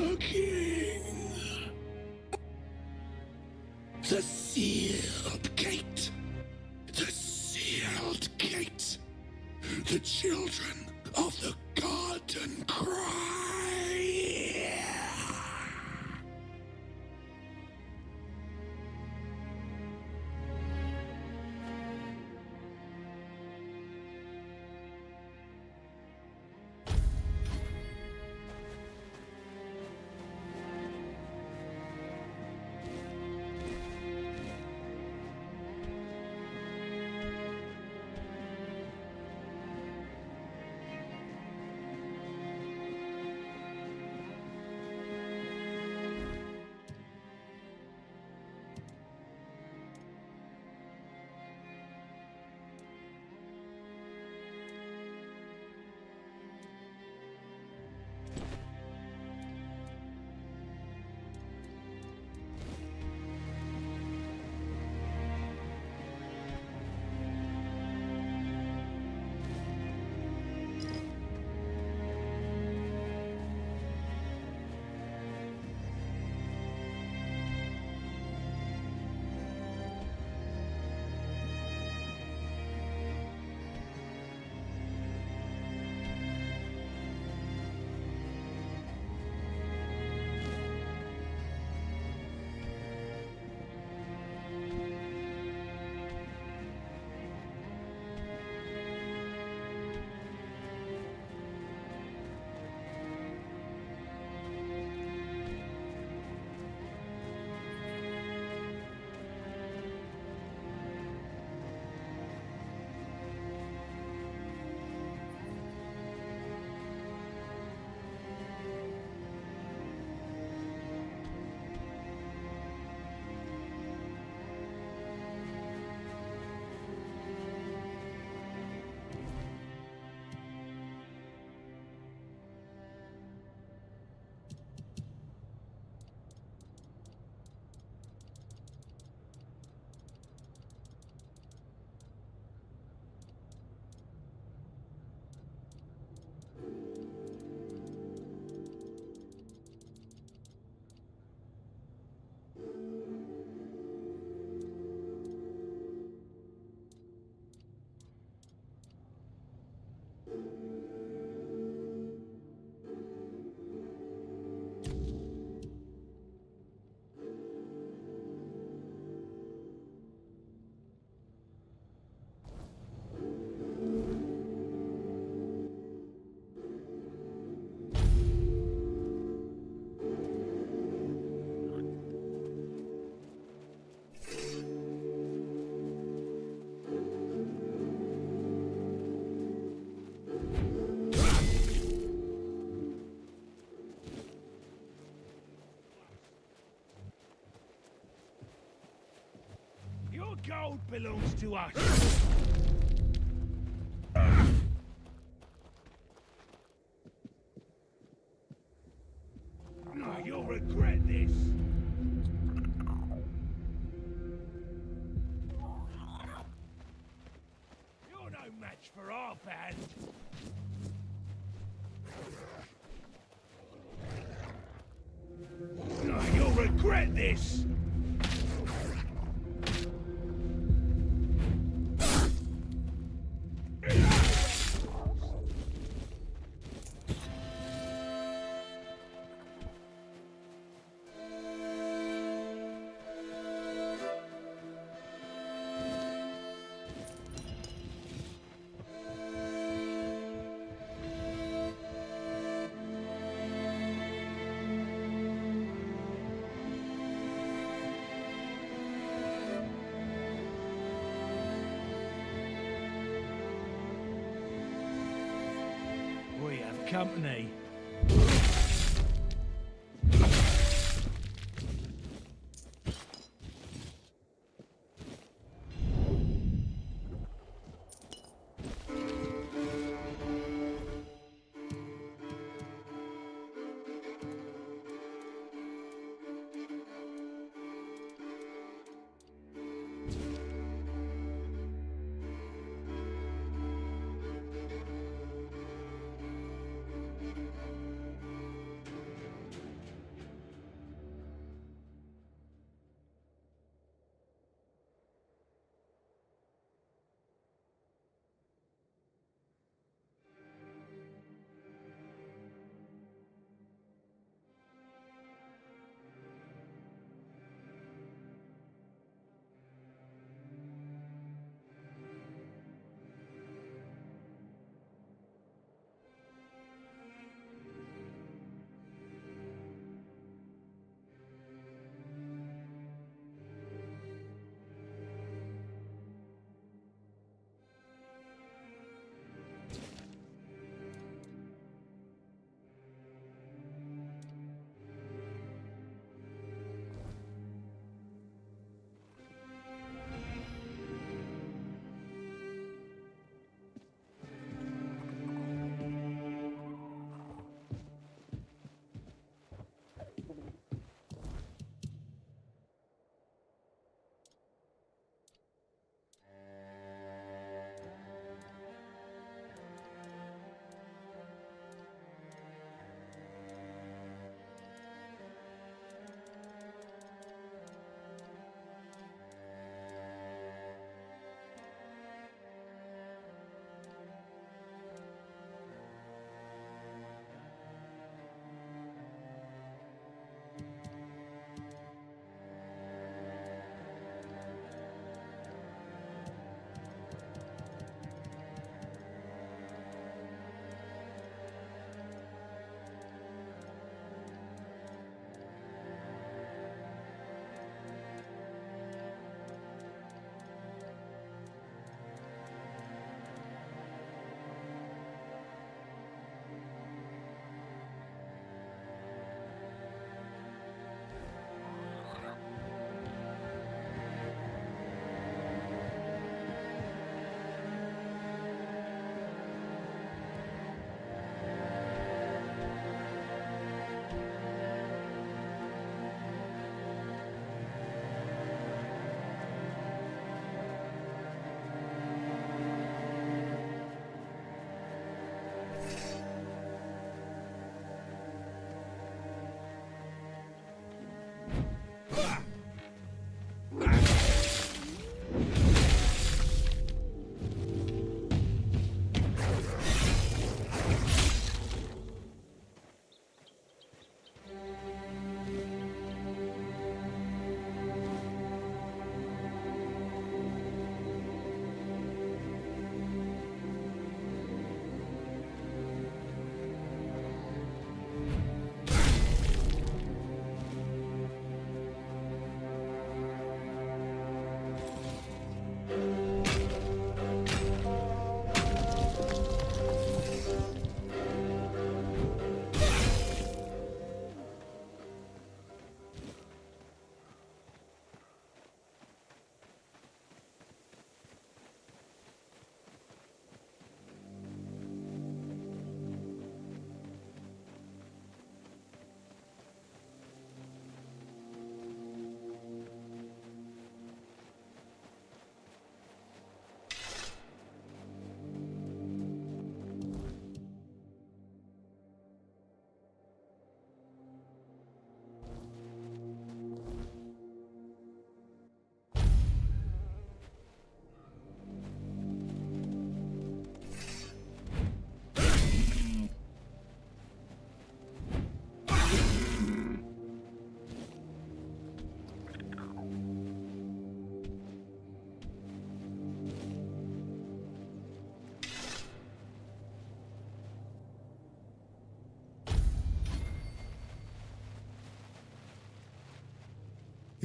the king. The sealed gate. The sealed gate. The children of the garden cry. Gold belongs to us. Oh, you'll regret this. You're no match for our band. Oh, you'll regret this. We have company.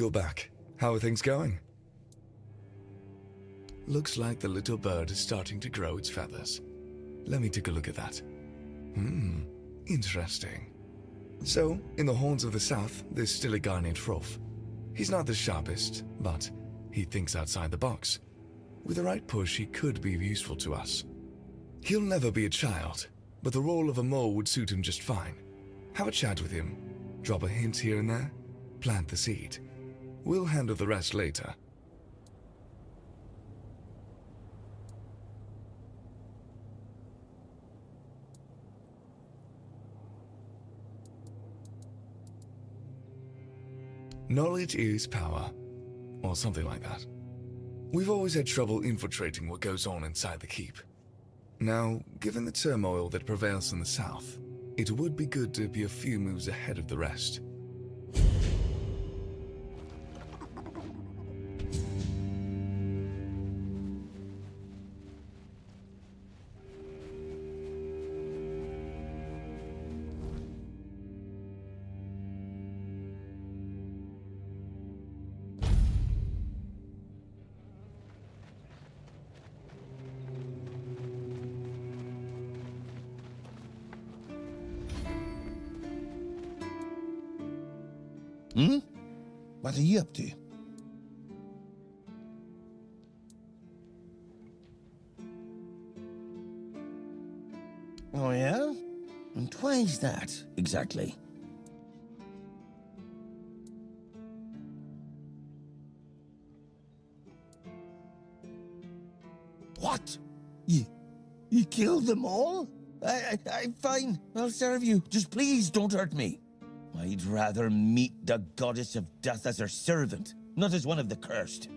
you're back. How are things going? Looks like the little bird is starting to grow its feathers. Let me take a look at that. Interesting. So, in the horns of the south, there's still a guy named Froth. He's not the sharpest, but he thinks outside the box. With the right push, he could be useful to us. He'll never be a child, but the role of a mole would suit him just fine. Have a chat with him, drop a hint here and there, plant the seed. We'll handle the rest later. Knowledge is power, or something like that. We've always had trouble infiltrating what goes on inside the keep. Now, given the turmoil that prevails in the south, it would be good to be a few moves ahead of the rest. What are you up to? Oh, yeah? And why's that, exactly? What? You killed them all? I'm fine. I'll serve you. Just please don't hurt me. I'd rather meet the goddess of death as her servant, not as one of the cursed.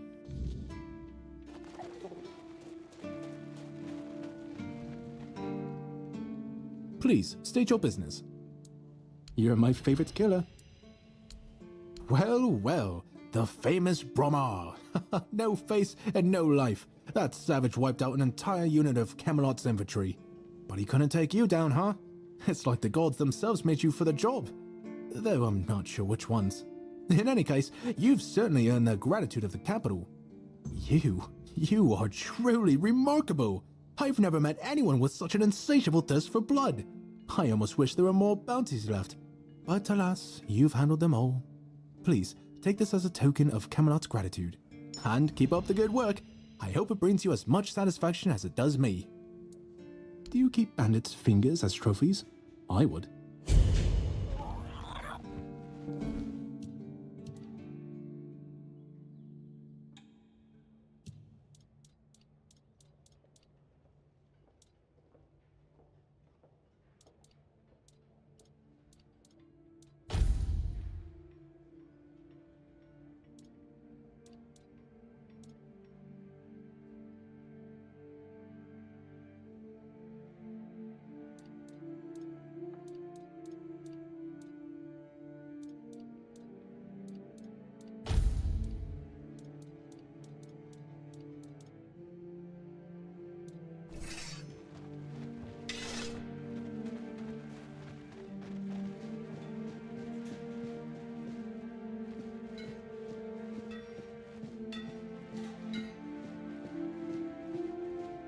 Please, state your business. You're my favorite killer. Well, well, the famous Bromar. No face and no life. That savage wiped out an entire unit of Camelot's infantry. But he couldn't take you down, huh? It's like the gods themselves made you for the job. Though I'm not sure which ones. In any case, you've certainly earned the gratitude of the capital. You are truly remarkable. I've never met anyone with such an insatiable thirst for blood. I almost wish there were more bounties left. But alas, you've handled them all. Please, take this as a token of Camelot's gratitude. And keep up the good work. I hope it brings you as much satisfaction as it does me. Do you keep bandits' fingers as trophies? I would.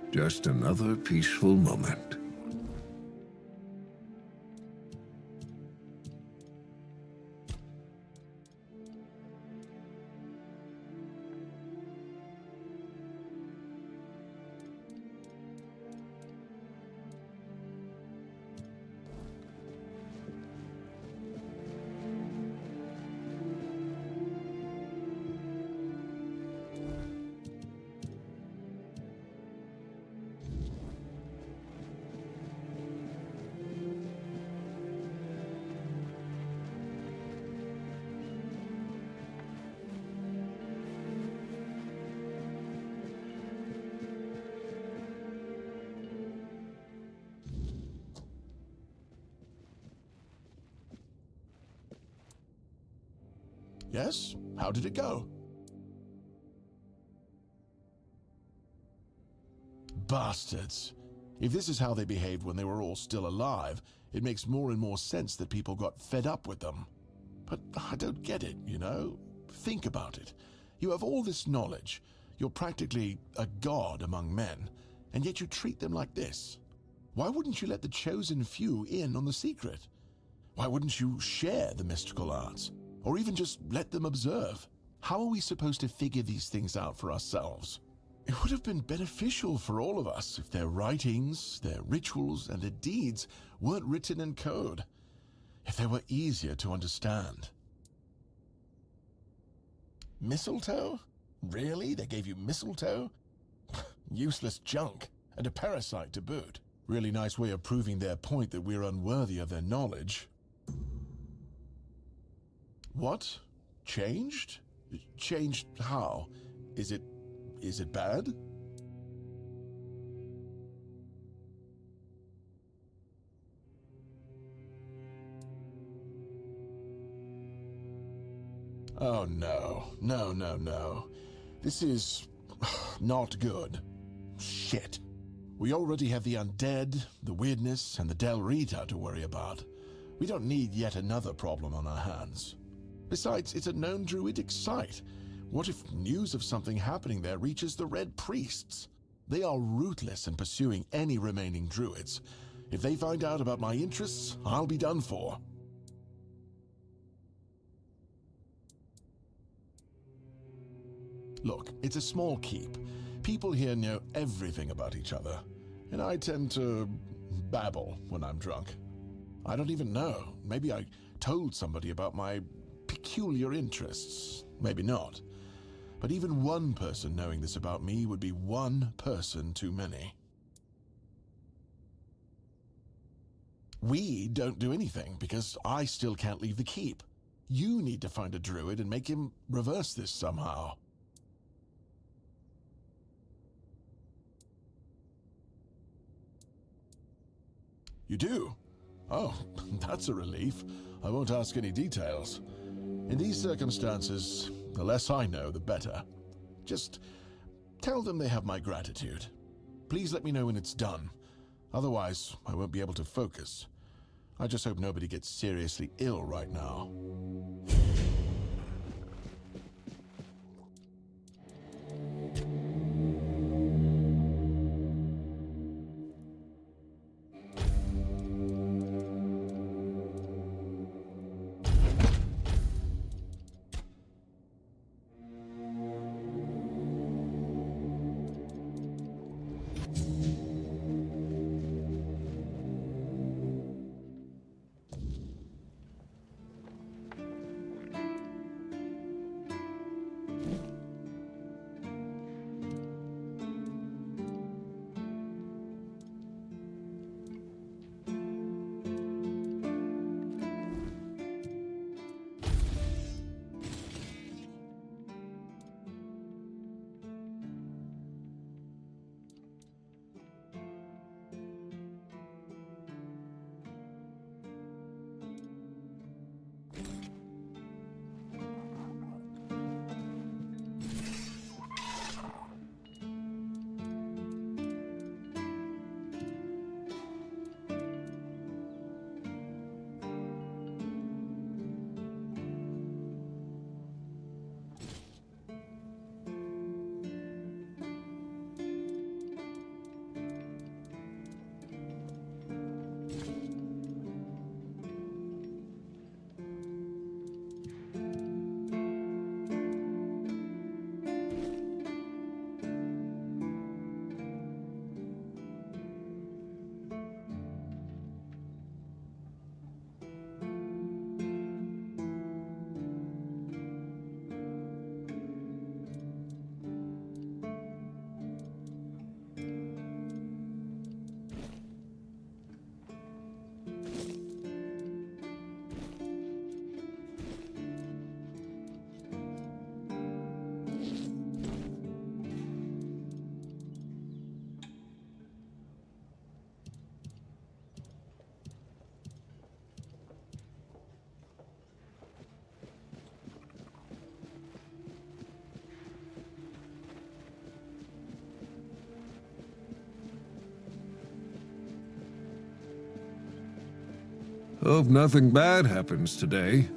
Just another peaceful moment. Yes? How did it go? Bastards. If this is how they behaved when they were all still alive, it makes more and more sense that people got fed up with them. But I don't get it, you know? think about it. You have all this knowledge. You're practically a god among men, and yet you treat them like this. Why wouldn't you let the chosen few in on the secret? Why wouldn't you share the mystical arts? Or even just let them observe? How are we supposed to figure these things out for ourselves? It would have been beneficial for all of us if their writings, their rituals, and their deeds weren't written in code. If they were easier to understand. Mistletoe? Really? They gave you mistletoe? Useless junk, and a parasite to boot. Really nice way of proving their point that we're unworthy of their knowledge. What? Changed? Changed how? Is it bad? Oh no. No. This is not good. Shit. We already have the undead, the weirdness, and the Del Rita to worry about. We don't need yet another problem on our hands. Besides, it's a known druidic site. What if news of something happening there reaches the Red Priests? They are ruthless in pursuing any remaining druids. If they find out about my interests, I'll be done for. Look, it's a small keep. People here know everything about each other, and I tend to babble when I'm drunk. I don't even know. Maybe I told somebody about my peculiar interests. Maybe not. But even one person knowing this about me would be one person too many. We don't do anything because I still can't leave the keep. You need to find a druid and make him reverse this somehow. You do? Oh, that's a relief. I won't ask any details. In these circumstances, the less I know, the better. Just tell them they have my gratitude. Please let me know when it's done. Otherwise, I won't be able to focus. I just hope nobody gets seriously ill right now. Hope nothing bad happens today.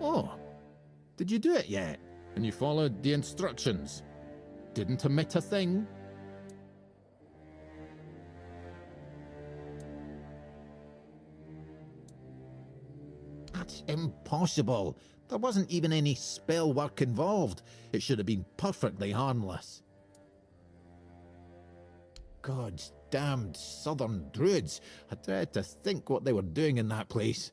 Oh, did you do it yet? And you followed the instructions? Didn't omit a thing? That's impossible. There wasn't even any spell work involved. It should have been perfectly harmless. God's damned southern druids. I dread to think what they were doing in that place.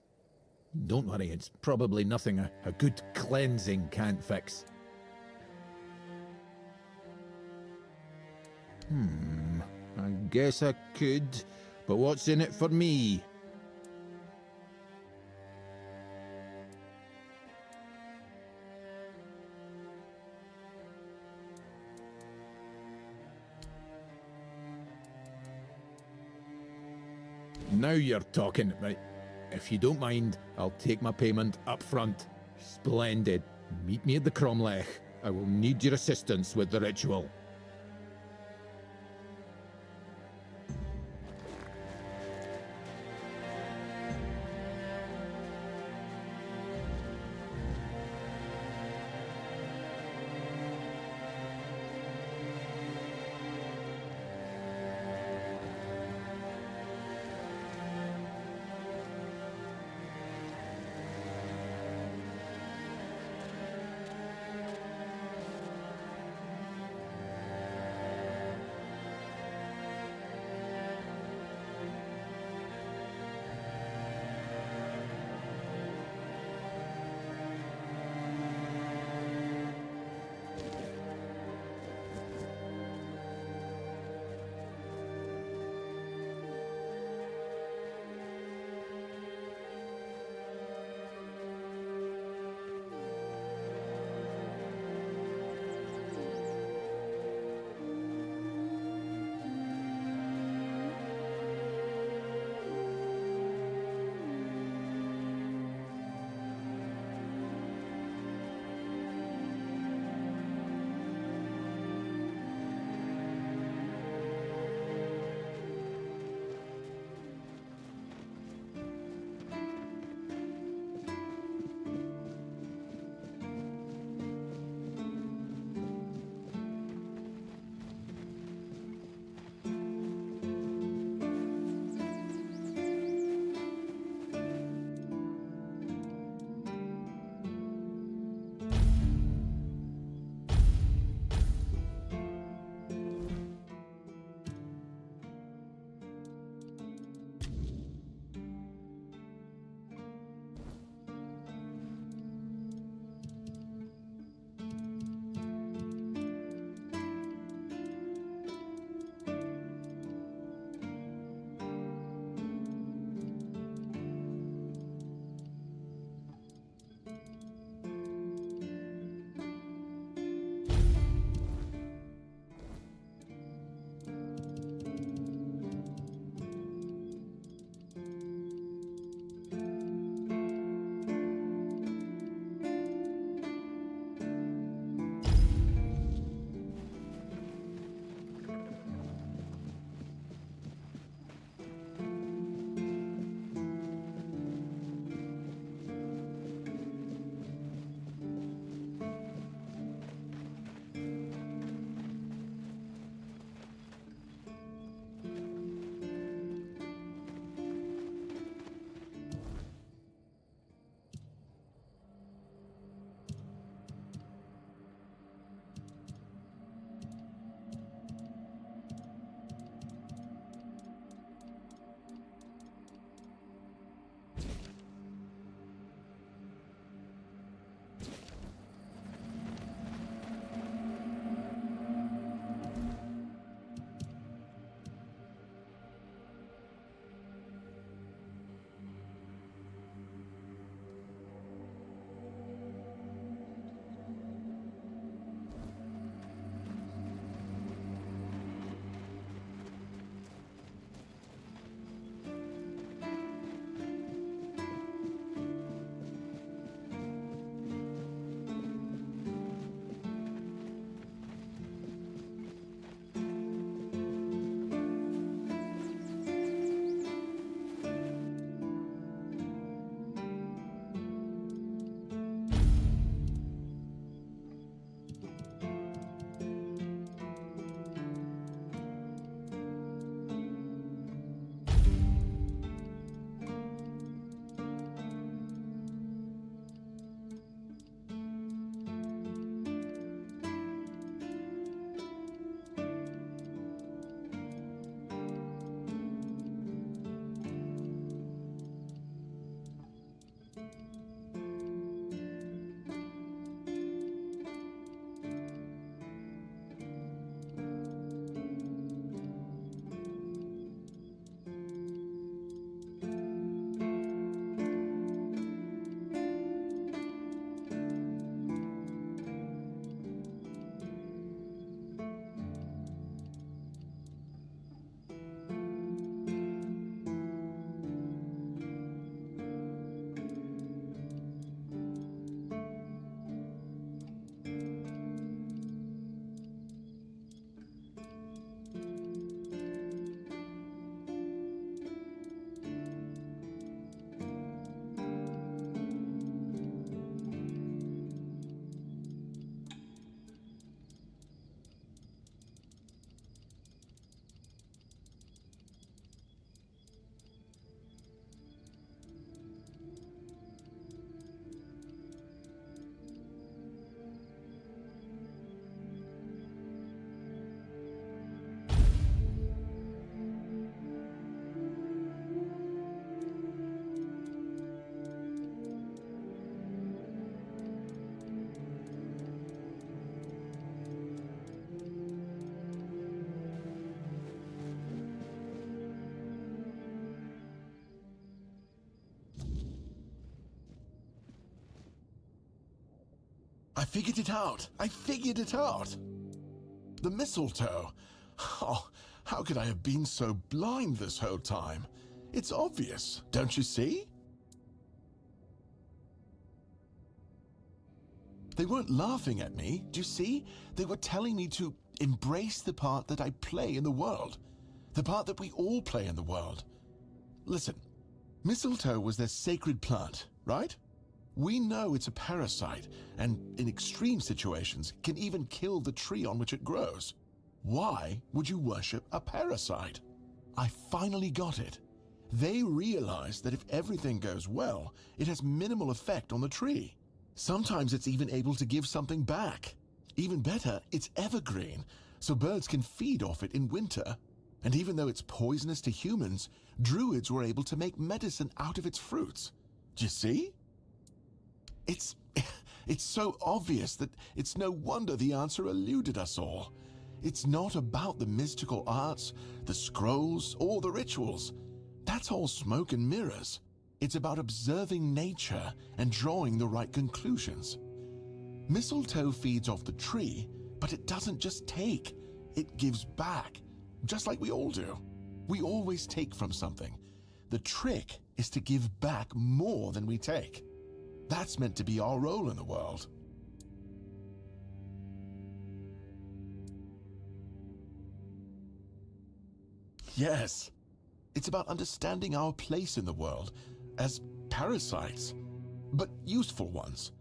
Don't worry, it's probably nothing a good cleansing can't fix. I guess I could, but what's in it for me? Now you're talking. Right. If you don't mind, I'll take my payment up front. Splendid. Meet me at the Cromlech. I will need your assistance with the ritual. I figured it out. I figured it out. The mistletoe. Oh, how could I have been so blind this whole time? It's obvious, don't you see? They weren't laughing at me, do you see? They were telling me to embrace the part that I play in the world. The part that we all play in the world. Listen, mistletoe was their sacred plant, right? We know it's a parasite, and in extreme situations can even kill the tree on which it grows. Why would you worship a parasite? I finally got it. They realize that if everything goes well, it has minimal effect on the tree. Sometimes it's even able to give something back. Even better, it's evergreen, so birds can feed off it in winter. And even though it's poisonous to humans, druids were able to make medicine out of its fruits. Do you see? It's so obvious that it's no wonder the answer eluded us all. It's not about the mystical arts, the scrolls, or the rituals. That's all smoke and mirrors. It's about observing nature and drawing the right conclusions. Mistletoe feeds off the tree, but it doesn't just take, it gives back, just like we all do. We always take from something. The trick is to give back more than we take. That's meant to be our role in the world. Yes, it's about understanding our place in the world as parasites, but useful ones.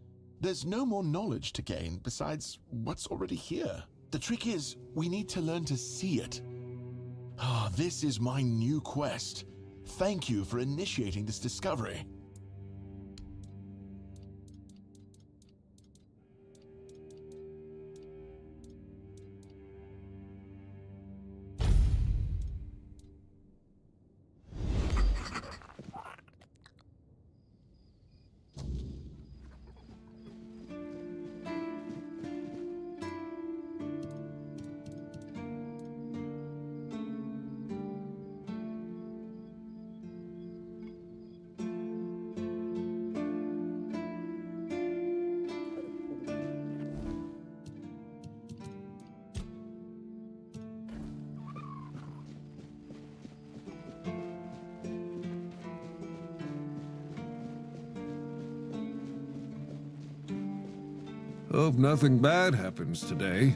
There's no more knowledge to gain besides what's already here. The trick is, we need to learn to see it. Ah, this is my new quest. Thank you for initiating this discovery. Hope nothing bad happens today.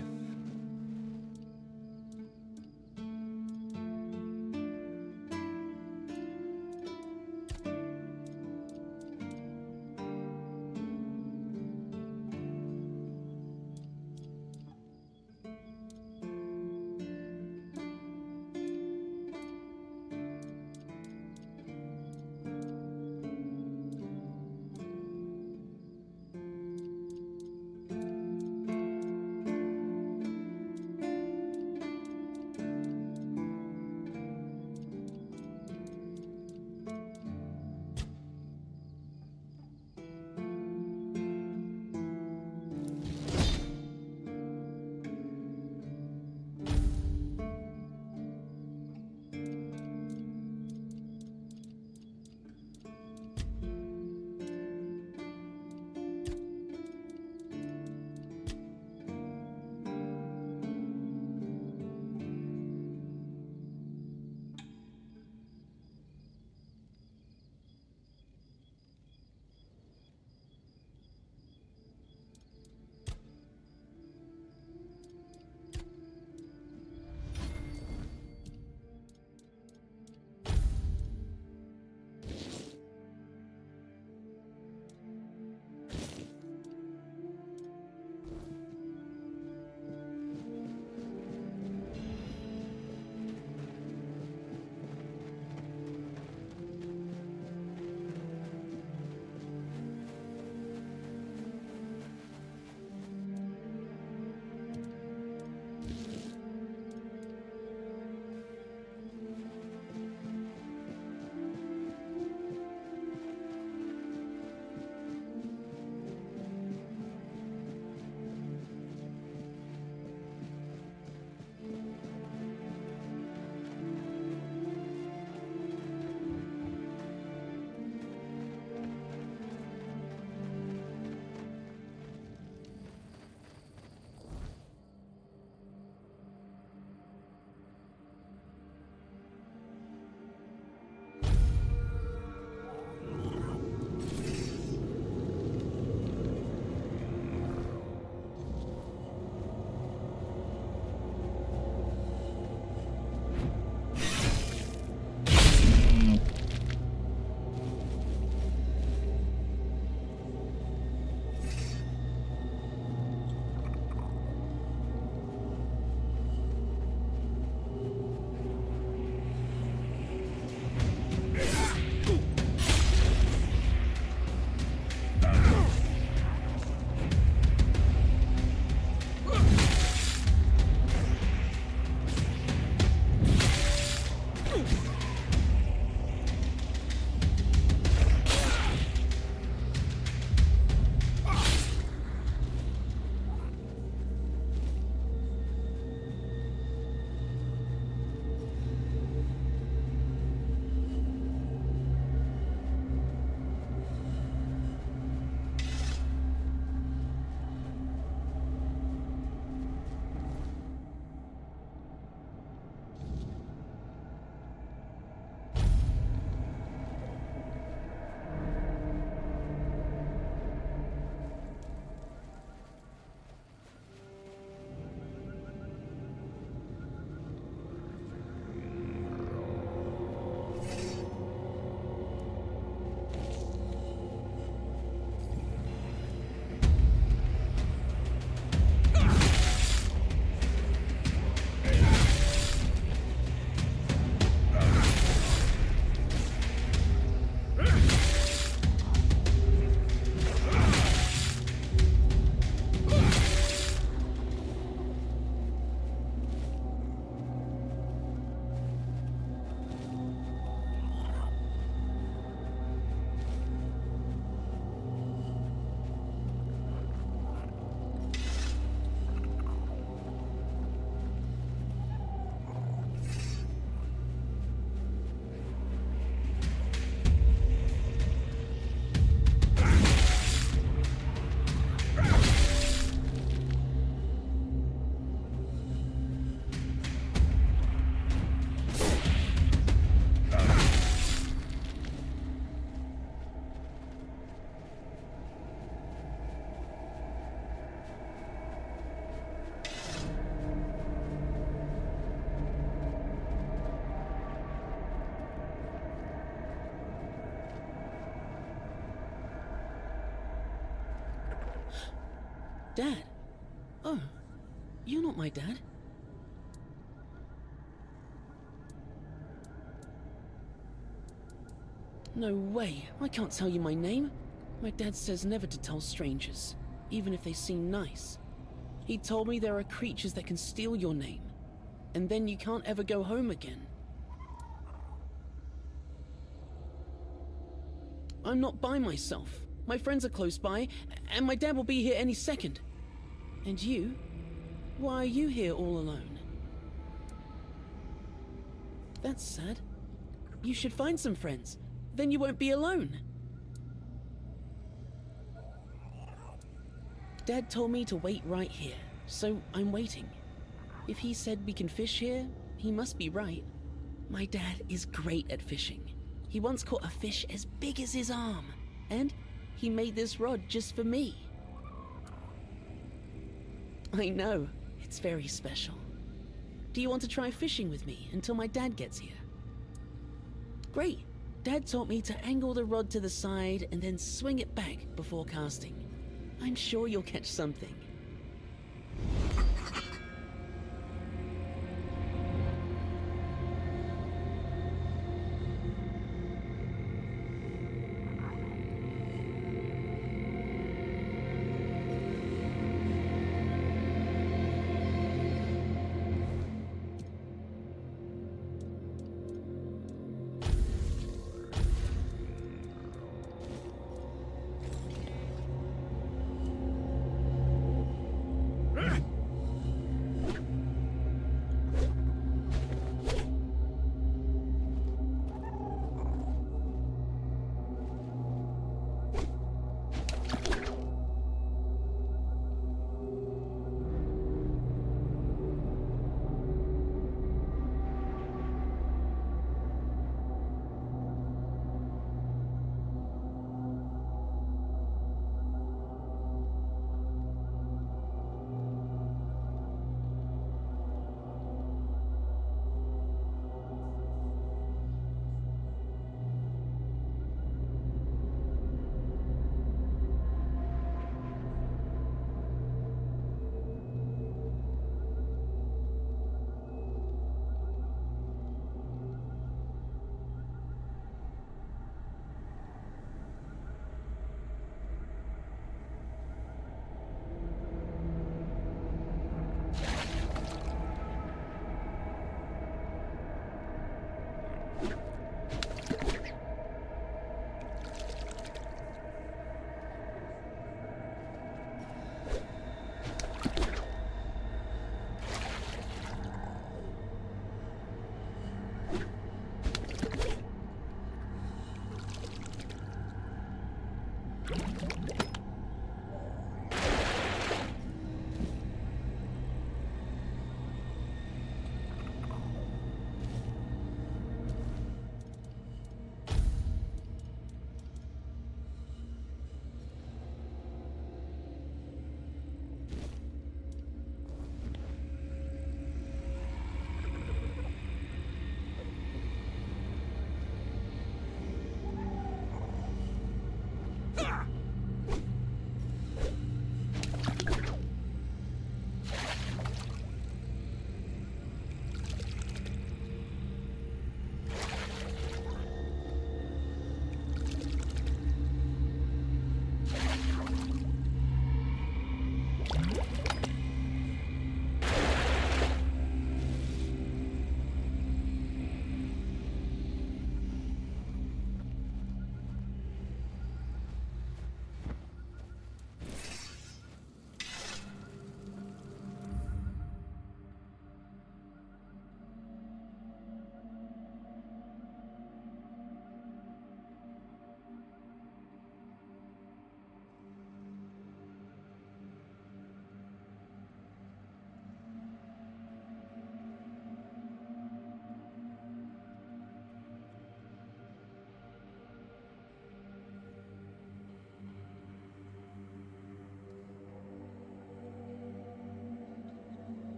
Dad? Oh, you're not my dad. No way, I can't tell you my name. My dad says never to tell strangers, even if they seem nice. He told me there are creatures that can steal your name, and then you can't ever go home again. I'm not by myself. My friends are close by, and my dad will be here any second. And you? Why are you here all alone? That's sad. You should find some friends. Then you won't be alone. Dad told me to wait right here, so I'm waiting. If he said we can fish here, he must be right. My dad is great at fishing. He once caught a fish as big as his arm, and he made this rod just for me. I know, it's very special. Do you want to try fishing with me until my dad gets here? Great. Dad taught me to angle the rod to the side and then swing it back before casting. I'm sure you'll catch something.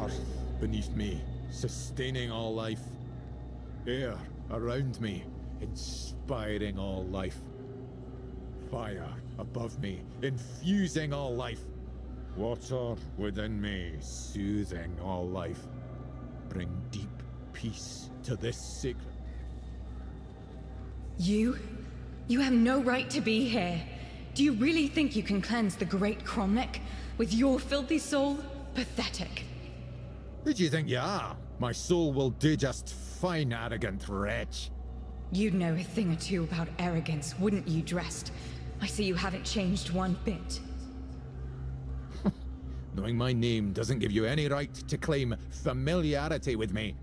Earth beneath me, sustaining all life. Air around me, inspiring all life. Fire above me, infusing all life. Water within me, soothing all life. Bring deep peace to this sacred... You? You have no right to be here. Do you really think you can cleanse the great Cromlech with your filthy soul? Pathetic. Who do you think you are? My soul will do just fine, arrogant wretch. You'd know a thing or two about arrogance, wouldn't you, Dressed? I see you haven't changed one bit. Knowing my name doesn't give you any right to claim familiarity with me.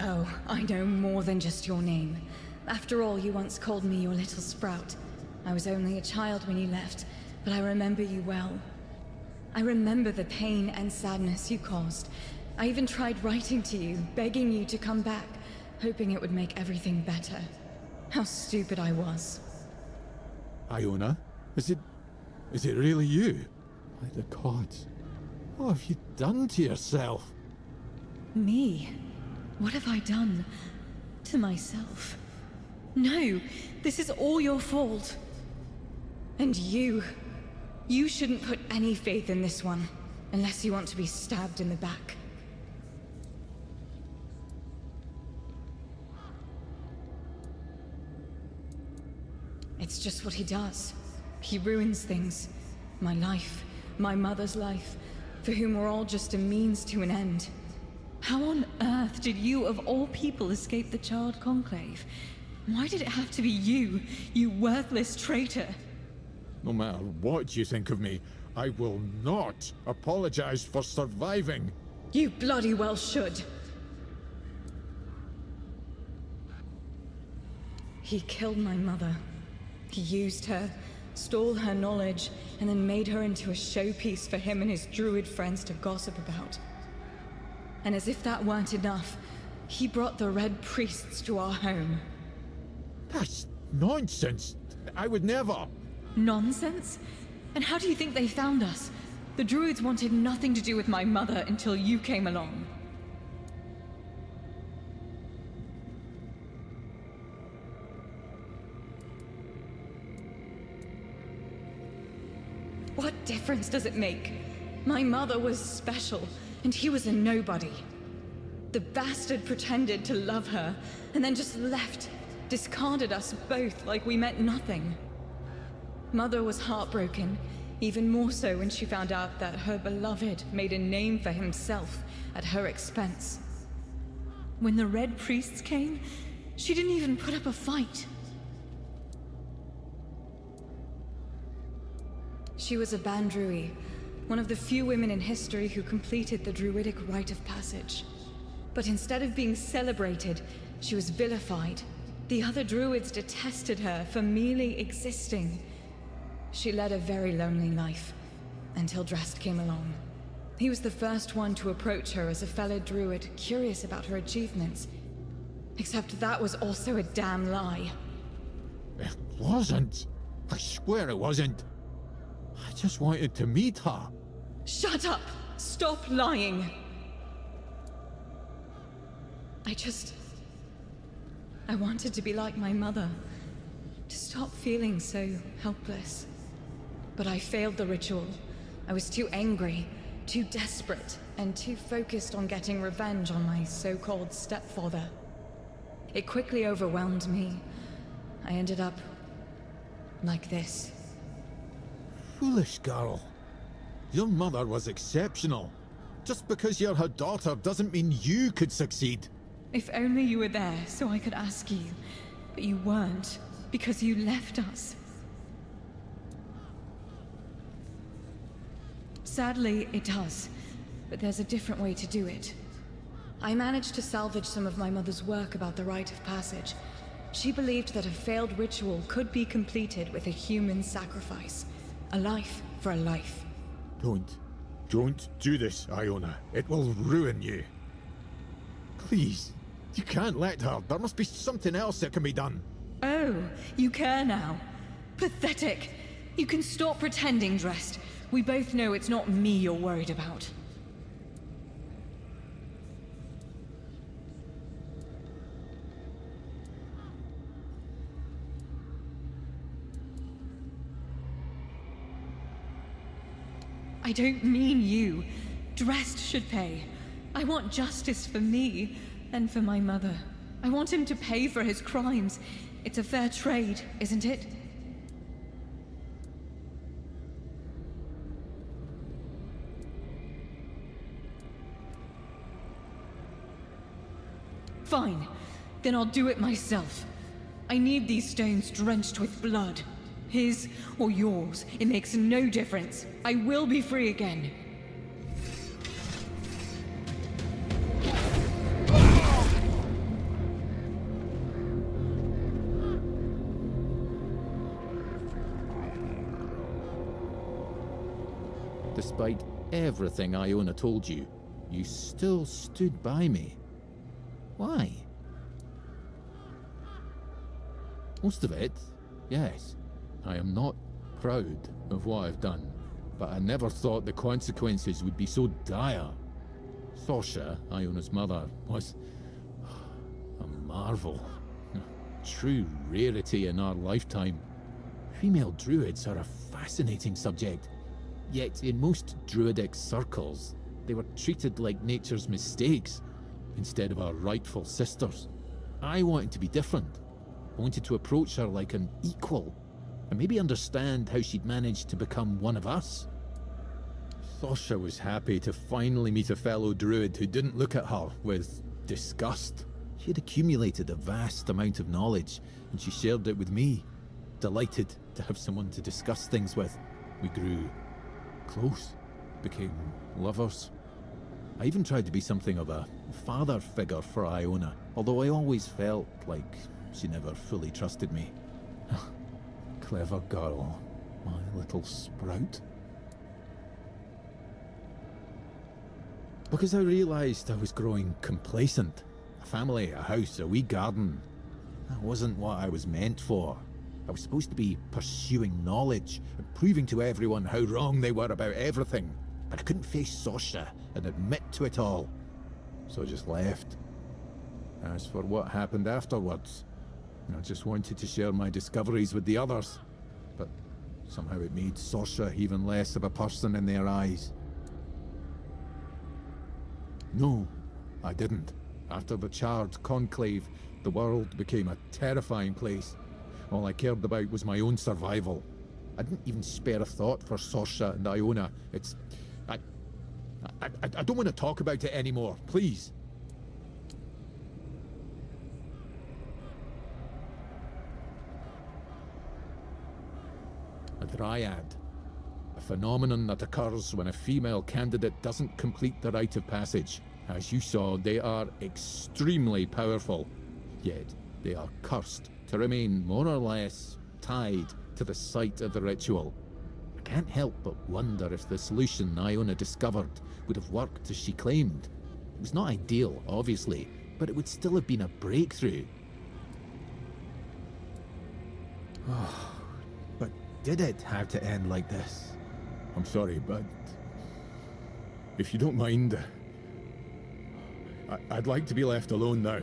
Oh, I know more than just your name. After all, you once called me your little sprout. I was only a child when you left, but I remember you well. I remember the pain and sadness you caused. I even tried writing to you, begging you to come back, hoping it would make everything better. How stupid I was. Iona? Is it really you? By the gods. What have you done to yourself? Me? What have I done? To myself? No, this is all your fault. And you shouldn't put any faith in this one, unless you want to be stabbed in the back. It's just what he does. He ruins things. My life, my mother's life, for whom we're all just a means to an end. How on earth did you, of all people, escape the Charred Conclave? Why did it have to be you, you worthless traitor? No matter what you think of me, I will not apologize for surviving. You bloody well should. He killed my mother. He used her, stole her knowledge, and then made her into a showpiece for him and his druid friends to gossip about. And as if that weren't enough, he brought the Red Priests to our home. That's nonsense. I would never. Nonsense? And how do you think they found us? The druids wanted nothing to do with my mother until you came along. What difference does it make? My mother was special, and he was a nobody. The bastard pretended to love her, and then just left, discarded us both like we meant nothing. Mother was heartbroken, even more so when she found out that her beloved made a name for himself at her expense. When the Red Priests came, she didn't even put up a fight. She was a Bandrui, one of the few women in history who completed the druidic rite of passage. But instead of being celebrated, she was vilified. The other druids detested her for merely existing. She led a very lonely life, until Drast came along. He was the first one to approach her as a fellow druid, curious about her achievements. Except that was also a damn lie. It wasn't. I swear it wasn't. I just wanted to meet her. Shut up! Stop lying! I wanted to be like my mother. To stop feeling so helpless. But I failed the ritual. I was too angry, too desperate, and too focused on getting revenge on my so-called stepfather. It quickly overwhelmed me. I ended up like this. Foolish girl. Your mother was exceptional. Just because you're her daughter doesn't mean you could succeed. If only you were there so I could ask you. But you weren't, because you left us. Sadly, it does. But there's a different way to do it. I managed to salvage some of my mother's work about the rite of passage. She believed that a failed ritual could be completed with a human sacrifice. A life for a life. Don't do this, Iona. It will ruin you. Please, you can't let her. There must be something else that can be done. Oh, you care now. Pathetic. You can stop pretending, Dressed. We both know it's not me you're worried about. I don't mean you. Drest should pay. I want justice for me and for my mother. I want him to pay for his crimes. It's a fair trade, isn't it? Fine. Then I'll do it myself. I need these stones drenched with blood. His or yours, it makes no difference. I will be free again. Despite everything Iona told you, you still stood by me. Why? Most of it, yes. I am not proud of what I've done, but I never thought the consequences would be so dire. Sasha, Iona's mother, was a marvel. A true rarity in our lifetime. Female druids are a fascinating subject, yet in most druidic circles, they were treated like nature's mistakes instead of our rightful sisters. I wanted to be different. I wanted to approach her like an equal, and maybe understand how she'd managed to become one of us. Sasha was happy to finally meet a fellow druid who didn't look at her with disgust. She had accumulated a vast amount of knowledge, and she shared it with me. Delighted to have someone to discuss things with. We grew close, became lovers. I even tried to be something of a father figure for Iona, although I always felt like she never fully trusted me. Clever girl, my little sprout. Because I realized I was growing complacent. A family, a house, a wee garden. That wasn't what I was meant for. I was supposed to be pursuing knowledge and proving to everyone how wrong they were about everything. But I couldn't face Sasha and admit to it all. So I just left. As for what happened afterwards, I just wanted to share my discoveries with the others. But somehow it made Sasha even less of a person in their eyes. No, I didn't. After the charred conclave, the world became a terrifying place. All I cared about was my own survival. I didn't even spare a thought for Sasha and Iona. I don't want to talk about it anymore, please. A dryad. A phenomenon that occurs when a female candidate doesn't complete the rite of passage. As you saw, they are extremely powerful, yet they are cursed to remain more or less tied to the site of the ritual. I can't help but wonder if the solution Iona discovered would have worked as she claimed. It was not ideal, obviously, but it would still have been a breakthrough. But did it have to end like this? I'm sorry, but if you don't mind, I'd like to be left alone now.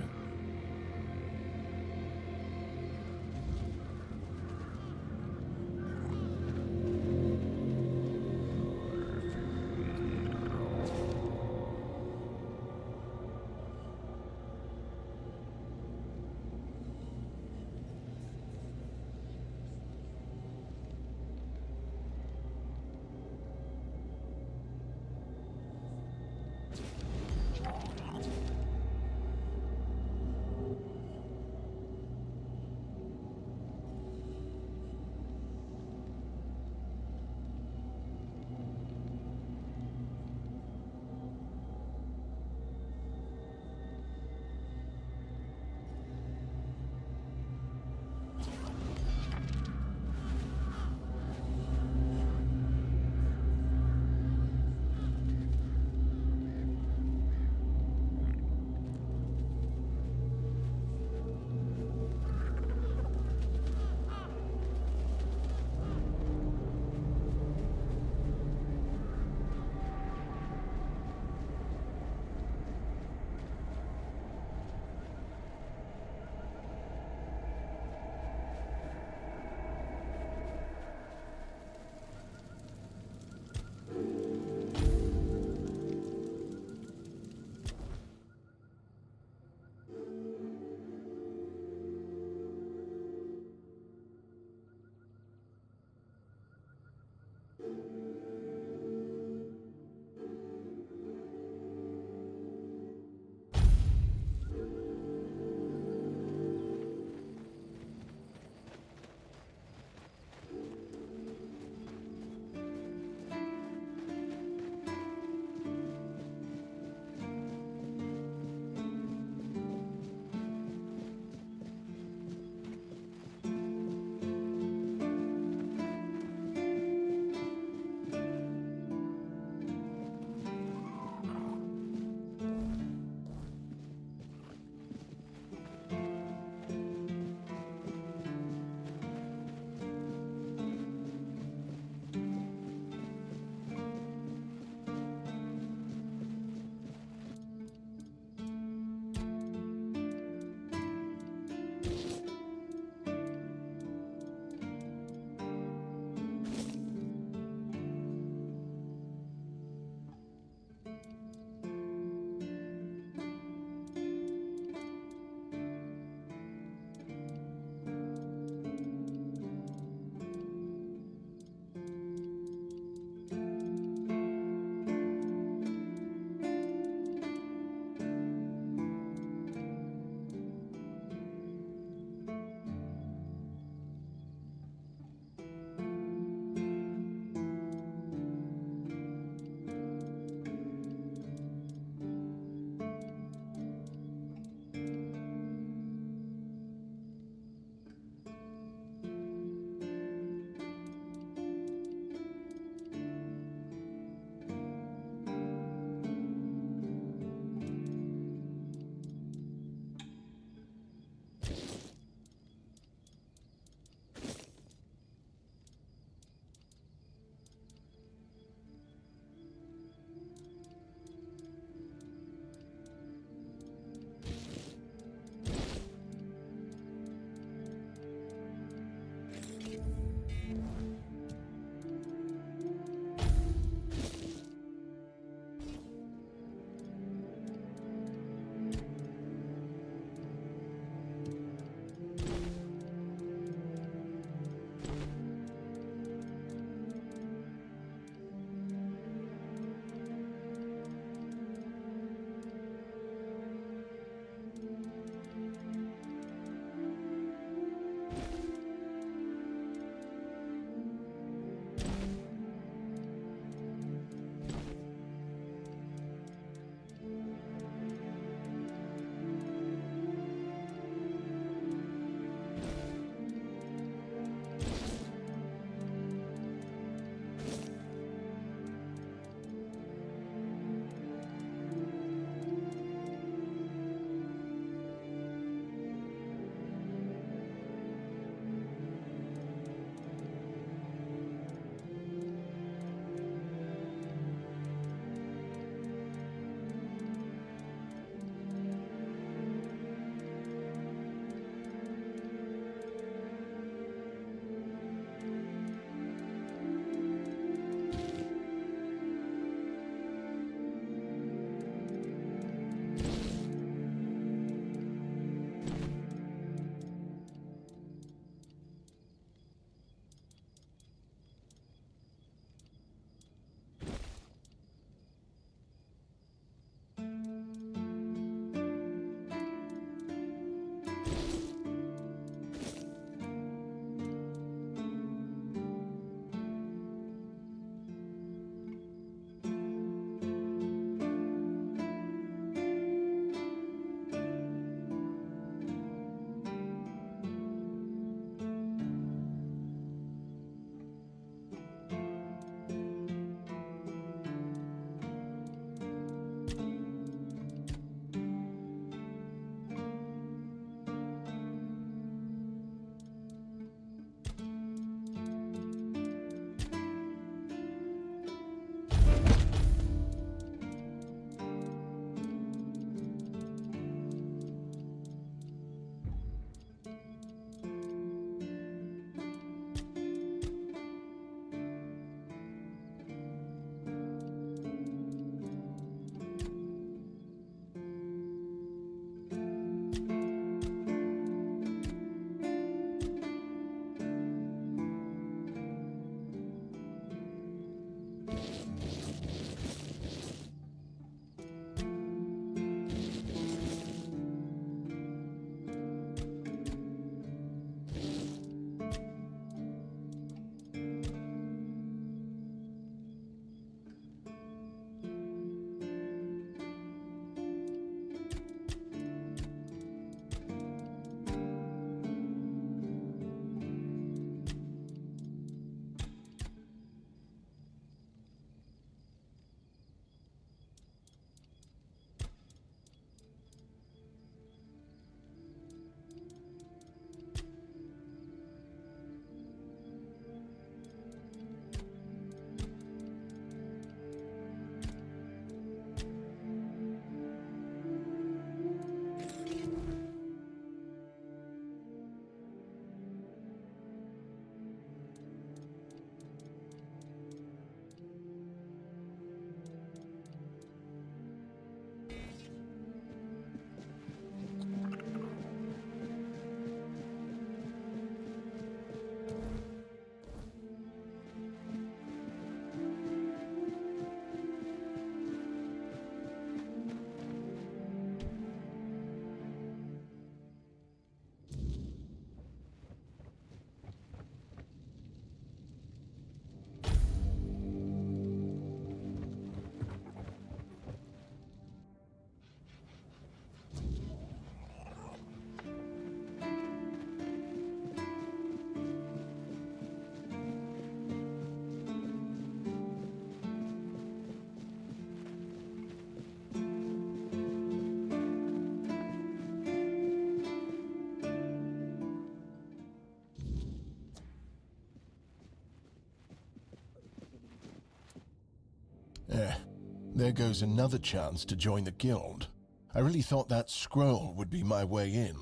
There goes another chance to join the guild. I really thought that scroll would be my way in.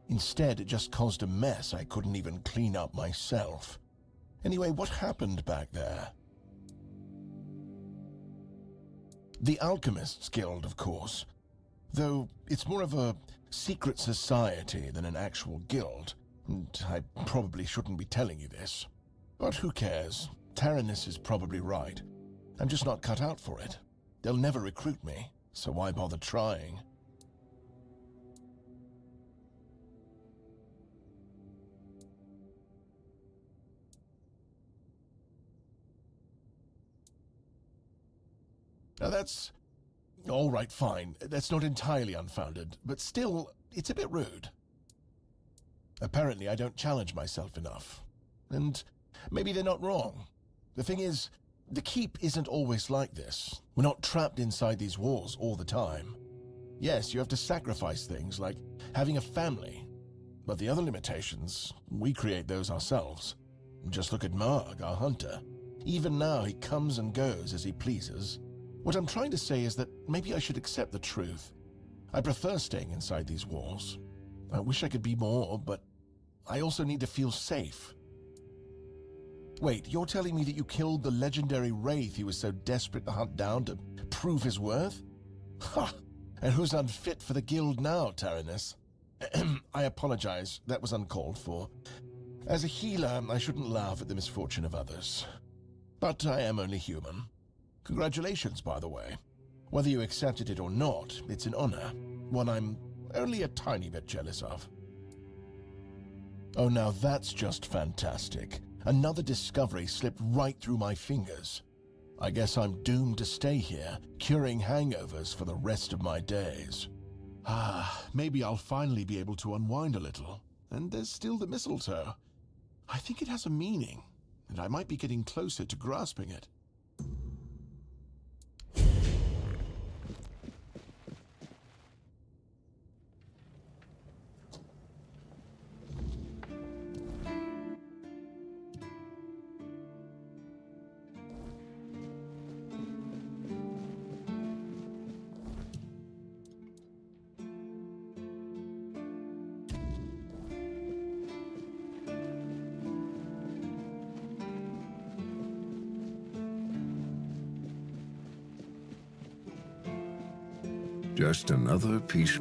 Instead, it just caused a mess I couldn't even clean up myself. Anyway, what happened back there? The Alchemists Guild, of course. Though it's more of a secret society than an actual guild. And I probably shouldn't be telling you this. But who cares? Taranis is probably right. I'm just not cut out for it. They'll never recruit me, so why bother trying? Now that's... all right, fine. That's not entirely unfounded, but still, it's a bit rude. Apparently, I don't challenge myself enough. And maybe they're not wrong. The thing is, the keep isn't always like this. We're not trapped inside these walls all the time. Yes, you have to sacrifice things like having a family. But the other limitations, we create those ourselves. Just look at Marg, our hunter. Even now, he comes and goes as he pleases. What I'm trying to say is that maybe I should accept the truth. I prefer staying inside these walls. I wish I could be more, but I also need to feel safe. Wait, you're telling me that you killed the legendary wraith he was so desperate to hunt down to prove his worth? Ha! And who's unfit for the guild now, Taranis? I apologize, that was uncalled for. As a healer, I shouldn't laugh at the misfortune of others. But I am only human. Congratulations, by the way. Whether you accepted it or not, it's an honor. One I'm only a tiny bit jealous of. Oh, now that's just fantastic. Another discovery slipped right through my fingers. I guess I'm doomed to stay here, curing hangovers for the rest of my days. Maybe I'll finally be able to unwind a little. And there's still the mistletoe. I think it has a meaning, and I might be getting closer to grasping it. Just another piece.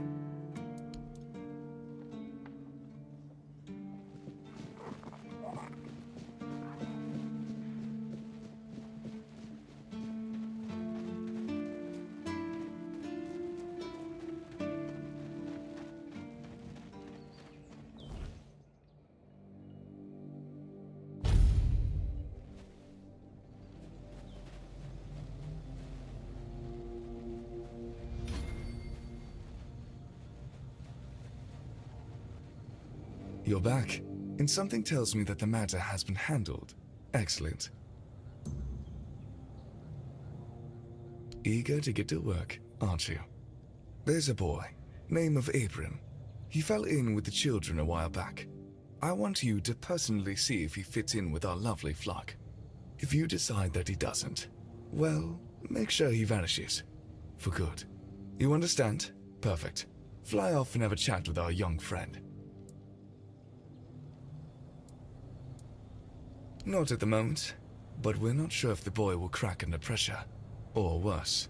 You're back, and something tells me that the matter has been handled. Excellent. Eager to get to work, aren't you? There's a boy, name of Abram. He fell in with the children a while back. I want you to personally see if he fits in with our lovely flock. If you decide that he doesn't, well, make sure he vanishes. For good. You understand? Perfect. Fly off and have a chat with our young friend. Not at the moment, but we're not sure if the boy will crack under pressure. Or worse.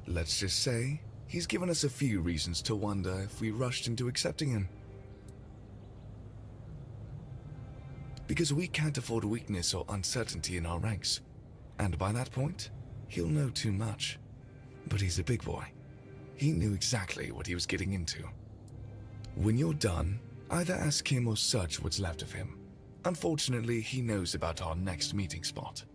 Let's just say, he's given us a few reasons to wonder if we rushed into accepting him. Because we can't afford weakness or uncertainty in our ranks. And by that point, he'll know too much. But he's a big boy. He knew exactly what he was getting into. When you're done, either ask him or search what's left of him. Unfortunately, he knows about our next meeting spot.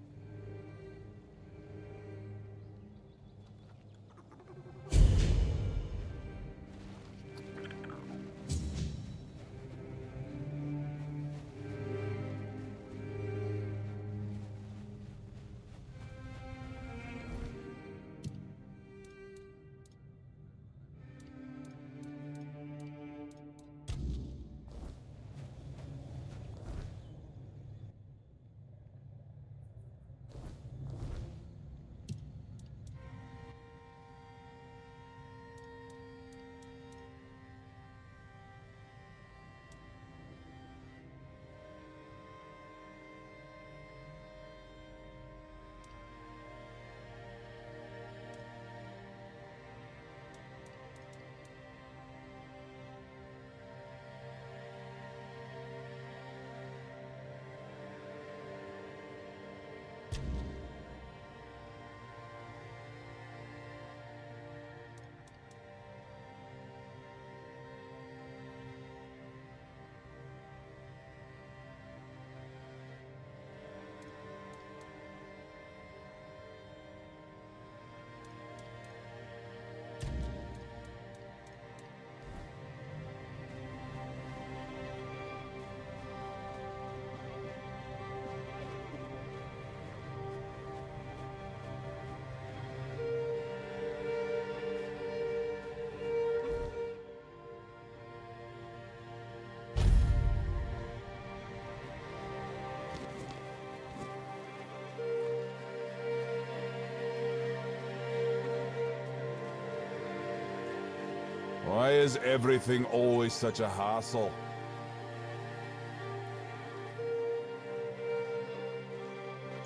Why is everything always such a hassle?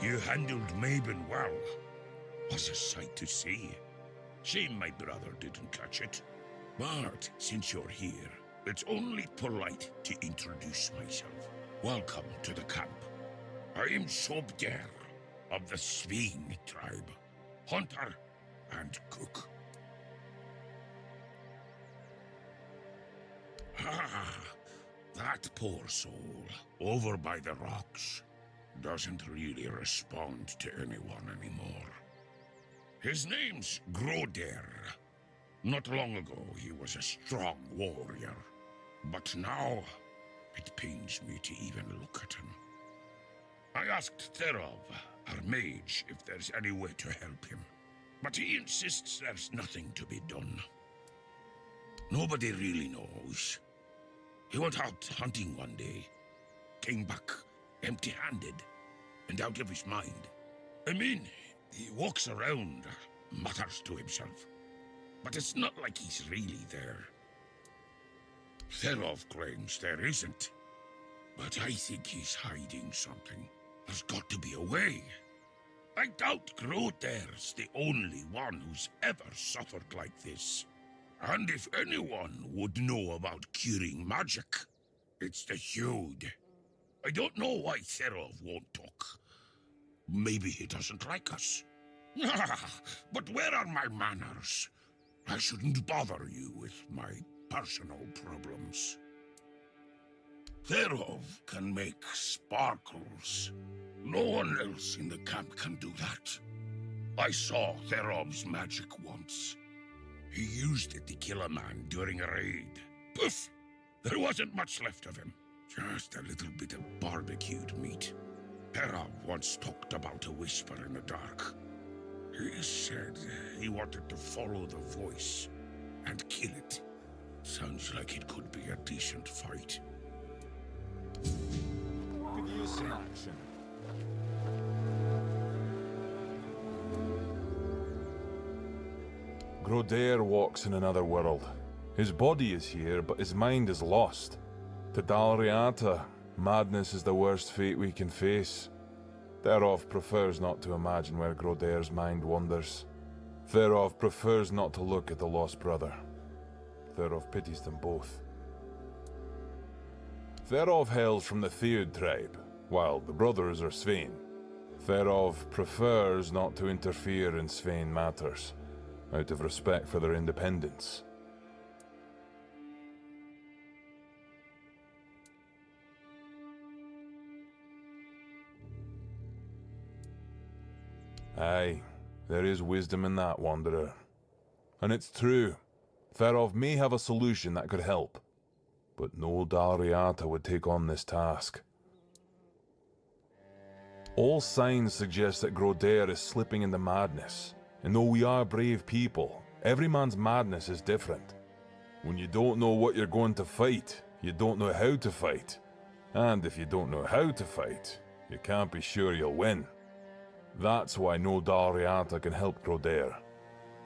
You handled Mabon well. Was a sight to see. Shame my brother didn't catch it. But since you're here, it's only polite to introduce myself. Welcome to the camp. I am Sobder of the Sveen tribe. Hunter and cook. Ah, that poor soul, over by the rocks, doesn't really respond to anyone anymore. His name's Groder. Not long ago, he was a strong warrior. But now, it pains me to even look at him. I asked Therov, our mage, if there's any way to help him. But he insists there's nothing to be done. Nobody really knows. He went out hunting one day, came back empty-handed and out of his mind. I mean, he walks around, mutters to himself, but it's not like he's really there. Therov claims there isn't, but I think he's hiding something. There's got to be a way. I doubt Groder's the only one who's ever suffered like this. And if anyone would know about curing magic, it's the Hude. I don't know why Therov won't talk. Maybe he doesn't like us. But where are my manners? I shouldn't bother you with my personal problems. Therov can make sparkles. No one else in the camp can do that. I saw Therov's magic once. He used it to kill a man during a raid. Poof! There wasn't much left of him. Just a little bit of barbecued meat. Therov once talked about a whisper in the dark. He said he wanted to follow the voice and kill it. Sounds like it could be a decent fight. Could use some action. Groder walks in another world. His body is here, but his mind is lost. To Dalriata, madness is the worst fate we can face. Therov prefers not to imagine where Groder's mind wanders. Therov prefers not to look at the lost brother. Therov pities them both. Therov hails from the Theod tribe, while the brothers are Svein. Therov prefers not to interfere in Svein matters, out of respect for their independence. Aye, there is wisdom in that, Wanderer. And it's true, Therov may have a solution that could help, but no Dalriata would take on this task. All signs suggest that Groder is slipping into madness, and though we are brave people, every man's madness is different. When you don't know what you're going to fight, you don't know how to fight. And if you don't know how to fight, you can't be sure you'll win. That's why no Dalriata can help Groder.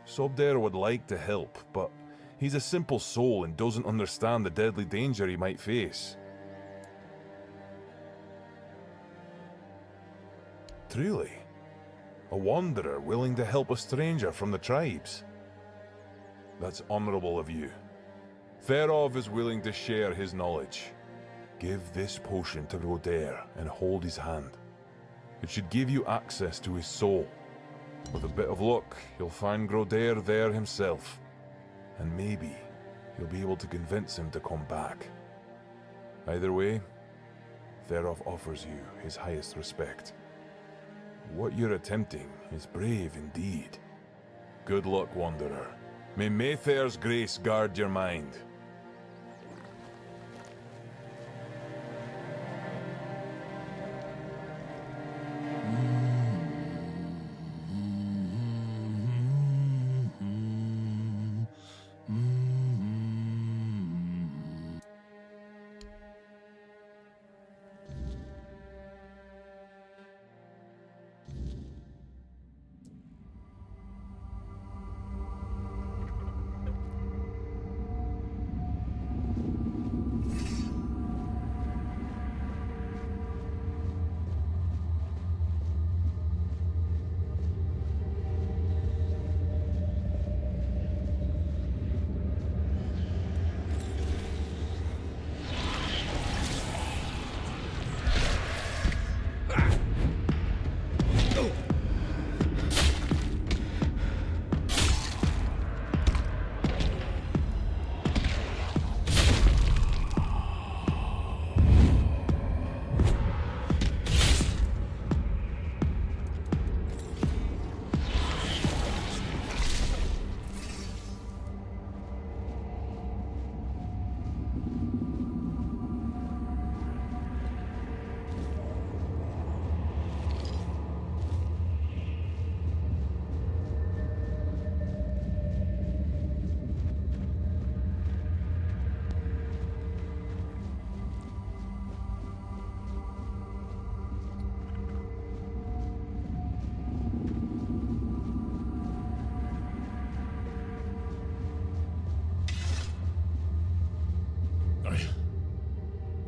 Sobder would like to help, but he's a simple soul and doesn't understand the deadly danger he might face. Truly, a wanderer willing to help a stranger from the tribes. That's honorable of you. Therov is willing to share his knowledge. Give this potion to Groder and hold his hand. It should give you access to his soul. With a bit of luck, you'll find Groder there himself. And maybe you'll be able to convince him to come back. Either way, Therov offers you his highest respect. What you're attempting is brave indeed. Good luck, Wanderer. May Mayfair's grace guard your mind.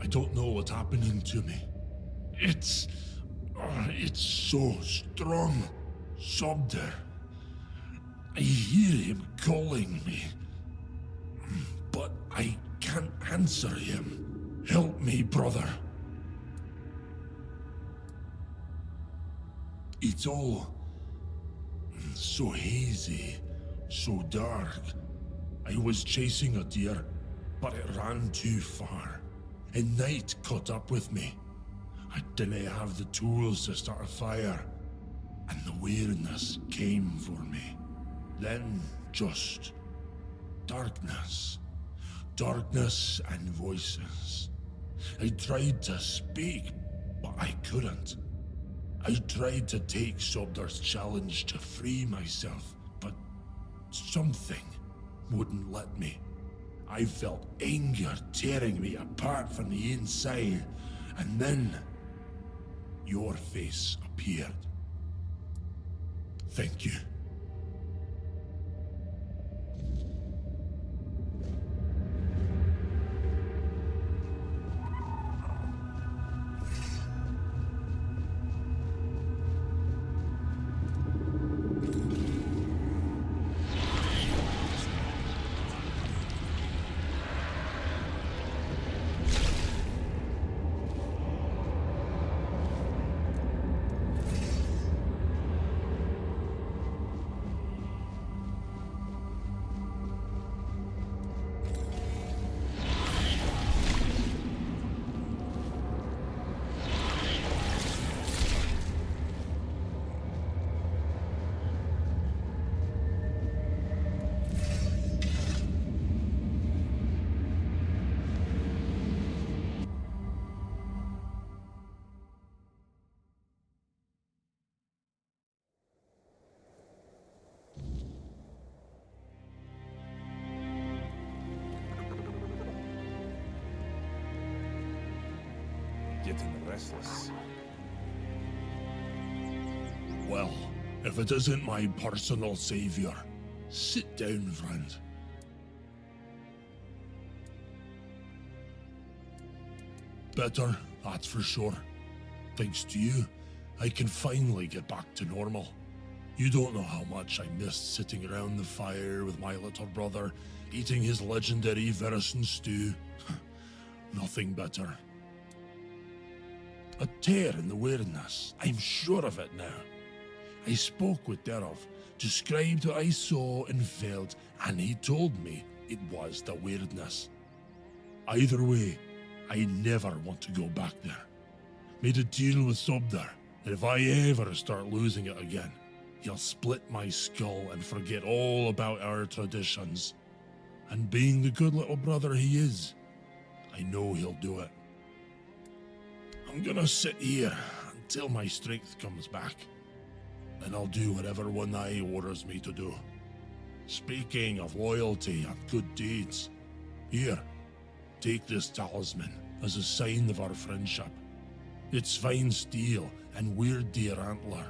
I don't know what's happening to me. It's so strong. Sobder. I hear him calling me, but I can't answer him. Help me, brother. It's all so hazy, so dark. I was chasing a deer, but it ran too far, and night caught up with me. I didn't have the tools to start a fire, and the weirdness came for me. Then just darkness. Darkness and voices. I tried to speak, but I couldn't. I tried to take Sobder's challenge to free myself, but something wouldn't let me. I felt anger tearing me apart from the inside, and then your face appeared. Thank you. Getting restless. Well, if it isn't my personal savior, sit down, friend. Better, that's for sure. Thanks to you, I can finally get back to normal. You don't know how much I missed sitting around the fire with my little brother, eating his legendary venison stew. Nothing better. A tear in the weirdness, I'm sure of it now. I spoke with Derov, described what I saw and felt, and he told me it was the weirdness. Either way, I never want to go back there. Made a deal with Sobder that if I ever start losing it again, he'll split my skull and forget all about our traditions. And being the good little brother he is, I know he'll do it. I'm gonna sit here until my strength comes back, and I'll do whatever one eye orders me to do. Speaking of loyalty and good deeds, here, take this talisman as a sign of our friendship. It's fine steel and weird deer antler.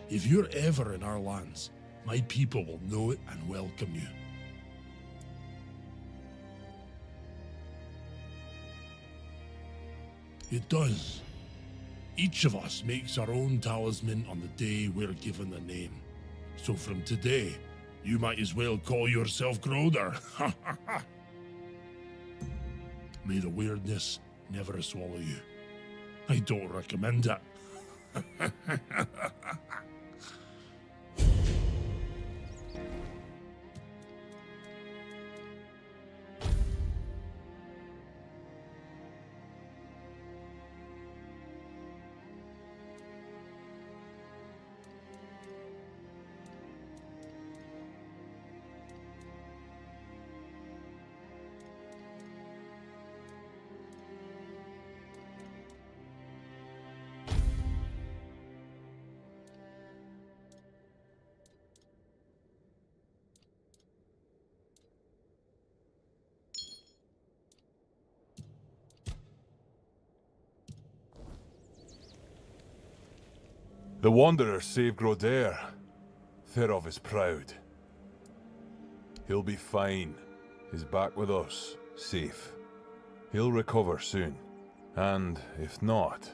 If you're ever in our lands, my people will know it and welcome you. It does. Each of us makes our own talisman on the day we're given a name. So from today, you might as well call yourself Groder. May the weirdness never swallow you. I don't recommend it. The Wanderer saved Groder. Ferov is proud. He'll be fine. He's back with us, safe. He'll recover soon. And if not,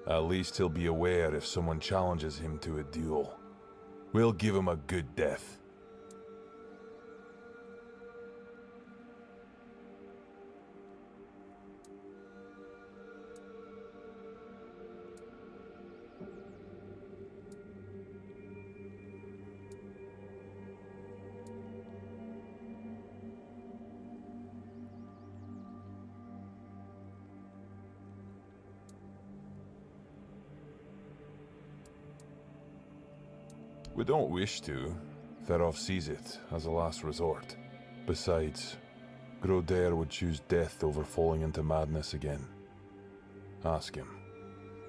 at least he'll be aware if someone challenges him to a duel. We'll give him a good death. We don't wish to. Ferov sees it as a last resort. Besides, Groder would choose death over falling into madness again. Ask him.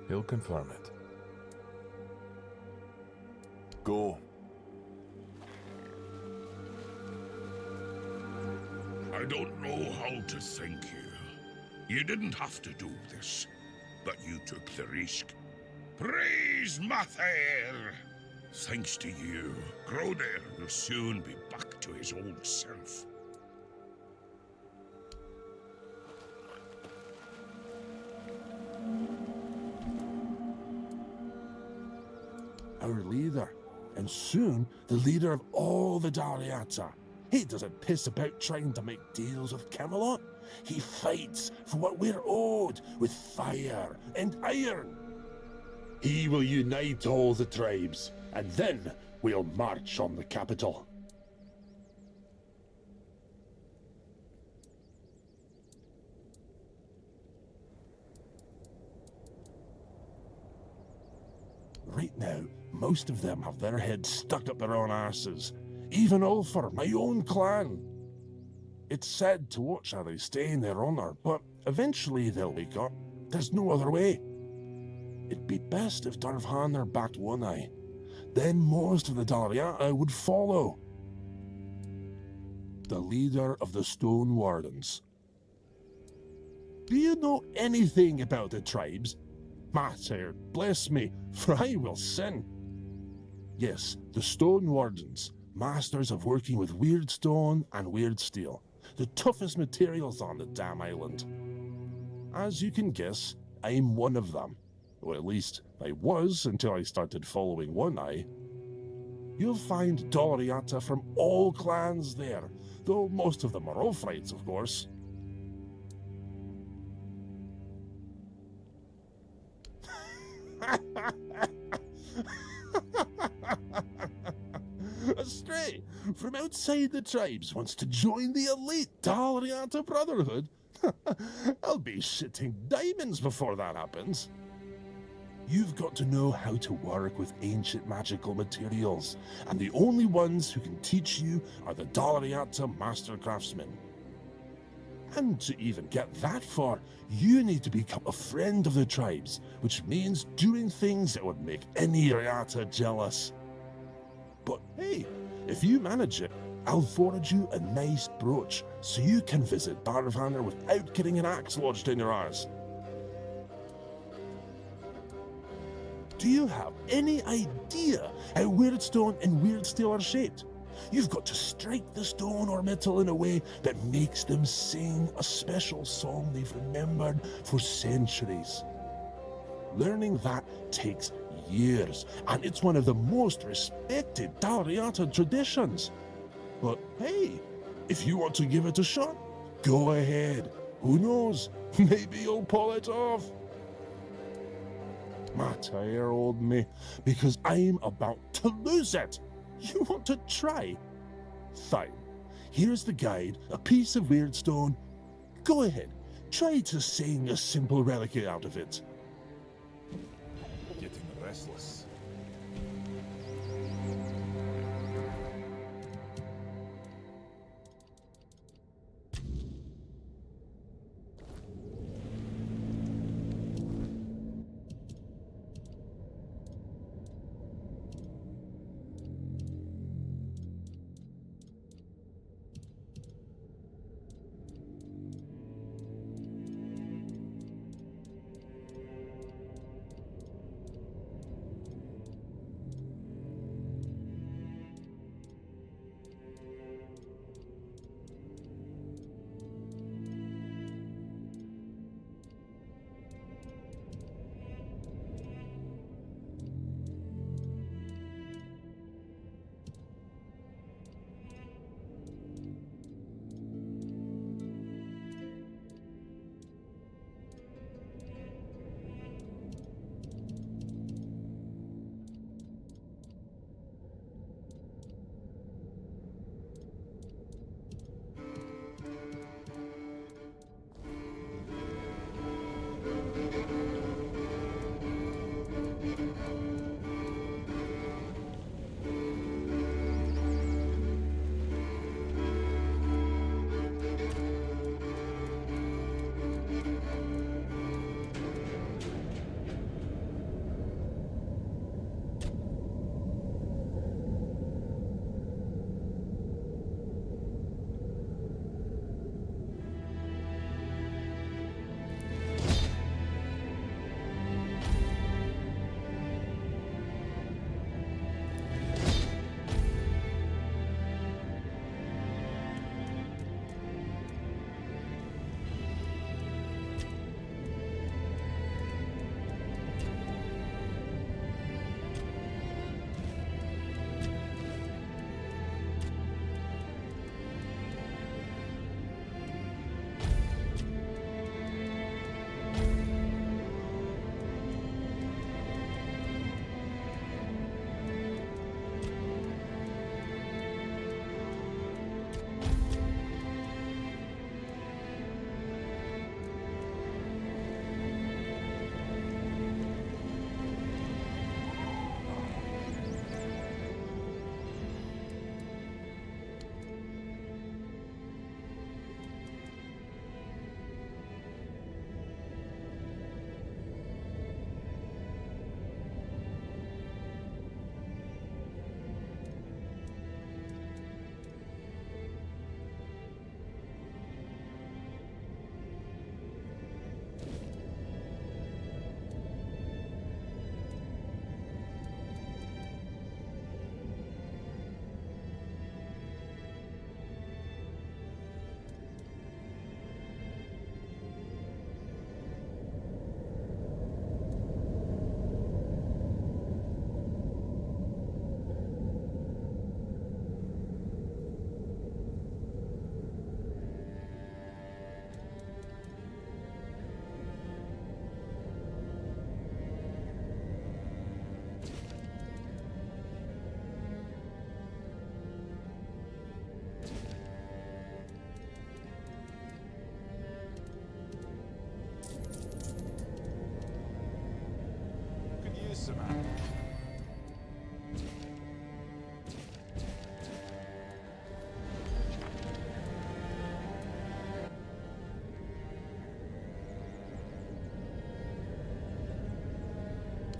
He'll confirm it. Go. I don't know how to thank you. You didn't have to do this, but you took the risk. Praise Mathael! Thanks to you, Groder will soon be back to his old self. Our leader, and soon the leader of all the Dariata. He doesn't piss about trying to make deals with Camelot. He fights for what we're owed with fire and iron. He will unite all the tribes, and then we'll march on the capital. Right now, most of them have their heads stuck up their own arses. Even Ulfar, my own clan. It's sad to watch how they stay in their honor, but eventually they'll wake up. There's no other way. It'd be best if Darvhanar backed One Eye. Then most of the Daliata would follow. The leader of the Stone Wardens. Do you know anything about the tribes? Mater, bless me, for I will sin. Yes, the Stone Wardens, masters of working with weird stone and weird steel, the toughest materials on the damn island. As you can guess, I'm one of them. Or at least, I was until I started following One Eye. You'll find Doriata from all clans there, though most of them are Ulfrites, of course. A stray from outside the tribes wants to join the elite Daliata Brotherhood. I'll be shitting diamonds before that happens. You've got to know how to work with ancient magical materials, and the only ones who can teach you are the Daliata Master Craftsmen. And to even get that far, you need to become a friend of the tribes, which means doing things that would make any Riata jealous. But hey, if you manage it, I'll forge you a nice brooch so you can visit Darvhanar without getting an axe lodged in your arse. Do you have any idea how weird stone and weird steel are shaped? You've got to strike the stone or metal in a way that makes them sing a special song they've remembered for centuries. Learning that takes years, and it's one of the most respected Dariata traditions. But hey, if you want to give it a shot, go ahead. Who knows? Maybe you'll pull it off. Matter, old me, because I'm about to lose it. You want to try? Fine. Here's the guide, a piece of weird stone. Go ahead, try to sing a simple reliquary out of it. Getting restless.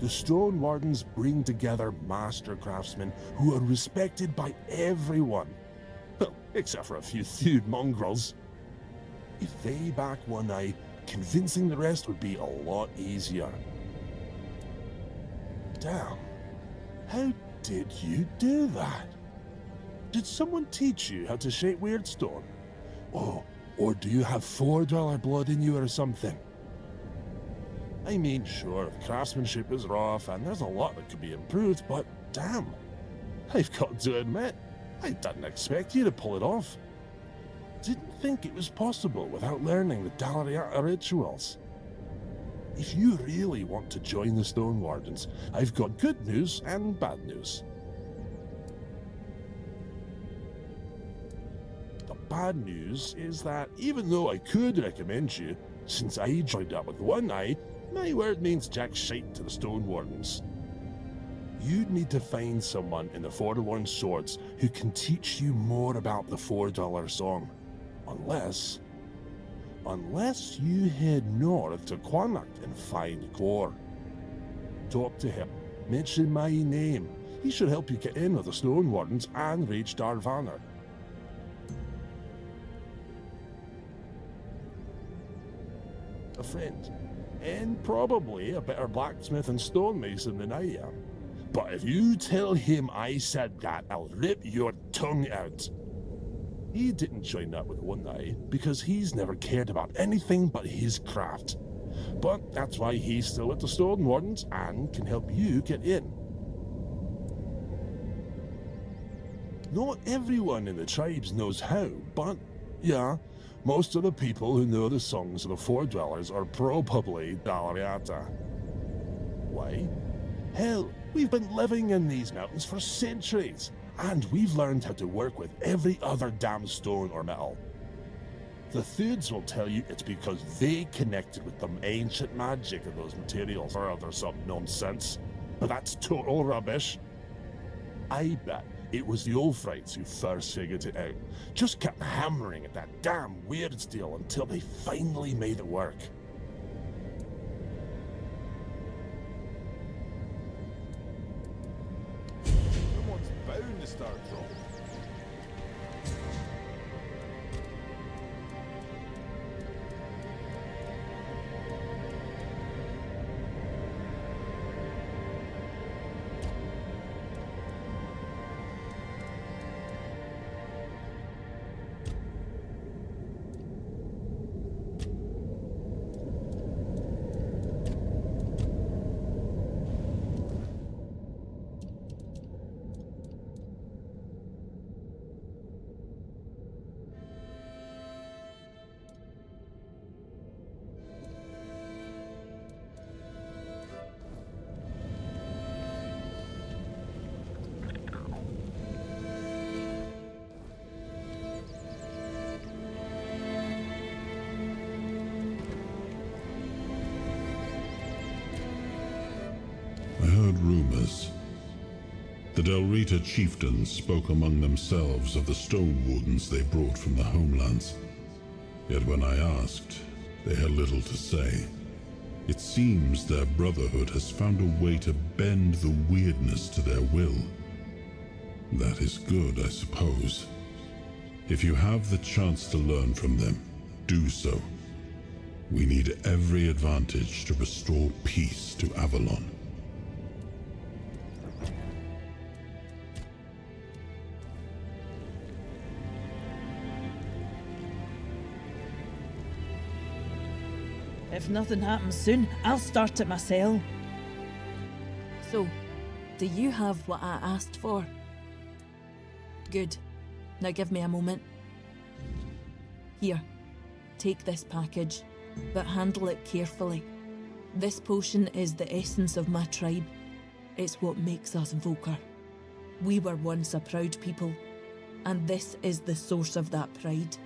The Stone Wardens bring together master craftsmen who are respected by everyone. Well, except for a few Thud mongrels. If they back one eye, convincing the rest would be a lot easier. Damn. How did you do that? Did someone teach you how to shape weird stone? Oh, or do you have $4 blood in you or something? I mean, sure, craftsmanship is rough and there's a lot that could be improved, but damn. I've got to admit, I didn't expect you to pull it off. Didn't think it was possible without learning the Dalariata rituals. If you really want to join the Stone Wardens, I've got good news and bad news. The bad news is that even though I could recommend you, since I joined up with one eye, my word means jack shite to the Stone Wardens. You'd need to find someone in the Forlorn Swords who can teach you more about the $4 song. Unless you head north to Quannacht and find Core. Talk to him. Mention my name. He should help you get in with the Stone Wardens and Rage Darvanner. A friend. And probably a better blacksmith and stonemason than I am. But if you tell him I said that, I'll rip your tongue out. He didn't join up with one eye because he's never cared about anything but his craft. But that's why he's still at the Stone Wardens and can help you get in. Not everyone in the tribes knows how, but yeah, most of the people who know the songs of the Four Dwellers are probably Dalariata. Why? Hell, we've been living in these mountains for centuries, and we've learned how to work with every other damn stone or metal. The Thuds will tell you it's because they connected with the ancient magic of those materials or other some nonsense. But that's total rubbish. I bet it was the Ulfrites who first figured it out. Just kept hammering at that damn weird steel until they finally made it work. Someone's bound to start trouble. I heard rumors. The Delrita chieftains spoke among themselves of the stone wardens they brought from the homelands. Yet when I asked, they had little to say. It seems their brotherhood has found a way to bend the weirdness to their will. That is good, I suppose. If you have the chance to learn from them, do so. We need every advantage to restore peace to Avalon. If nothing happens soon, I'll start it myself. So, do you have what I asked for? Good. Now give me a moment. Here, take this package, but handle it carefully. This potion is the essence of my tribe. It's what makes us Volker. We were once a proud people, and this is the source of that pride.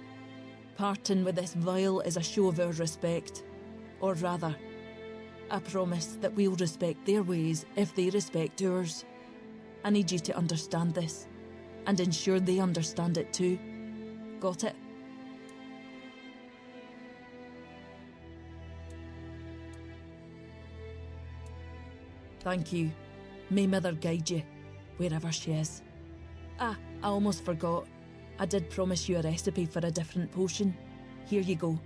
Parting with this vial is a show of our respect. Or rather, a promise that we'll respect their ways if they respect ours. I need you to understand this, and ensure they understand it too. Got it? Thank you. May Mother guide you, wherever she is. Ah, I almost forgot. I did promise you a recipe for a different potion. Here you go.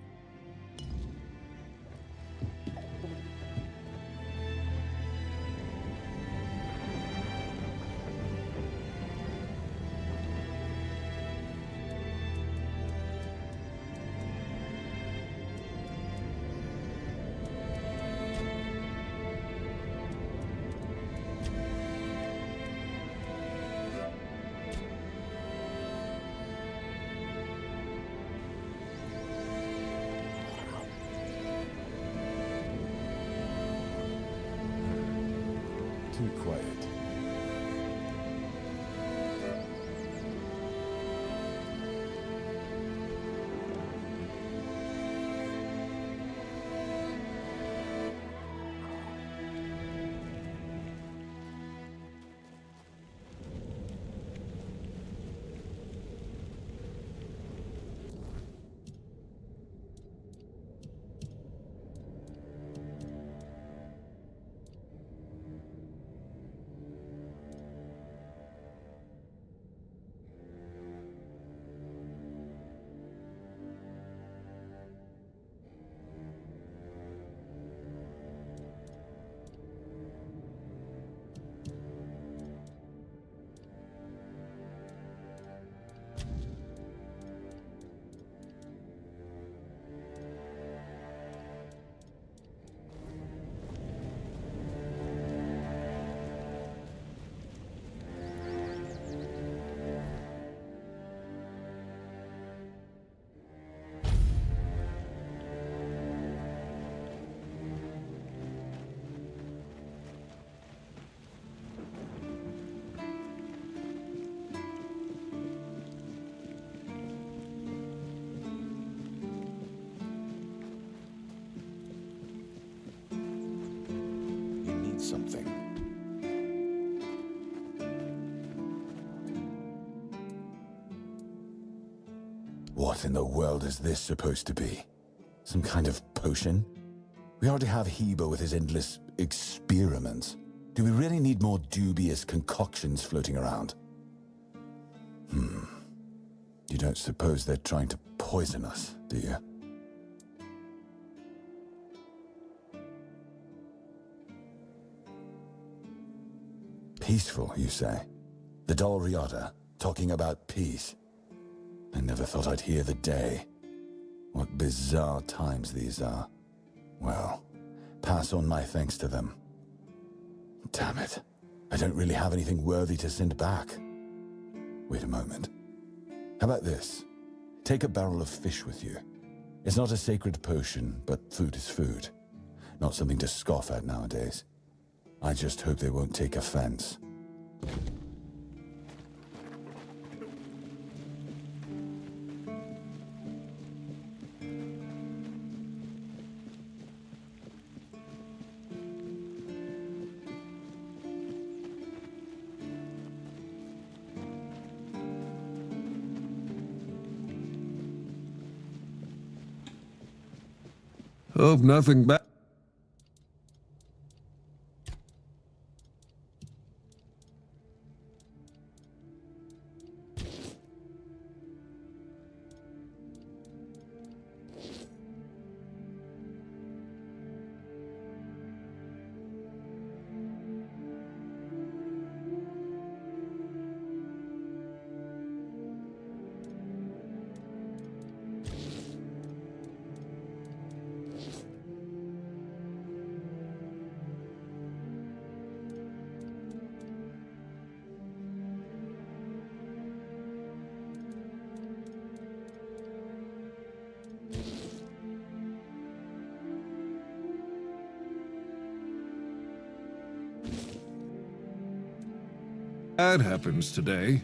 Too quiet. Something. What in the world is this supposed to be? Some kind of potion? We already have Hebo with his endless experiments. Do we really need more dubious concoctions floating around? You don't suppose they're trying to poison us, do you? Peaceful, you say? The Dol Riata, talking about peace. I never thought I'd hear the day. What bizarre times these are. Well, pass on my thanks to them. Damn it. I don't really have anything worthy to send back. Wait a moment. How about this? Take a barrel of fish with you. It's not a sacred potion, but food is food. Not something to scoff at nowadays. I just hope they won't take offense. Hope nothing bad. That happens today.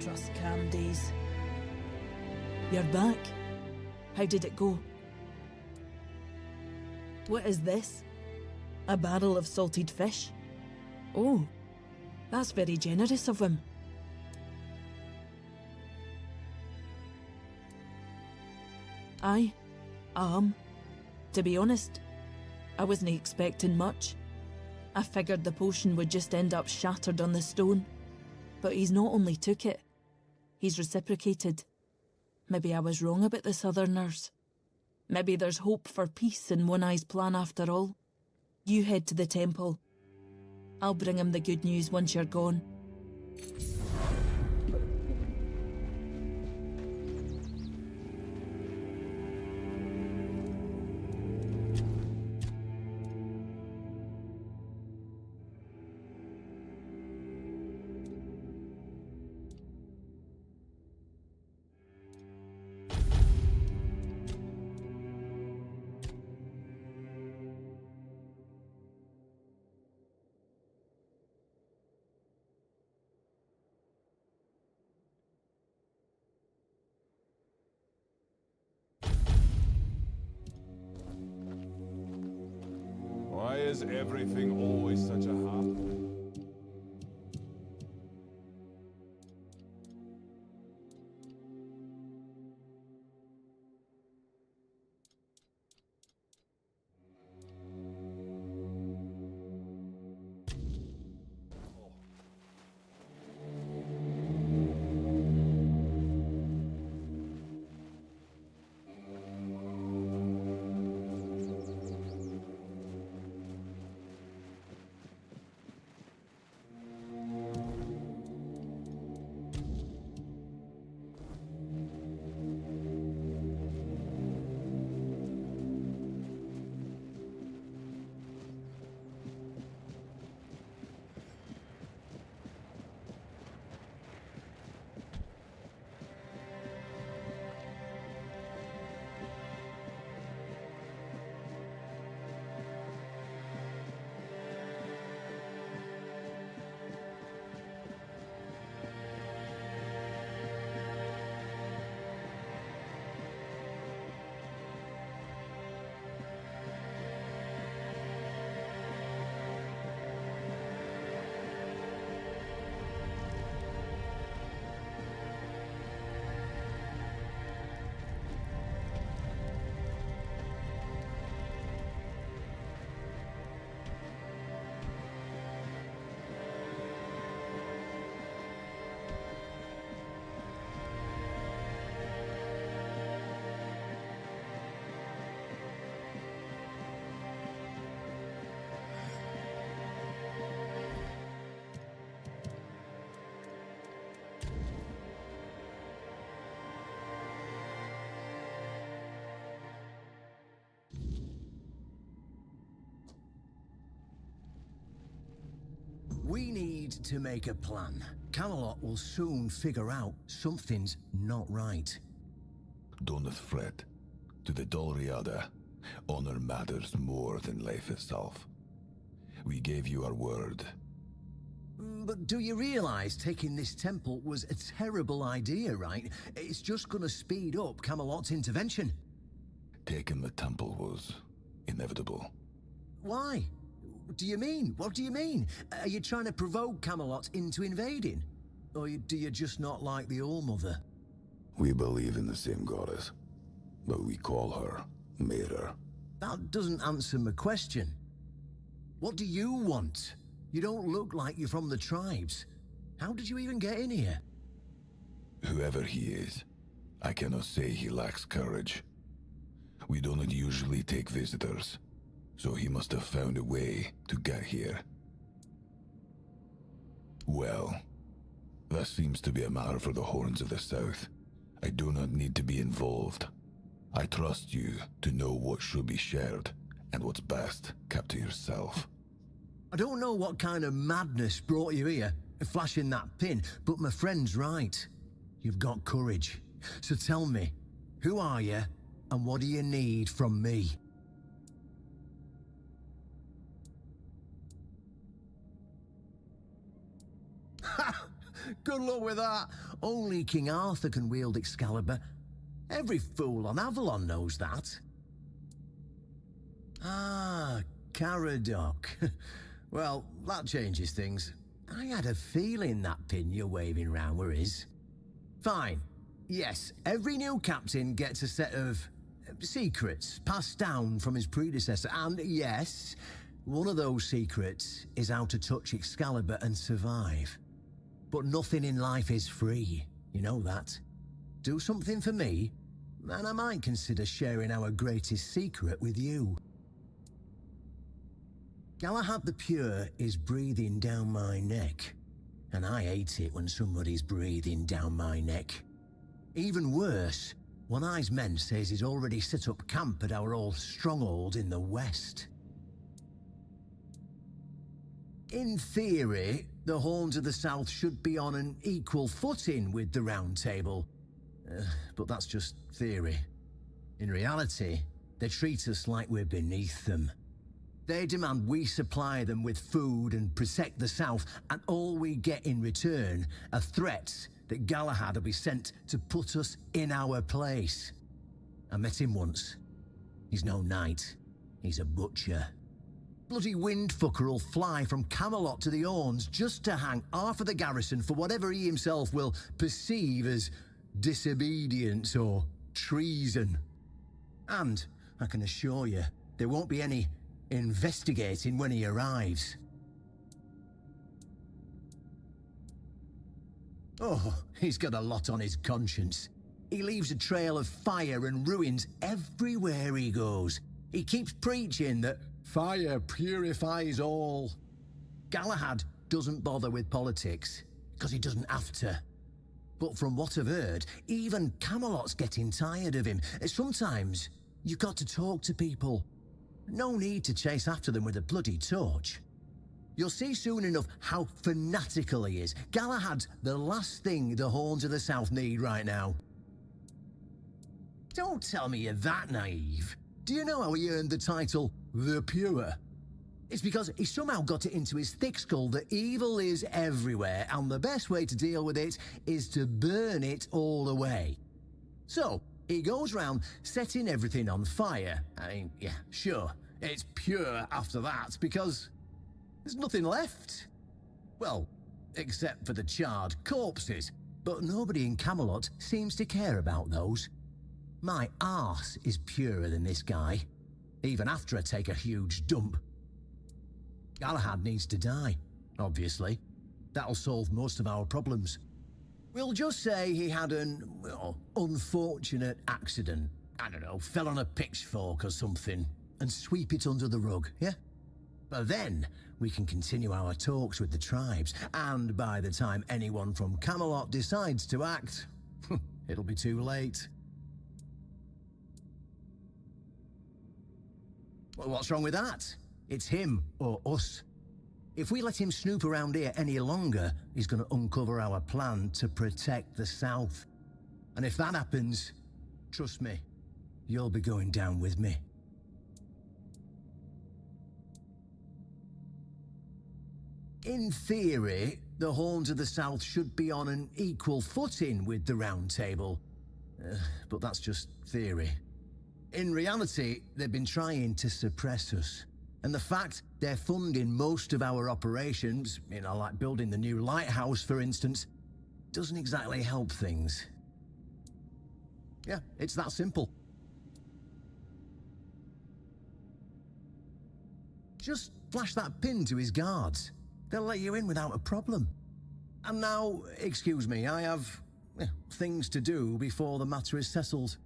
trust calm days. You're back. How did it go? What is this? A barrel of salted fish? Oh, that's very generous of him. Aye, to be honest, I wasn't expecting much. I figured the potion would just end up shattered on the stone. But he's not only took it, he's reciprocated. Maybe I was wrong about the Southerners. Maybe there's hope for peace in One Eye's plan after all. You head to the temple. I'll bring him the good news once you're gone. Why is everything always such a hassle? We need to make a plan. Camelot will soon figure out something's not right. Don't fret. To the Dolriada, honor matters more than life itself. We gave you our word. But do you realize taking this temple was a terrible idea, right? It's just gonna speed up Camelot's intervention. Taking the temple was inevitable. Why? Do you mean? What do you mean? Are you trying to provoke Camelot into invading? Or do you just not like the All-Mother? We believe in the same goddess, but we call her Mirror. That doesn't answer my question. What do you want? You don't look like you're from the tribes. How did you even get in here? Whoever he is, I cannot say he lacks courage. We do not usually take visitors, so he must have found a way to get here. Well, that seems to be a matter for the Horns of the South. I do not need to be involved. I trust you to know what should be shared, and what's best kept to yourself. I don't know what kind of madness brought you here, flashing that pin, but my friend's right. You've got courage. So tell me, who are you, and what do you need from me? Good luck with that. Only King Arthur can wield Excalibur. Every fool on Avalon knows that. Ah, Caradoc. Well, that changes things. I had a feeling that pin you're waving round were his. Fine. Yes, every new captain gets a set of secrets passed down from his predecessor. And yes, one of those secrets is how to touch Excalibur and survive. But nothing in life is free. You know that. Do something for me, and I might consider sharing our greatest secret with you. Galahad the Pure is breathing down my neck, and I hate it when somebody's breathing down my neck. Even worse, One Eye's men says he's already set up camp at our old stronghold in the west. In theory, the Horns of the South should be on an equal footing with the Round Table, but that's just theory. In reality, they treat us like we're beneath them. They demand we supply them with food and protect the South, and all we get in return are threats that Galahad will be sent to put us in our place. I met him once. He's no knight. He's a butcher. Bloody windfucker will fly from Camelot to the Orns just to hang half of the garrison for whatever he himself will perceive as disobedience or treason. And, I can assure you, there won't be any investigating when he arrives. Oh, he's got a lot on his conscience. He leaves a trail of fire and ruins everywhere he goes. He keeps preaching that fire purifies all. Galahad doesn't bother with politics, because he doesn't have to. But from what I've heard, even Camelot's getting tired of him. Sometimes, you've got to talk to people. No need to chase after them with a bloody torch. You'll see soon enough how fanatical he is. Galahad's the last thing the Horns of the South need right now. Don't tell me you're that naive. Do you know how he earned the title, The Pure? It's because he somehow got it into his thick skull that evil is everywhere, and the best way to deal with it is to burn it all away. So, he goes round setting everything on fire. I mean, yeah, sure, it's pure after that, because there's nothing left. Well, except for the charred corpses, but nobody in Camelot seems to care about those. My arse is purer than this guy, even after I take a huge dump. Galahad needs to die, obviously. That'll solve most of our problems. We'll just say he had an, well, unfortunate accident. I don't know, fell on a pitchfork or something, and sweep it under the rug, yeah? But then, we can continue our talks with the tribes, and by the time anyone from Camelot decides to act, it'll be too late. Well, what's wrong with that? It's him or us. If we let him snoop around here any longer, he's going to uncover our plan to protect the South. And if that happens, trust me, you'll be going down with me. In theory, the Horns of the South should be on an equal footing with the Round Table. But that's just theory. In reality, they've been trying to suppress us. And the fact they're funding most of our operations, you know, like building the new lighthouse, for instance, doesn't exactly help things. Yeah, it's that simple. Just flash that pin to his guards. They'll let you in without a problem. And now, excuse me, I have things to do before the matter is settled.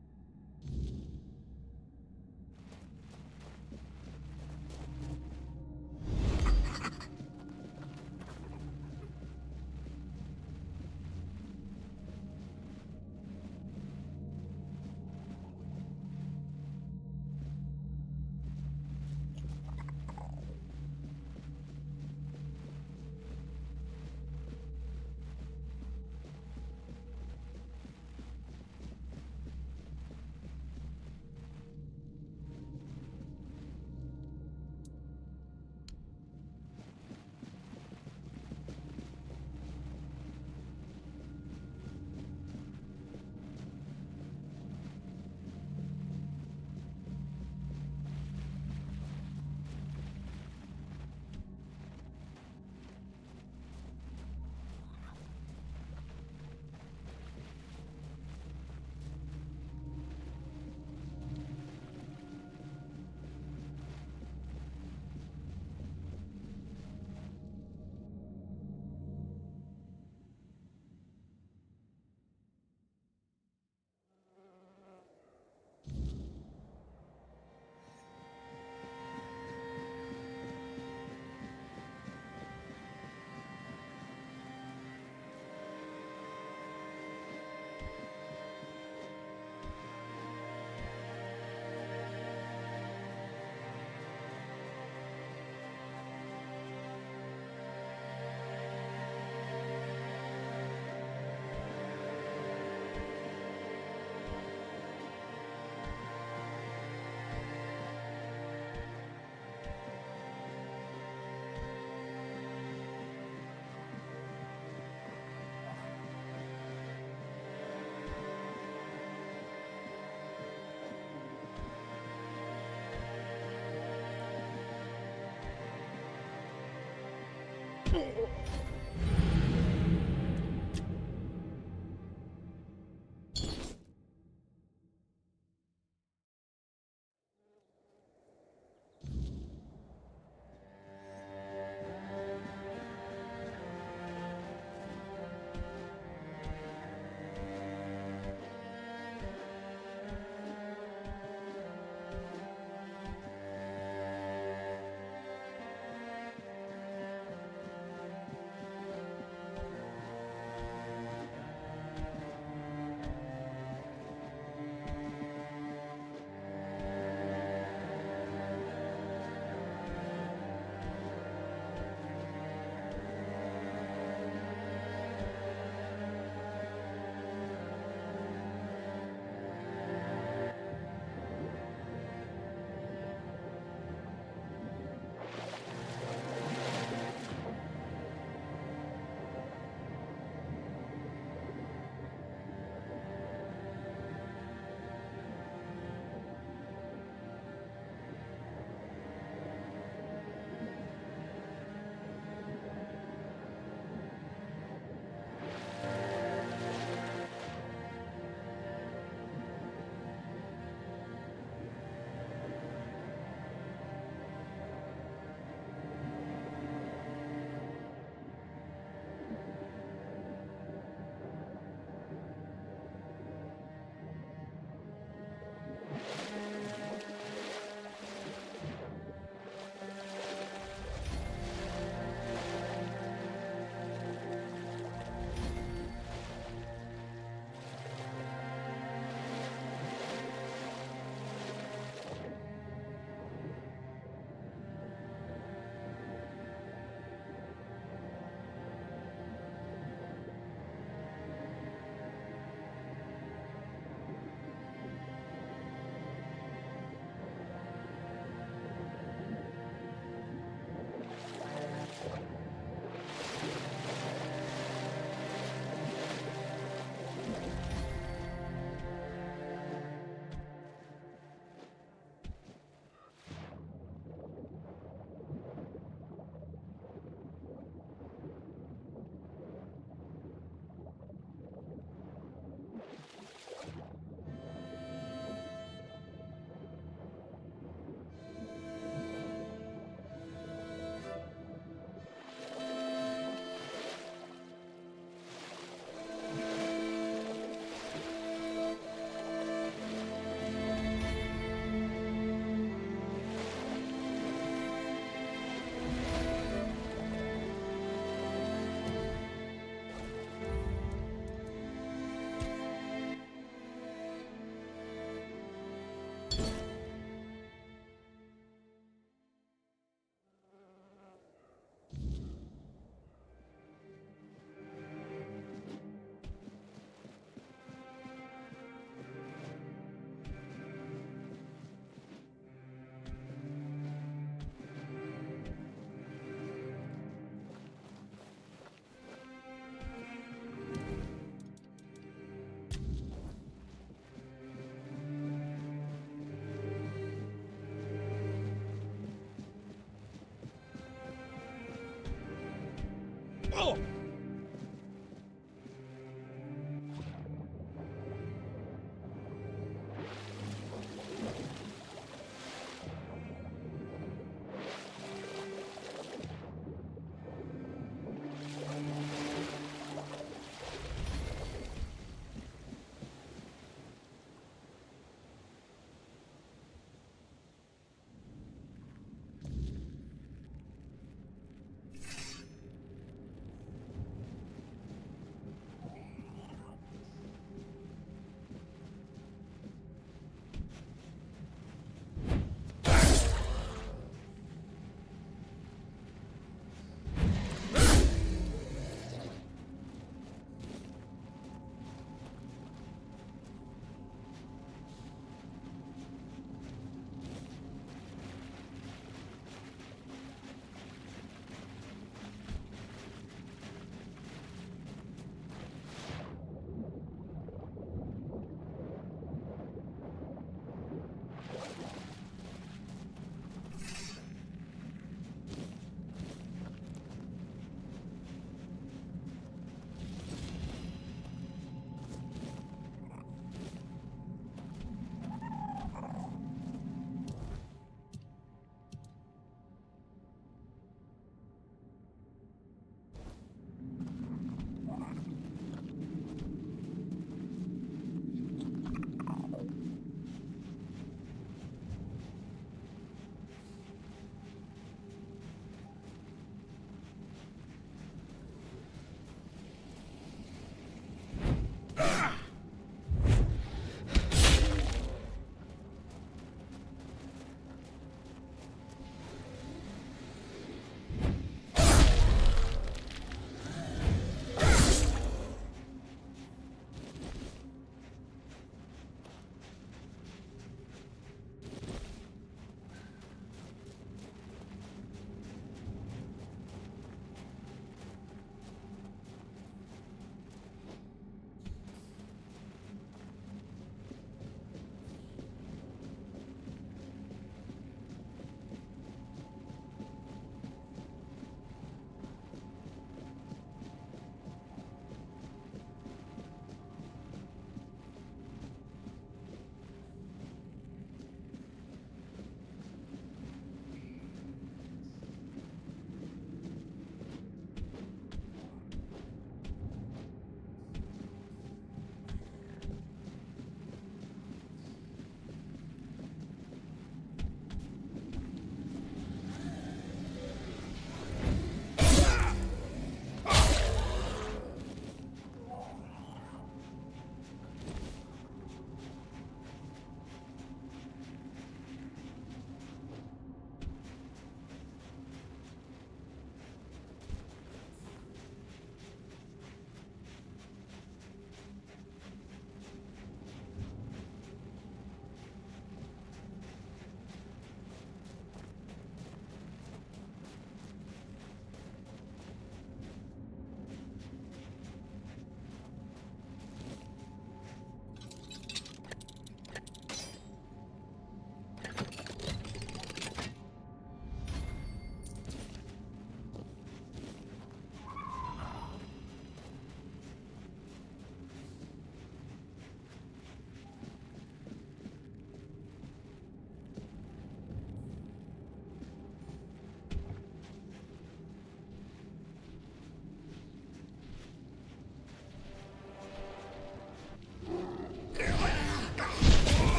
Oh!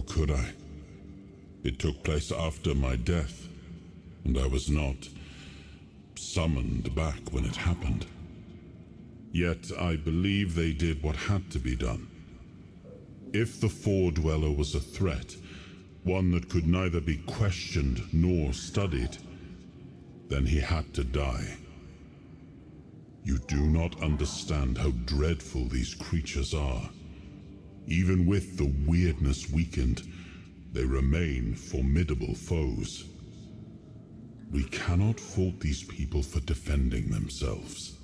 could I? It took place after my death, and I was not summoned back when it happened. Yet I believe they did what had to be done. If the Four-Dweller was a threat, one that could neither be questioned nor studied, then he had to die. You do not understand how dreadful these creatures are. Even with the weirdness weakened, they remain formidable foes. We cannot fault these people for defending themselves.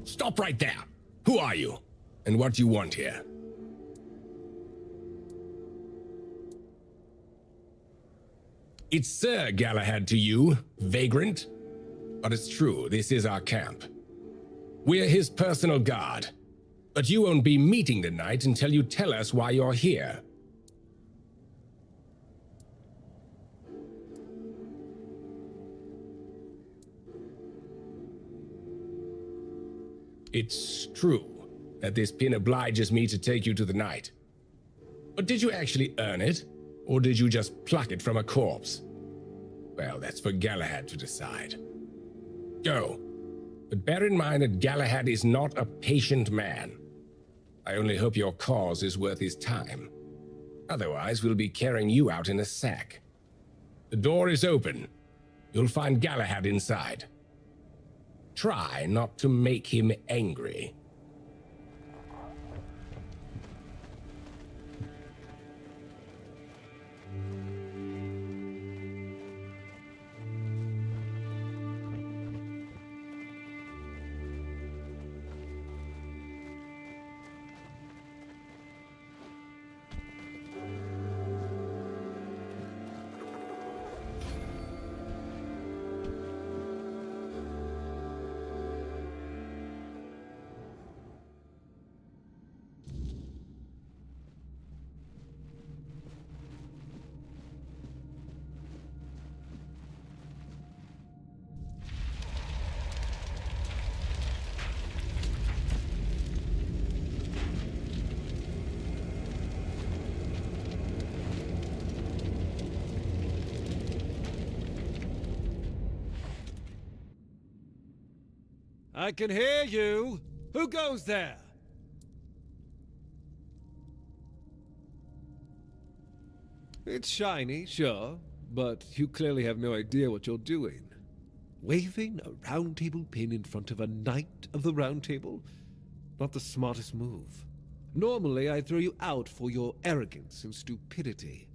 Stop right there. Who are you? And what do you want here? It's Sir Galahad to you, vagrant. But it's true, this is our camp. We're his personal guard. But you won't be meeting tonight until you tell us why you're here. It's true that this pin obliges me to take you to the knight. But did you actually earn it? Or did you just pluck it from a corpse? Well, that's for Galahad to decide. Go. But bear in mind that Galahad is not a patient man. I only hope your cause is worth his time. Otherwise, we'll be carrying you out in a sack. The door is open. You'll find Galahad inside. Try not to make him angry. I can hear you! Who goes there? It's shiny, sure, but you clearly have no idea what you're doing. Waving a round table pin in front of a knight of the round table? Not the smartest move. Normally, I'd throw you out for your arrogance and stupidity.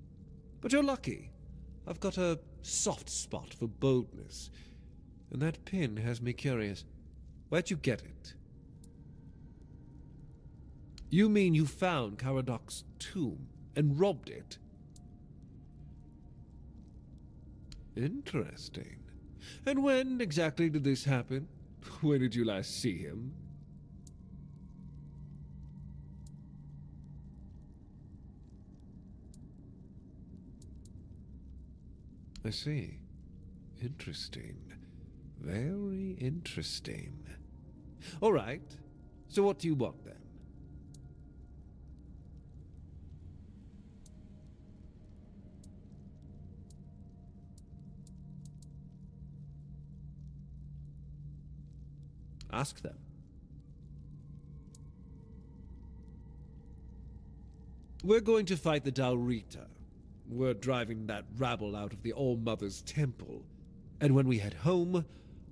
But you're lucky. I've got a soft spot for boldness, and that pin has me curious. Where'd you get it? You mean you found Caradoc's tomb and robbed it? Interesting. And when exactly did this happen? When did you last see him? I see. Interesting. Very interesting. All right. So what do you want then? Ask them. We're going to fight the Dalrita. We're driving that rabble out of the All-Mother's temple. And when we head home,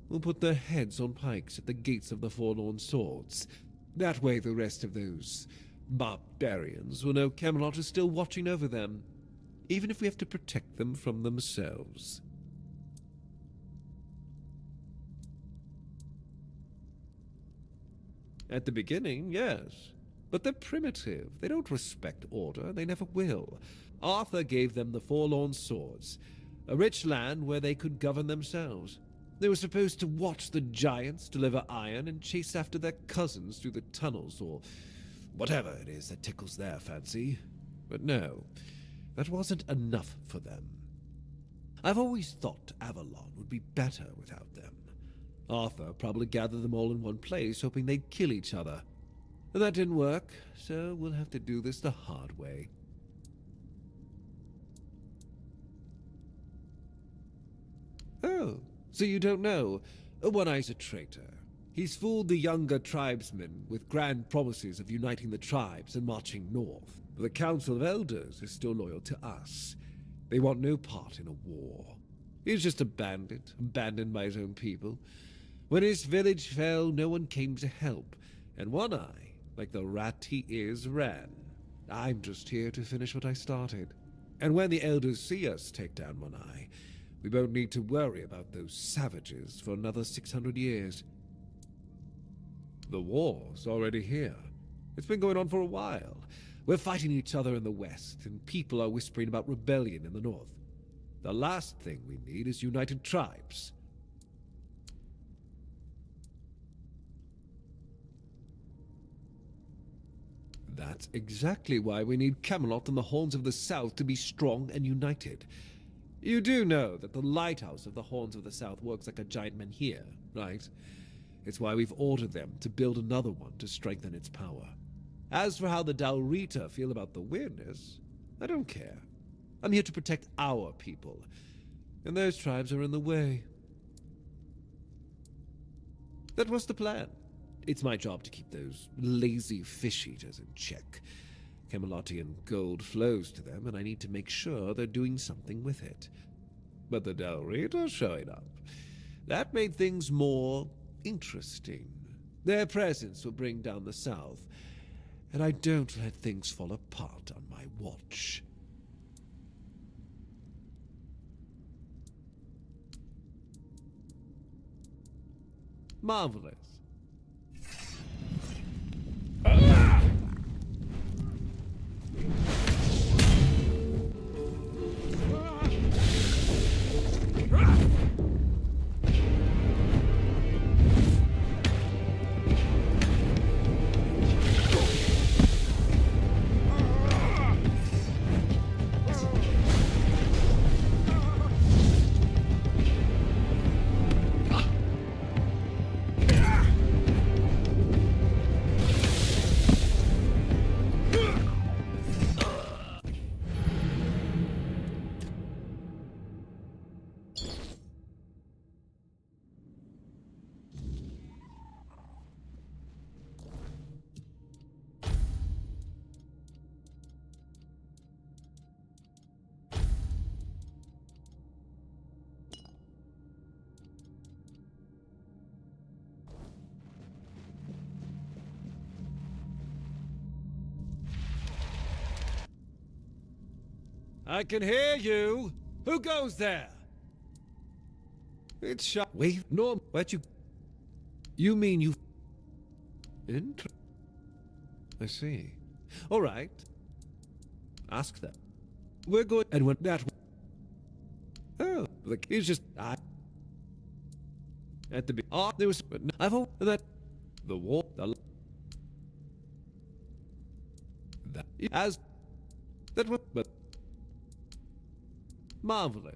we'll put their heads on pikes at the gates of the Forlorn Swords. That way the rest of those barbarians will know Camelot is still watching over them, even if we have to protect them from themselves. At the beginning, yes. But they're primitive. They don't respect order. They never will. Arthur gave them the Forlorn Swords, a rich land where they could govern themselves. They were supposed to watch the giants deliver iron and chase after their cousins through the tunnels, or whatever it is that tickles their fancy. But no, that wasn't enough for them. I've always thought Avalon would be better without them. Arthur probably gathered them all in one place, hoping they'd kill each other. But that didn't work, so we'll have to do this the hard way. Oh, so you don't know? One Eye's a traitor. He's fooled the younger tribesmen with grand promises of uniting the tribes and marching north. The Council of Elders is still loyal to us. They want no part in a war. He's just a bandit, abandoned by his own people. When his village fell, no one came to help, and One Eye, like the rat he is, ran. I'm just here to finish what I started. And when the Elders see us take down One Eye, we won't need to worry about those savages for another 600 years. The war's already here. It's been going on for a while. We're fighting each other in the west, and people are whispering about rebellion in the north. The last thing we need is united tribes. That's exactly why we need Camelot and the Horns of the South to be strong and united. You do know that the lighthouse of the Horns of the South works like a giant menhir, right? It's why we've ordered them to build another one to strengthen its power. As for how the Dalrita feel about the weirdness, I don't care. I'm here to protect our people, and those tribes are in the way. That was the plan. It's my job to keep those lazy fish-eaters in check. Camelotian gold flows to them, and I need to make sure they're doing something with it. But the Dalrita showing up, that made things more interesting. Their presence will bring down the South, and I don't let things fall apart on my watch. Marvelous. I can hear you! Who goes there? It's shut. Wait, no, what you mean you... I see. All right. Ask them. We're going... And when that... Oh, like, it's just... At the... there was... I've... That... The war... That... As... That was... But... Marvelous.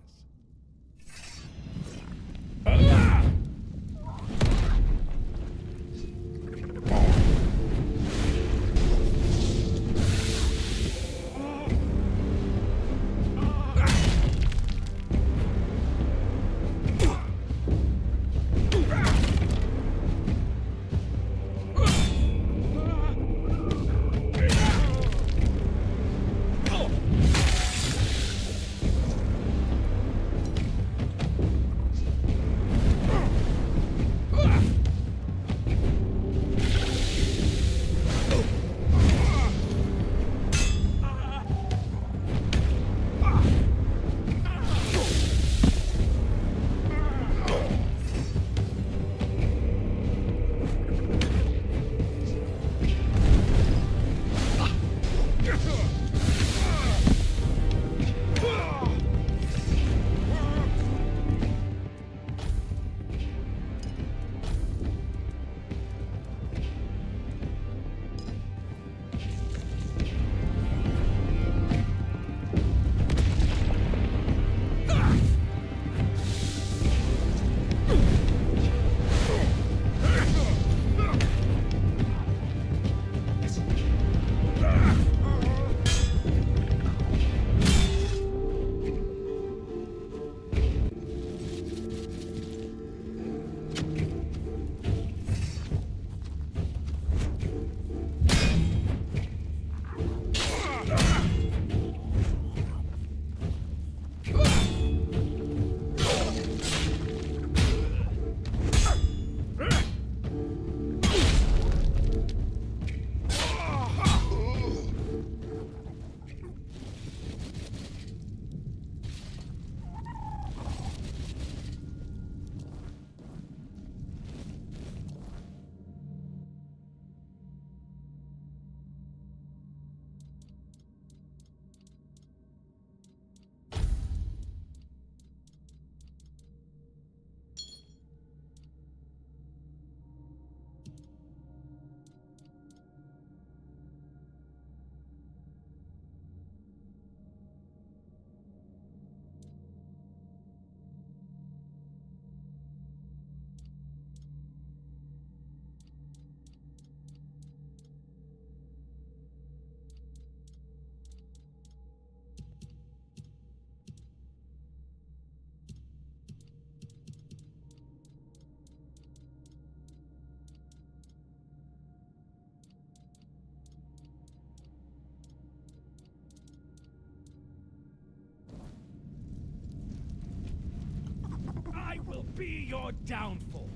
downfall.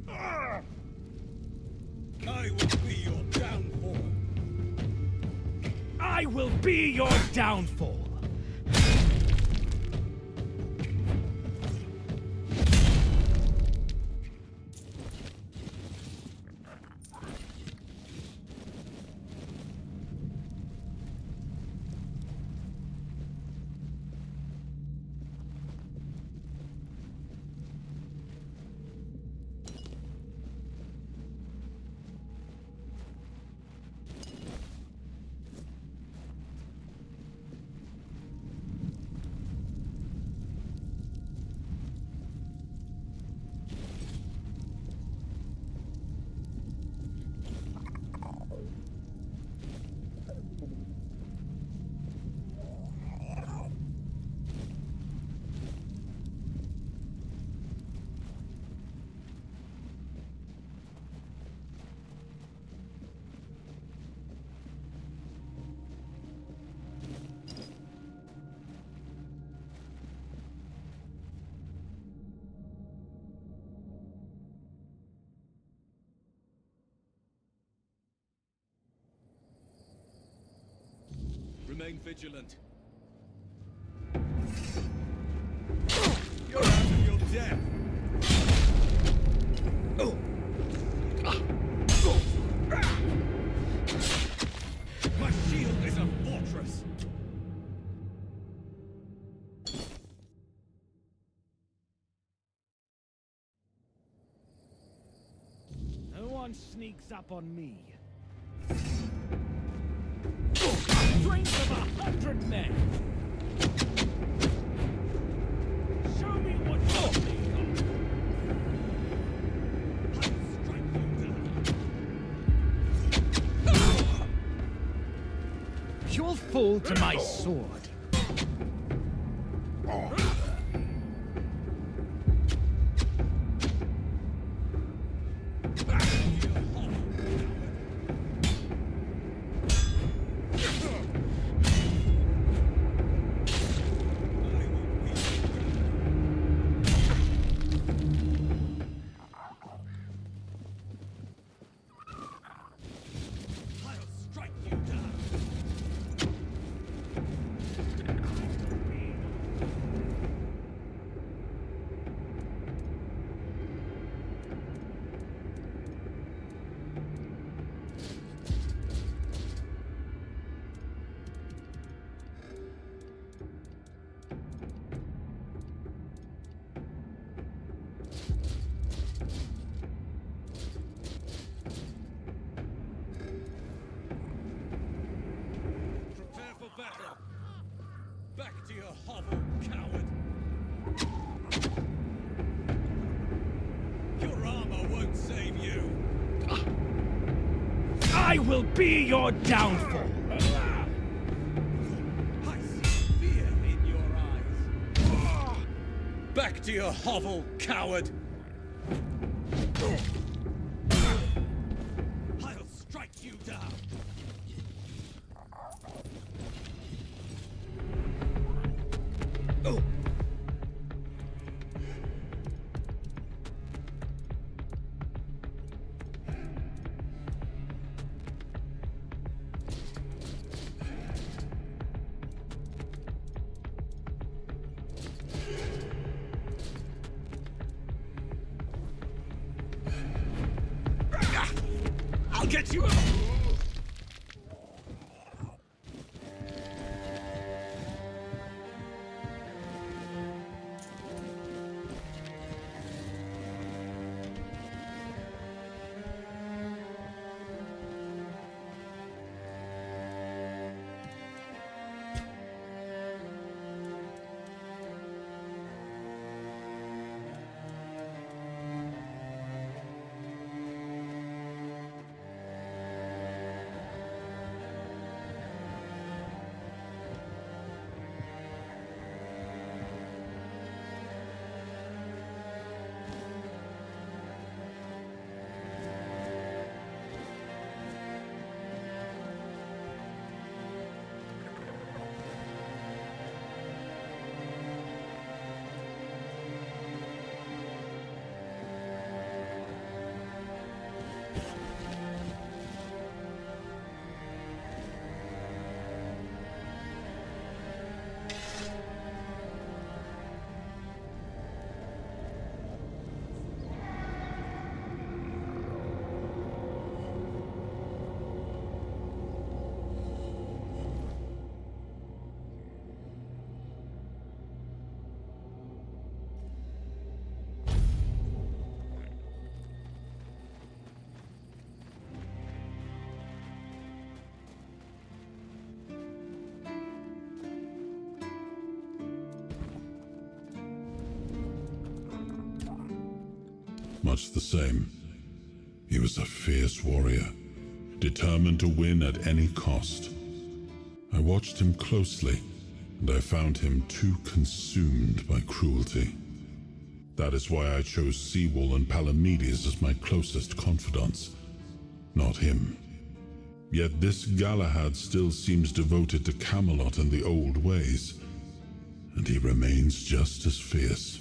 I will be your downfall. I will be your downfall. Remain vigilant. You're out of your depth. My shield is a fortress. No one sneaks up on me. Strength of 100 men. Show me what you're made of. I'll strike you down. You'll fall to my sword. Back to your hovel, coward! Your armor won't save you! I will be your downfall! I see fear in your eyes! Back to your hovel, coward! I'll strike you down! I'll get you! much the same. He was a fierce warrior, determined to win at any cost. I watched him closely, and I found him too consumed by cruelty. That is why I chose Seawall and Palamedes as my closest confidants, not him. Yet this Galahad still seems devoted to Camelot and the old ways, and he remains just as fierce.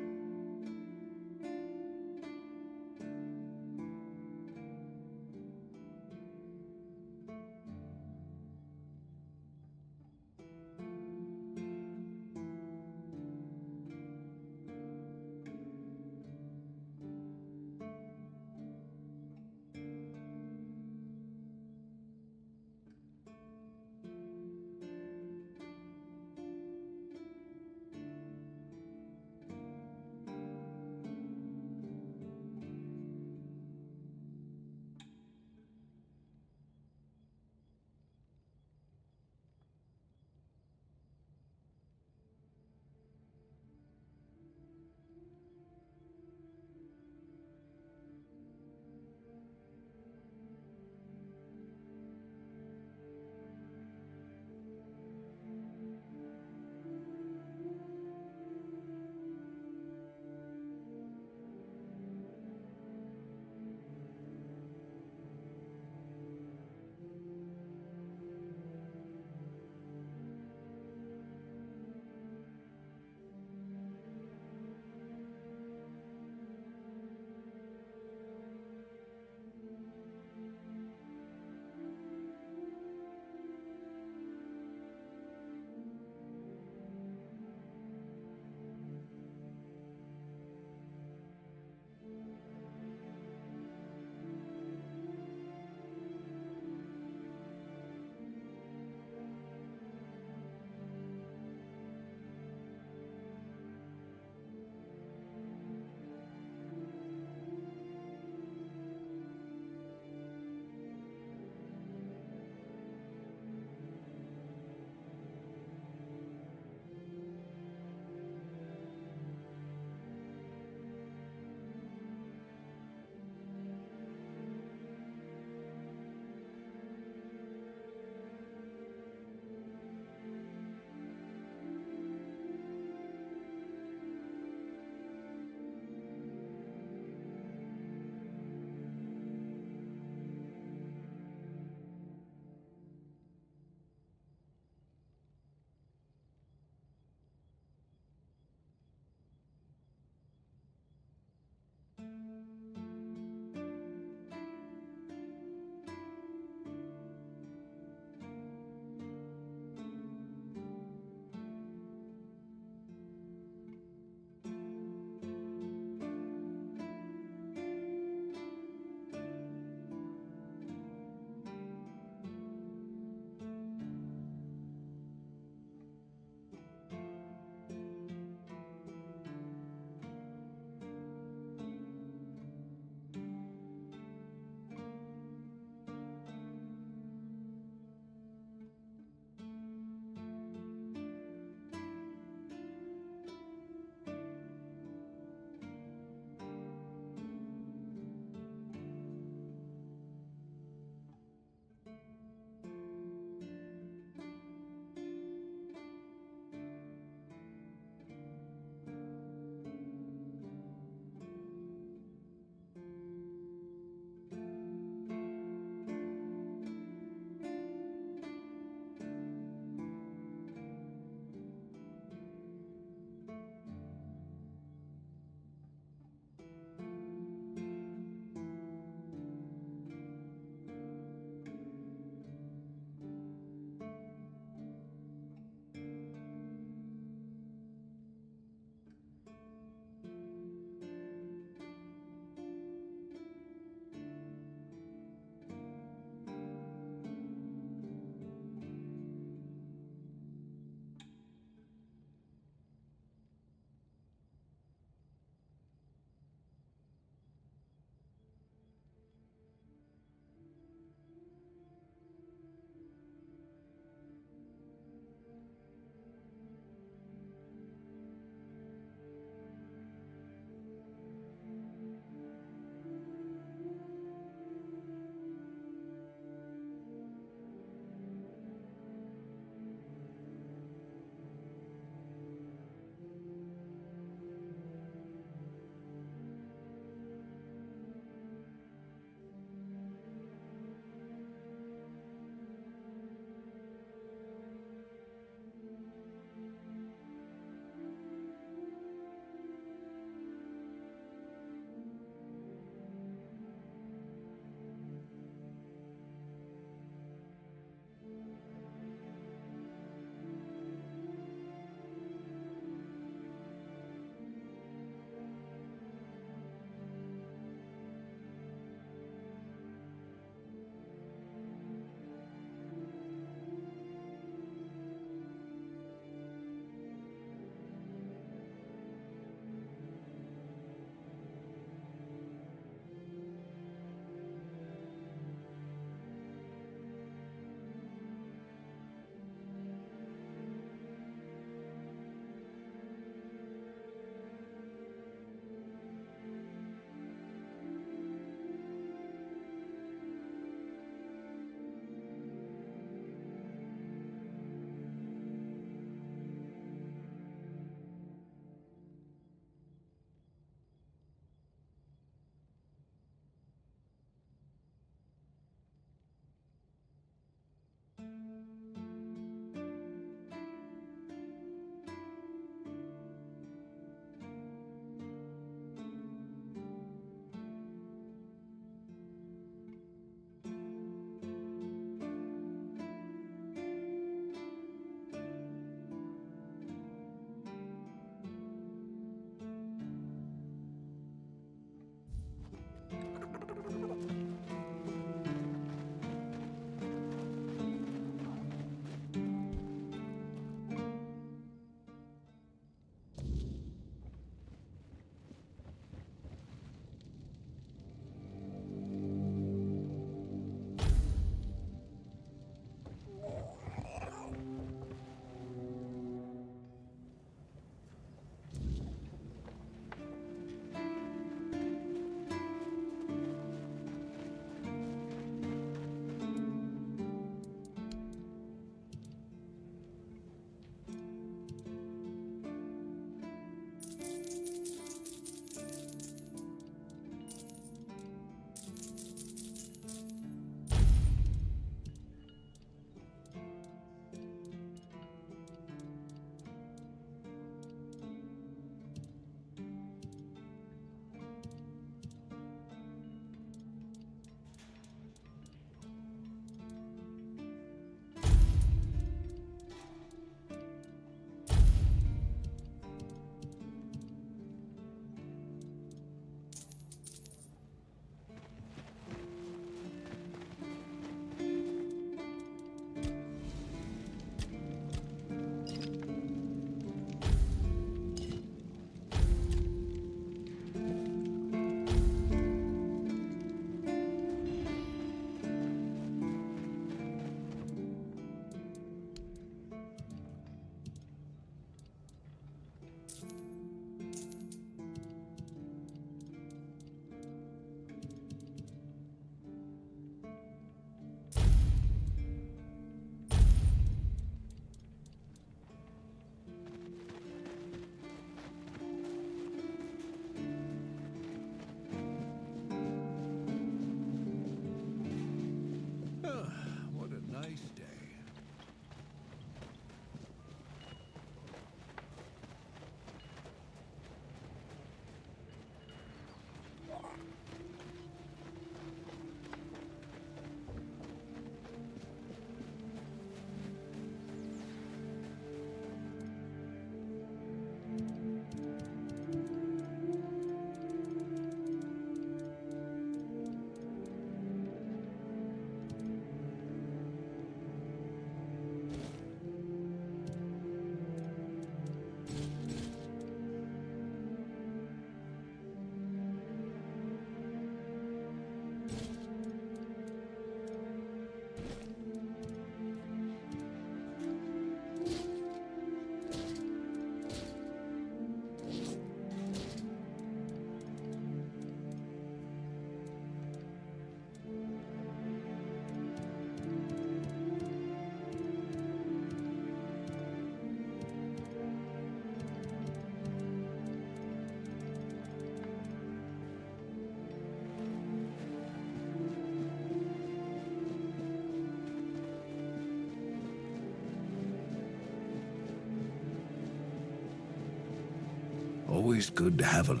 always good to have a...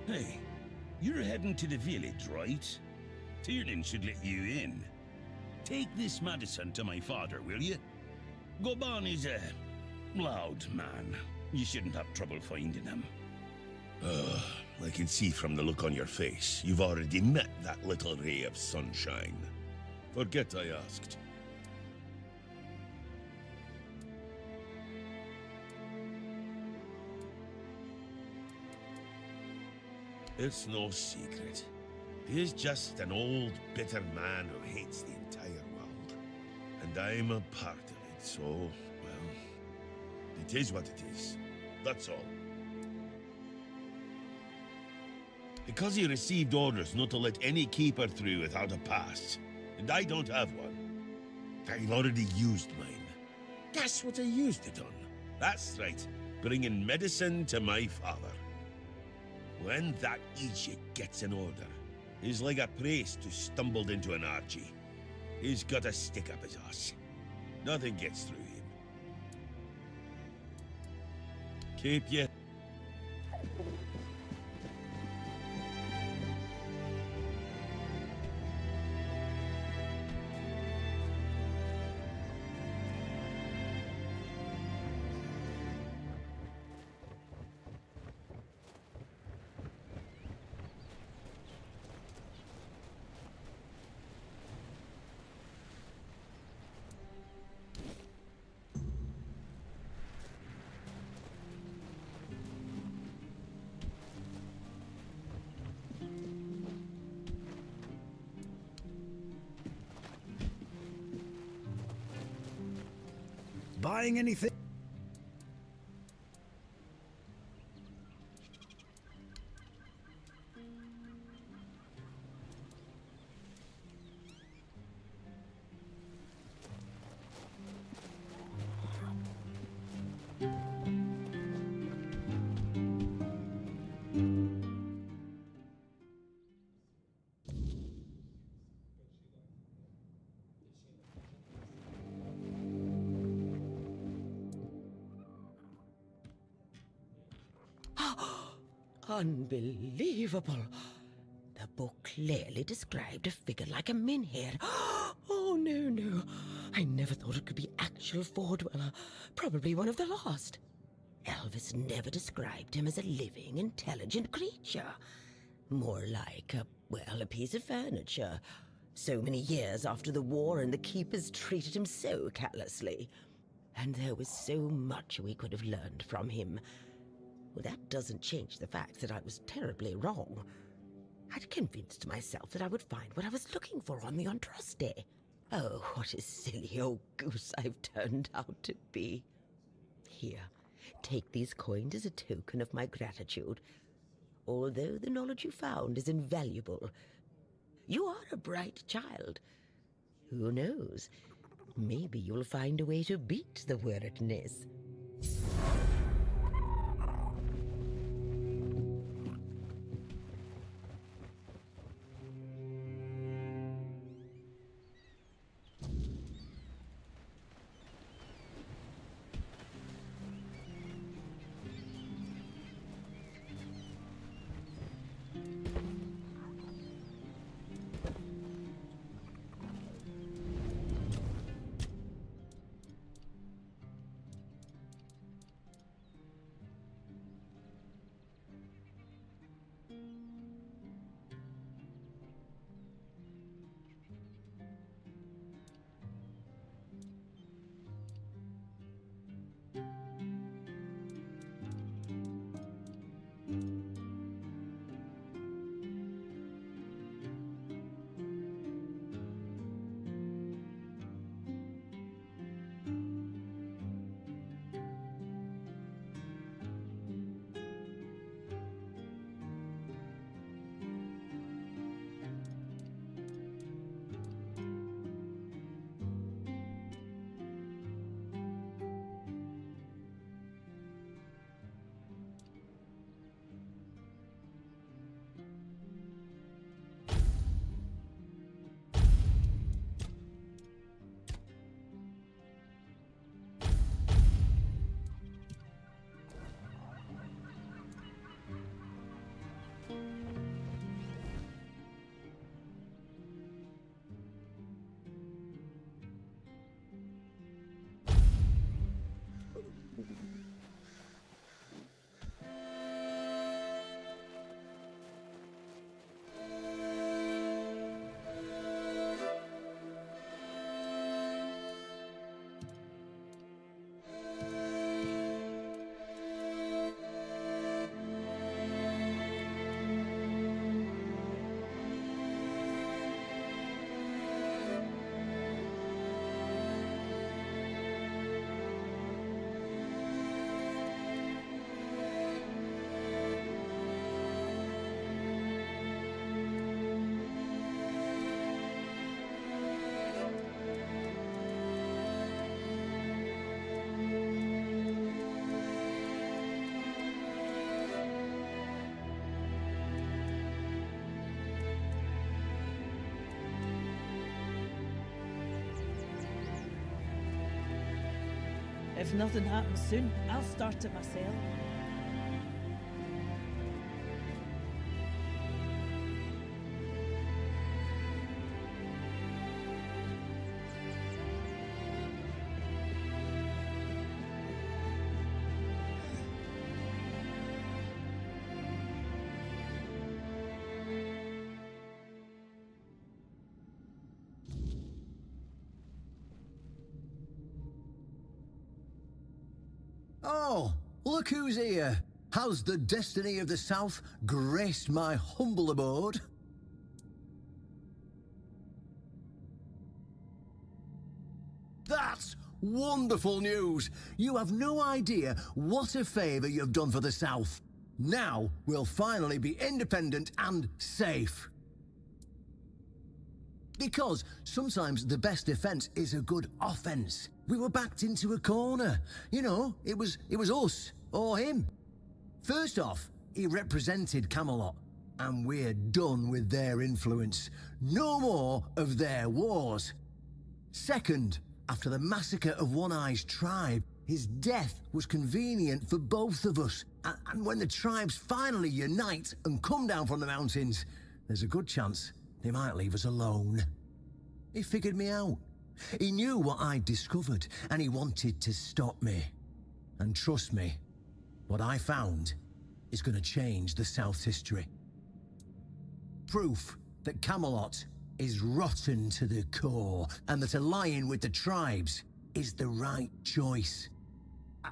Hey, you're heading to the village, right? Tiernan should let you in. Take this medicine to my father, will you? Goban is a loud man. You shouldn't have trouble finding him. I can see from the look on your face, you've already met that little ray of sunshine. Forget I asked. It's no secret. He's just an old, bitter man who hates the entire world. And I'm a part of it, so, well, it is what it is. That's all. Because he received orders not to let any keeper through without a pass. And I don't have one. I've already used mine. Guess what I used it on? That's right, bringing medicine to my father. When that idiot gets an order, he's like a priest who stumbled into an orgy. He's got a stick up his ass. Nothing gets through him. Keep your... Buying anything? Unbelievable. The book clearly described a figure like a menhir. Oh, no. I never thought it could be actual Fordweller. Probably one of the lost. Elvis never described him as a living, intelligent creature. More like a piece of furniture. So many years after the war, and the keepers treated him so callously. And there was so much we could have learned from him. Well, that doesn't change the fact that I was terribly wrong. I'd convinced myself that I would find what I was looking for on the Andraste. Oh, what a silly old goose I've turned out to be. Here, take these coins as a token of my gratitude. Although the knowledge you found is invaluable, you are a bright child. Who knows? Maybe you'll find a way to beat the weirdness. If nothing happens soon, I'll start it myself. Oh, look who's here. How's the destiny of the South graced my humble abode? That's wonderful news. You have no idea what a favour you've done for the South. Now we'll finally be independent and safe. Because sometimes the best defence is a good offence. We were backed into a corner. You know, it was us or him. First off, he represented Camelot, and we're done with their influence. No more of their wars. Second, after the massacre of One Eye's tribe, his death was convenient for both of us. And when the tribes finally unite and come down from the mountains, there's a good chance they might leave us alone. He figured me out. He knew what I'd discovered, and he wanted to stop me. And trust me, what I found is going to change the South's history. Proof that Camelot is rotten to the core, and that allying with the tribes is the right choice.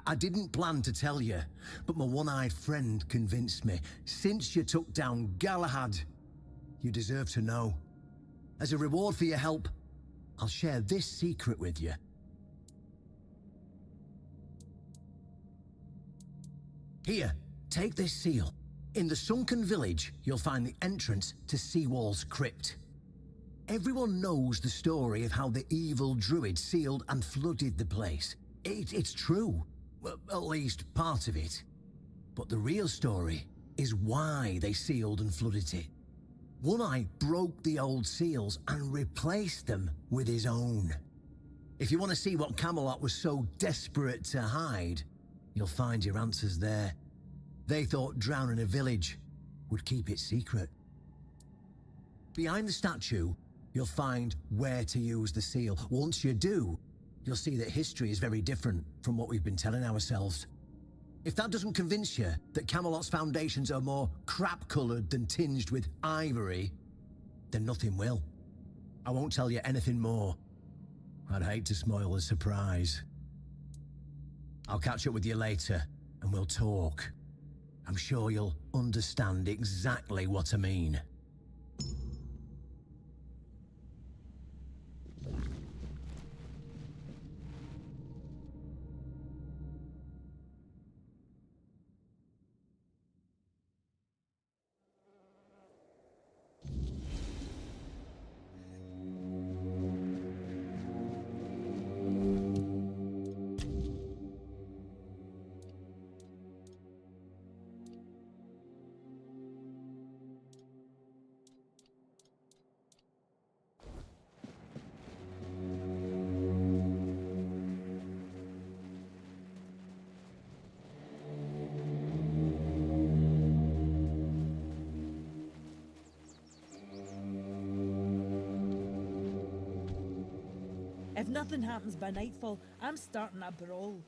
I didn't plan to tell you, but my one-eyed friend convinced me. Since you took down Galahad, you deserve to know. As a reward for your help, I'll share this secret with you. Here, take this seal. In the sunken village, you'll find the entrance to Seawall's crypt. Everyone knows the story of how the evil druid sealed and flooded the place. It's true. Well, at least part of it. But the real story is why they sealed and flooded it. One Eye broke the old seals and replaced them with his own. If you want to see what Camelot was so desperate to hide, you'll find your answers there. They thought drowning a village would keep it secret. Behind the statue, you'll find where to use the seal. Once you do, you'll see that history is very different from what we've been telling ourselves. If that doesn't convince you that Camelot's foundations are more crap-coloured than tinged with ivory, then nothing will. I won't tell you anything more. I'd hate to spoil the surprise. I'll catch up with you later, and we'll talk. I'm sure you'll understand exactly what I mean. If nothing happens by nightfall, I'm starting a brawl.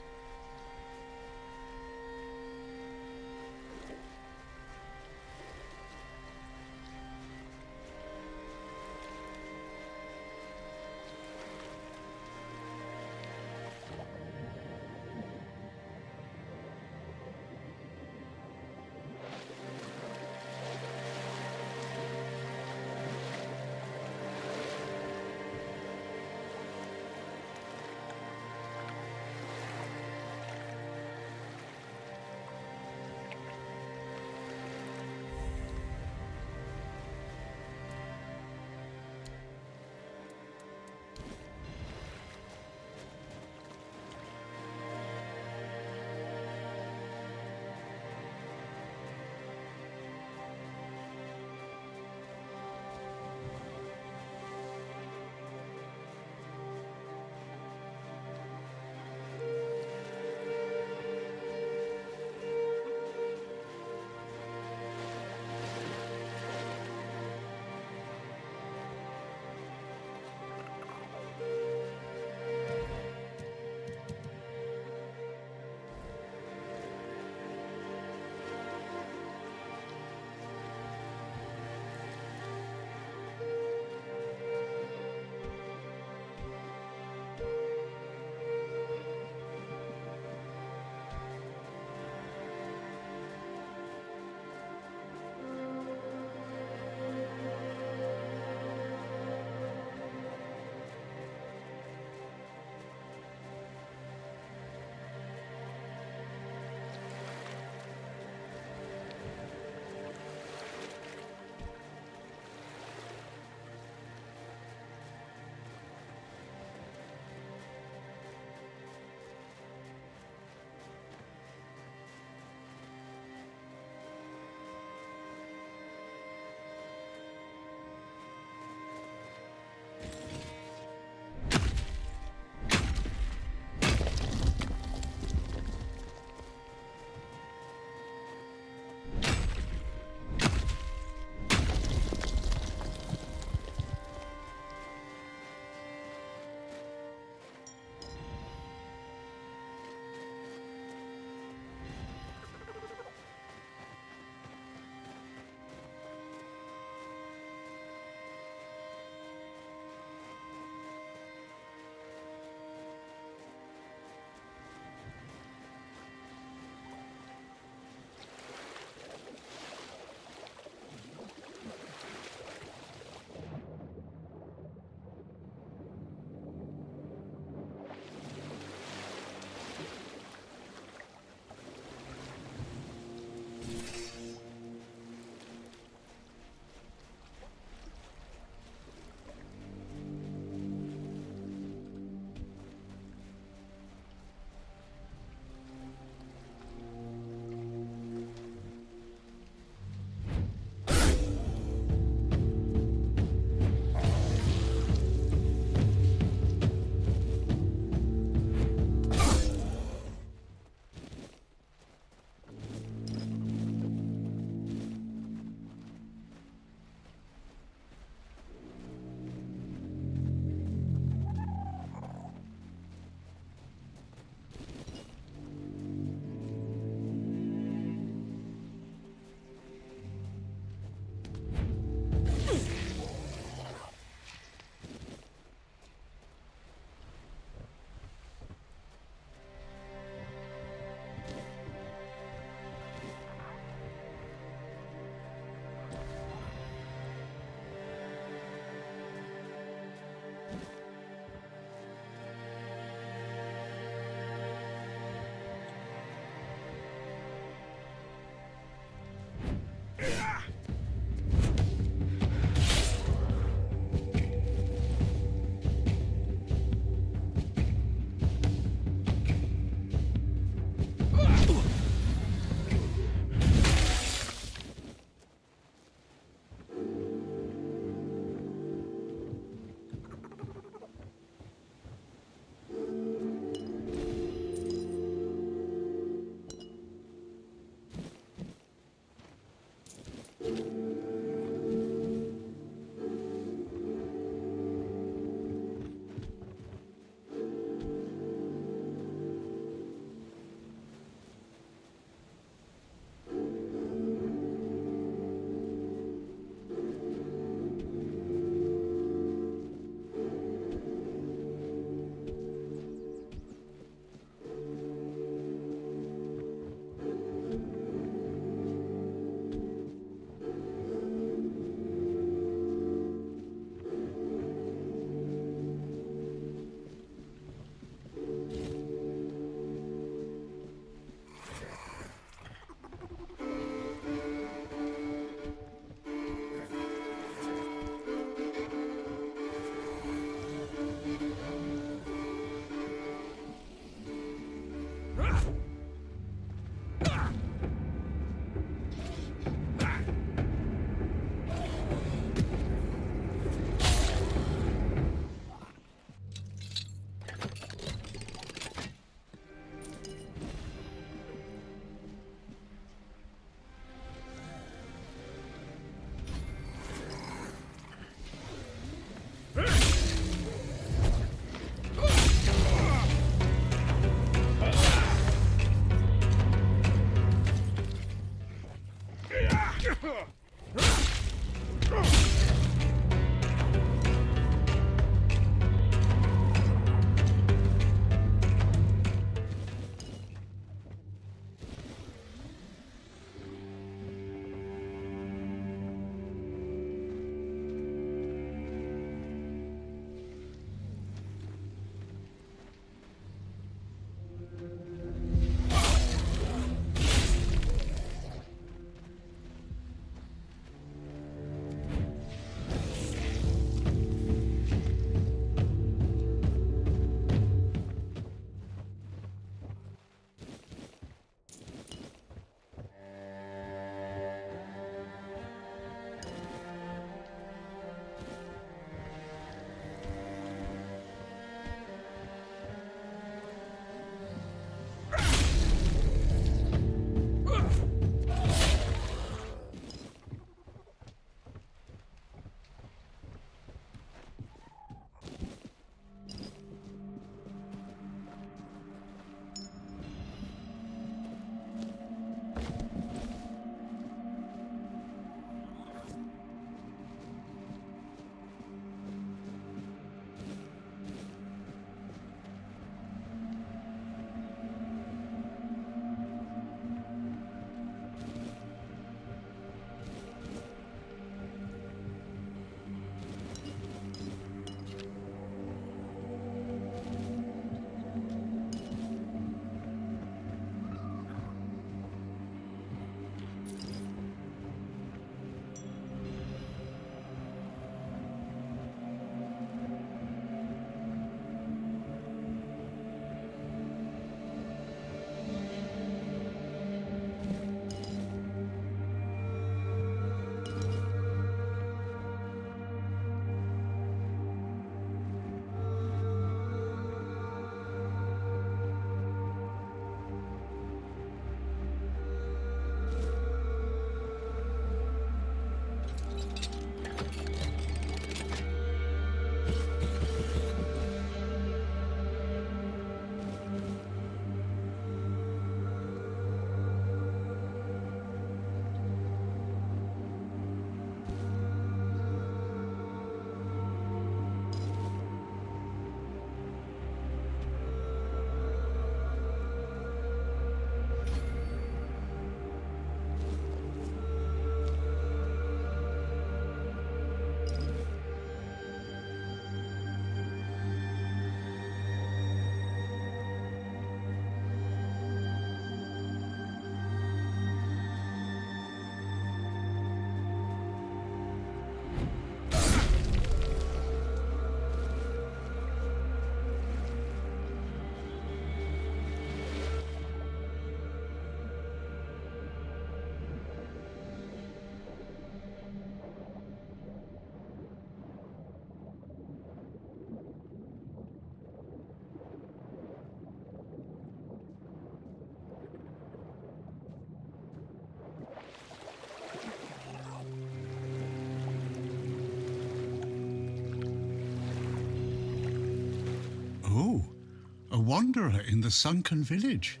wanderer in the sunken village.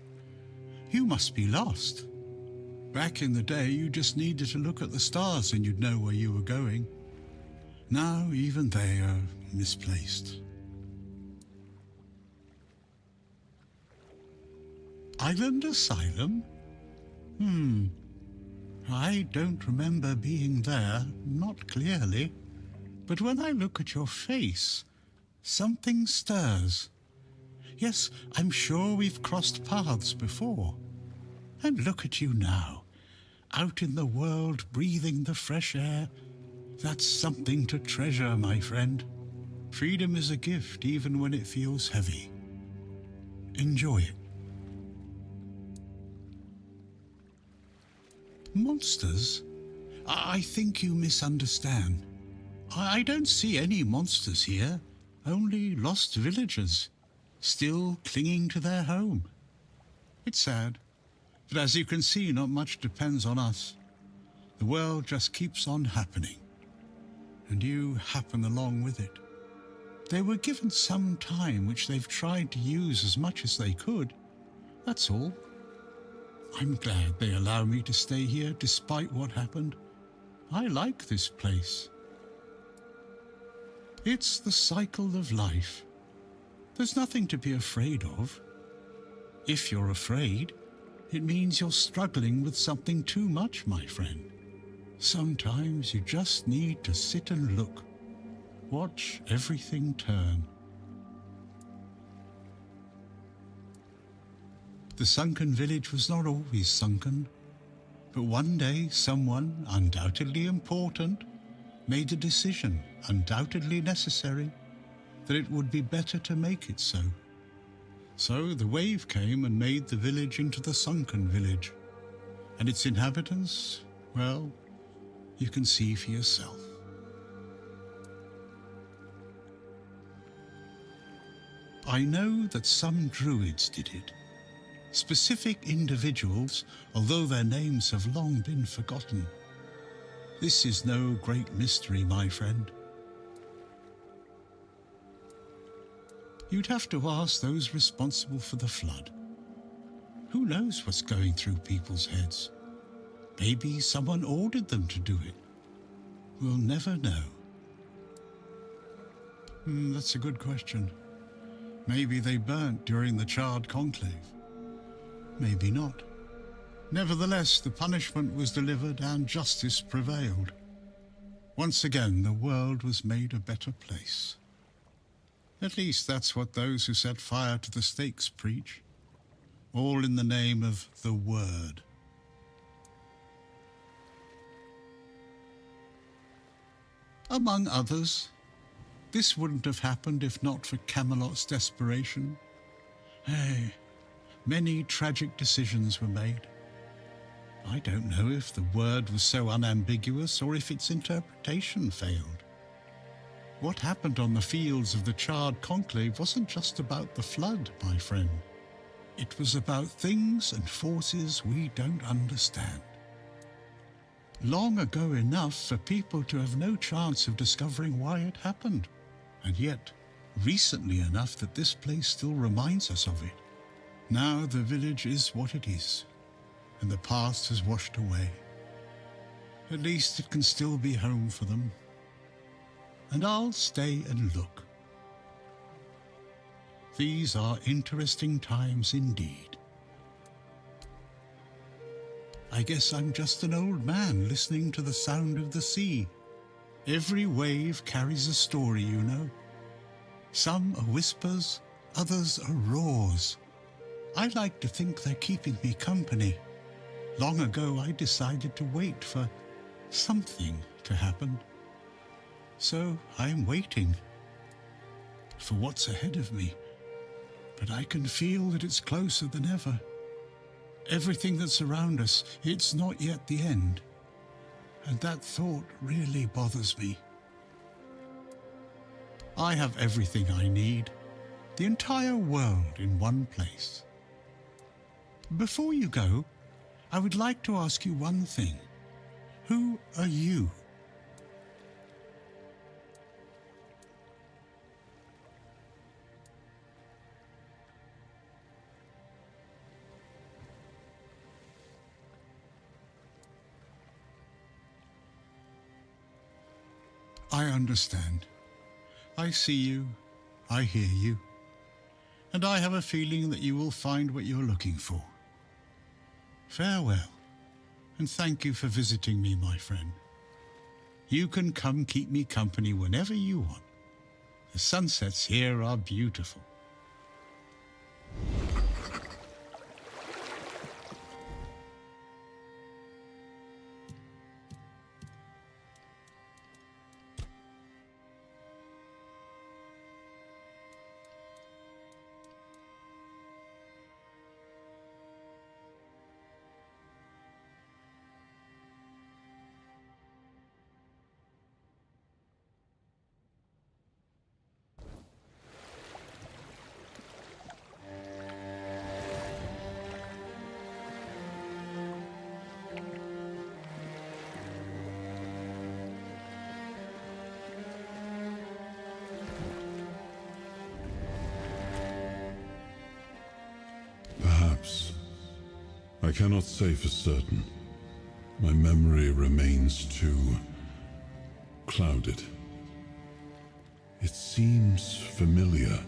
You must be lost. Back in the day, you just needed to look at the stars and you'd know where you were going. Now, even they are misplaced. Island Asylum? I don't remember being there, not clearly. But when I look at your face, something stirs. Yes, I'm sure we've crossed paths before. And look at you now, out in the world, breathing the fresh air. That's something to treasure, my friend. Freedom is a gift, even when it feels heavy. Enjoy it. Monsters? I think you misunderstand. I don't see any monsters here, only lost villagers, still clinging to their home. It's sad, but as you can see, not much depends on us. The world just keeps on happening, and you happen along with it. They were given some time which they've tried to use as much as they could. That's all. I'm glad they allow me to stay here despite what happened. I like this place. It's the cycle of life. There's nothing to be afraid of. If you're afraid, it means you're struggling with something too much, my friend. Sometimes you just need to sit and look. Watch everything turn. The sunken village was not always sunken, but one day someone, undoubtedly important, made a decision, undoubtedly necessary, that it would be better to make it so. So the wave came and made the village into the sunken village, and its inhabitants, well, you can see for yourself. I know that some druids did it. Specific individuals, although their names have long been forgotten. This is no great mystery, my friend. You'd have to ask those responsible for the flood. Who knows what's going through people's heads? Maybe someone ordered them to do it. We'll never know. That's a good question. Maybe they burnt during the charred conclave. Maybe not. Nevertheless, the punishment was delivered and justice prevailed. Once again, the world was made a better place. At least that's what those who set fire to the stakes preach. All in the name of the Word. Among others, this wouldn't have happened if not for Camelot's desperation. Hey, many tragic decisions were made. I don't know if the word was so unambiguous or if its interpretation failed. What happened on the fields of the charred conclave wasn't just about the flood, my friend. It was about things and forces we don't understand. Long ago enough for people to have no chance of discovering why it happened, and yet recently enough that this place still reminds us of it. Now the village is what it is, and the past has washed away. At least it can still be home for them. And I'll stay and look. These are interesting times indeed. I guess I'm just an old man listening to the sound of the sea. Every wave carries a story, you know. Some are whispers, others are roars. I like to think they're keeping me company. Long ago, I decided to wait for something to happen. So I'm waiting for what's ahead of me. But I can feel that it's closer than ever. Everything that's around us, it's not yet the end. And that thought really bothers me. I have everything I need, the entire world in one place. Before you go, I would like to ask you one thing. Who are you? I understand. I see you, I hear you, and I have a feeling that you will find what you're looking for. Farewell, and thank you for visiting me, my friend. You can come keep me company whenever you want. The sunsets here are beautiful. Perhaps. I cannot say for certain. My memory remains too clouded. It seems familiar.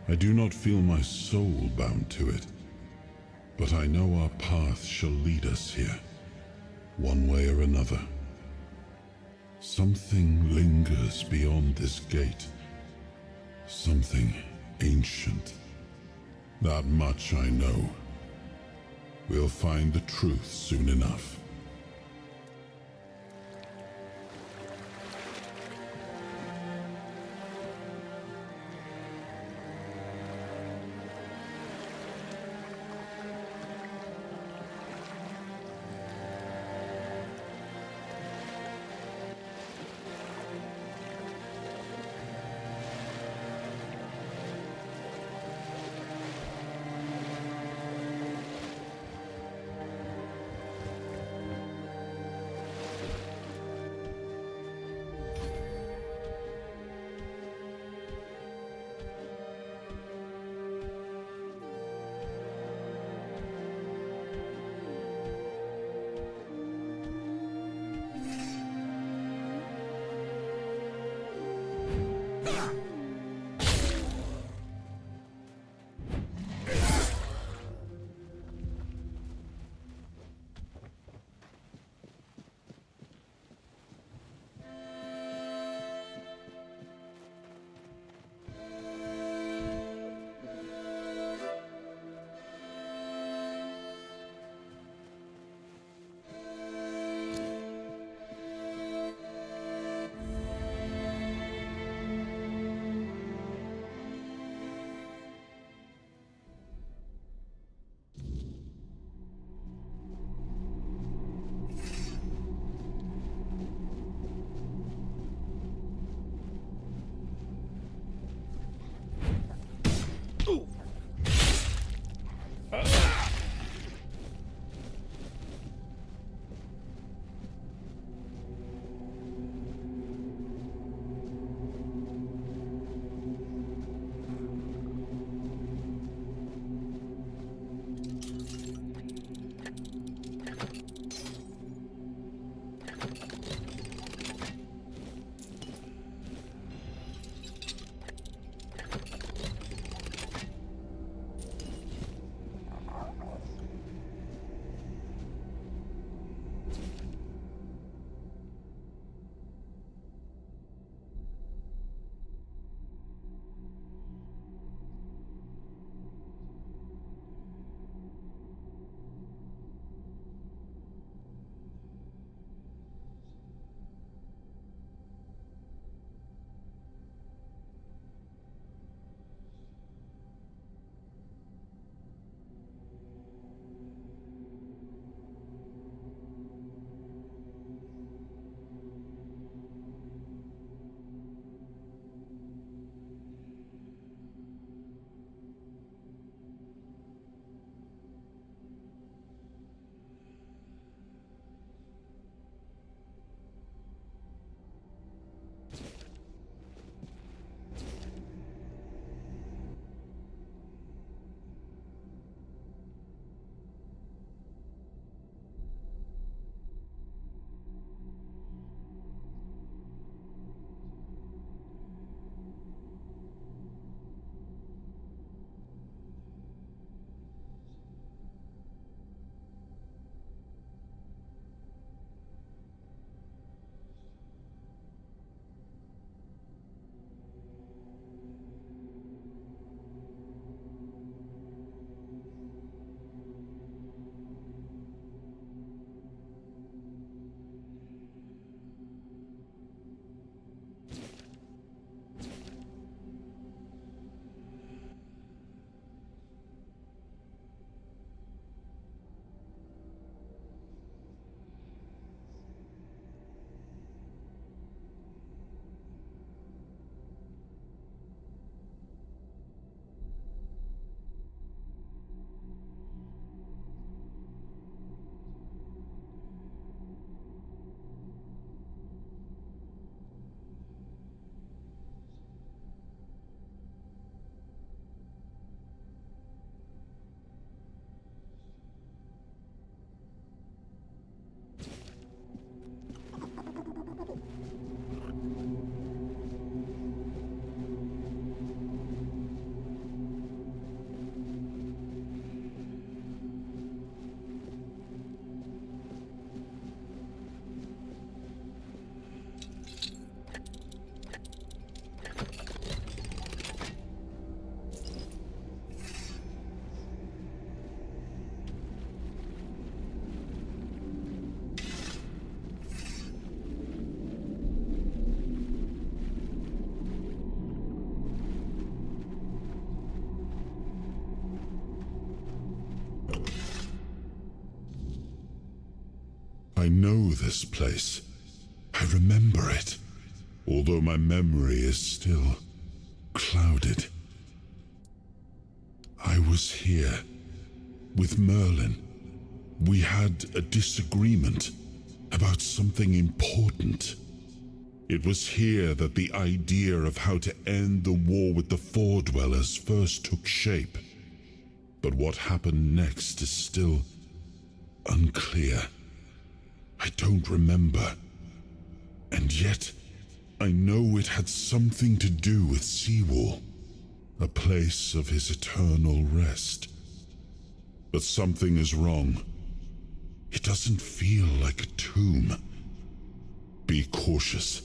I do not feel my soul bound to it, but I know our path shall lead us here, one way or another. Something lingers beyond this gate, something ancient. That much I know. We'll find the truth soon enough. I know this place. I remember it, although my memory is still clouded. I was here with Merlin. We had a disagreement about something important. It was here that the idea of how to end the war with the Four-Dwellers first took shape. But what happened next is still unclear. I don't remember. And yet, I know it had something to do with Seawall, a place of his eternal rest. But something is wrong. It doesn't feel like a tomb. Be cautious.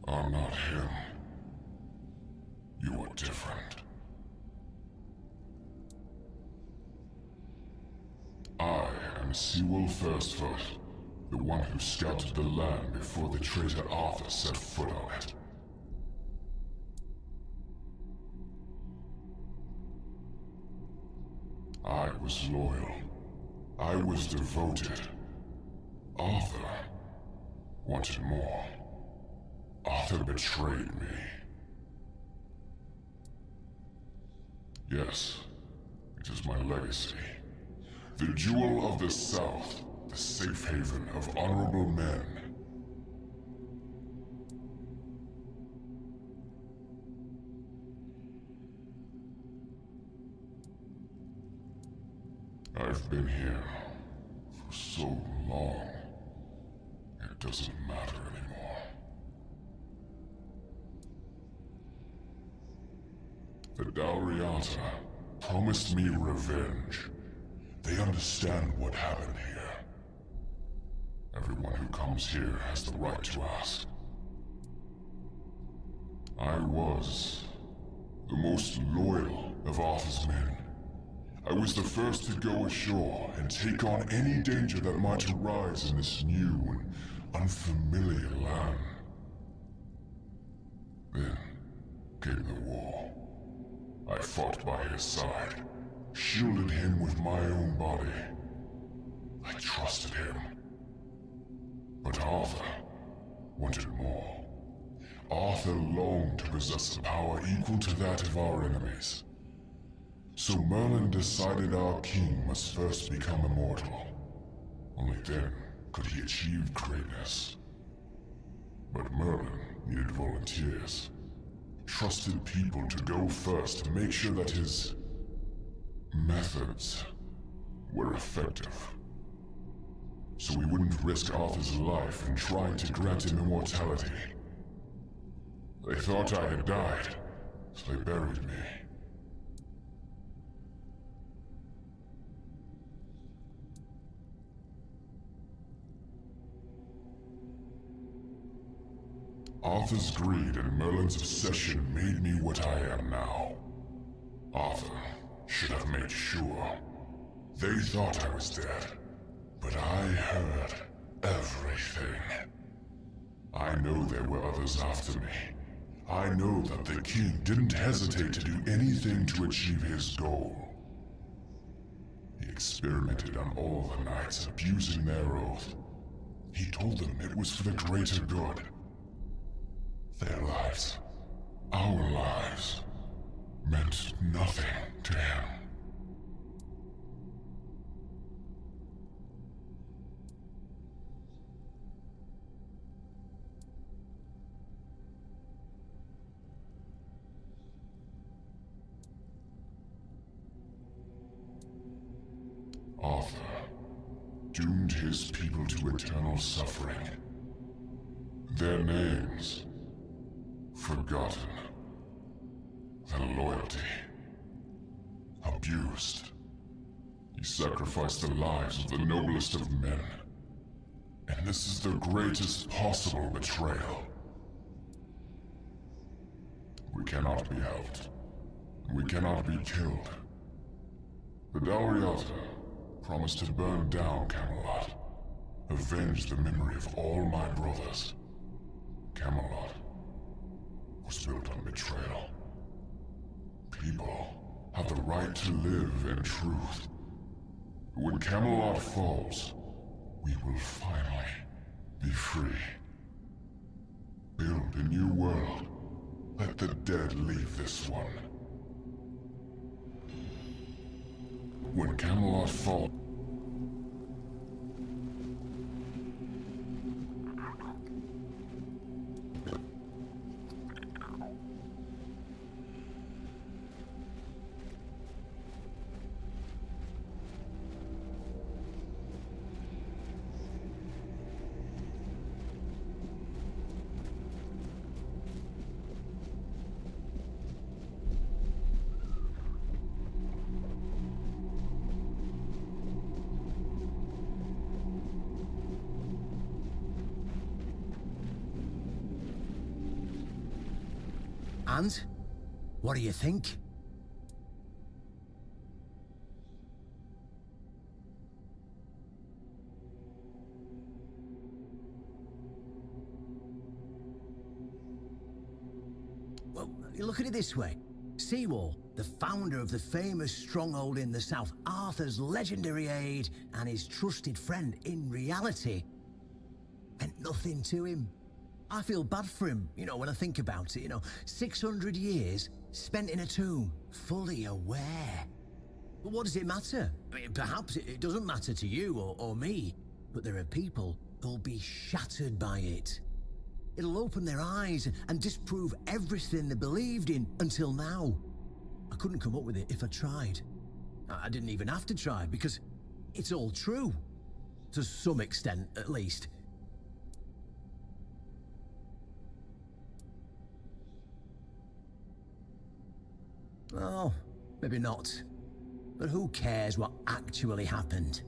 are not him. You are different. I am Sewell Firstfoot, the one who scouted the land before the traitor Arthur set foot on it. I was loyal. I was devoted. Arthur wanted more. Arthur betrayed me. Yes, it is my legacy. The jewel of the South, the safe haven of honorable men. I've been here for so long, it doesn't matter anymore. The Dalriata promised me revenge. They understand what happened here. Everyone who comes here has the right to ask. I was the most loyal of Arthur's men. I was the first to go ashore and take on any danger that might arise in this new and unfamiliar land. Then came the war. I fought by his side, shielded him with my own body. I trusted him. But Arthur wanted more. Arthur longed to possess a power equal to that of our enemies. So Merlin decided our king must first become immortal. Only then could he achieve greatness. But Merlin needed volunteers. Trusted people to go first to make sure that his methods were effective. So we wouldn't risk Arthur's life in trying to grant him immortality. They thought I had died, so they buried me. Arthur's greed and Merlin's obsession made me what I am now. Arthur should have made sure. They thought I was dead, but I heard everything. I know there were others after me. I know that the king didn't hesitate to do anything to achieve his goal. He experimented on all the knights, abusing their oath. He told them it was for the greater good. Their lives, our lives, meant nothing to him. Arthur doomed his people to eternal suffering. Their names forgotten. Their loyalty abused. He sacrificed the lives of the noblest of men. And this is the greatest possible betrayal. We cannot be helped. We cannot be killed. The Dalriata promised to burn down Camelot, avenge the memory of all my brothers. Camelot was built on betrayal. People have the right to live in truth. When Camelot falls, we will finally be free. Build a new world. Let the dead leave this one. When Camelot falls, And? What do you think? Well, you look at it this way. Seawall, the founder of the famous stronghold in the south, Arthur's legendary aide and his trusted friend, in reality, meant nothing to him. I feel bad for him, when I think about it, 600 years spent in a tomb, fully aware. But what does it matter? I mean, perhaps it doesn't matter to you or me, but there are people who'll be shattered by it. It'll open their eyes and disprove everything they believed in until now. I couldn't come up with it if I tried. I didn't even have to try, because it's all true. To some extent, at least. Well, maybe not. But who cares what actually happened?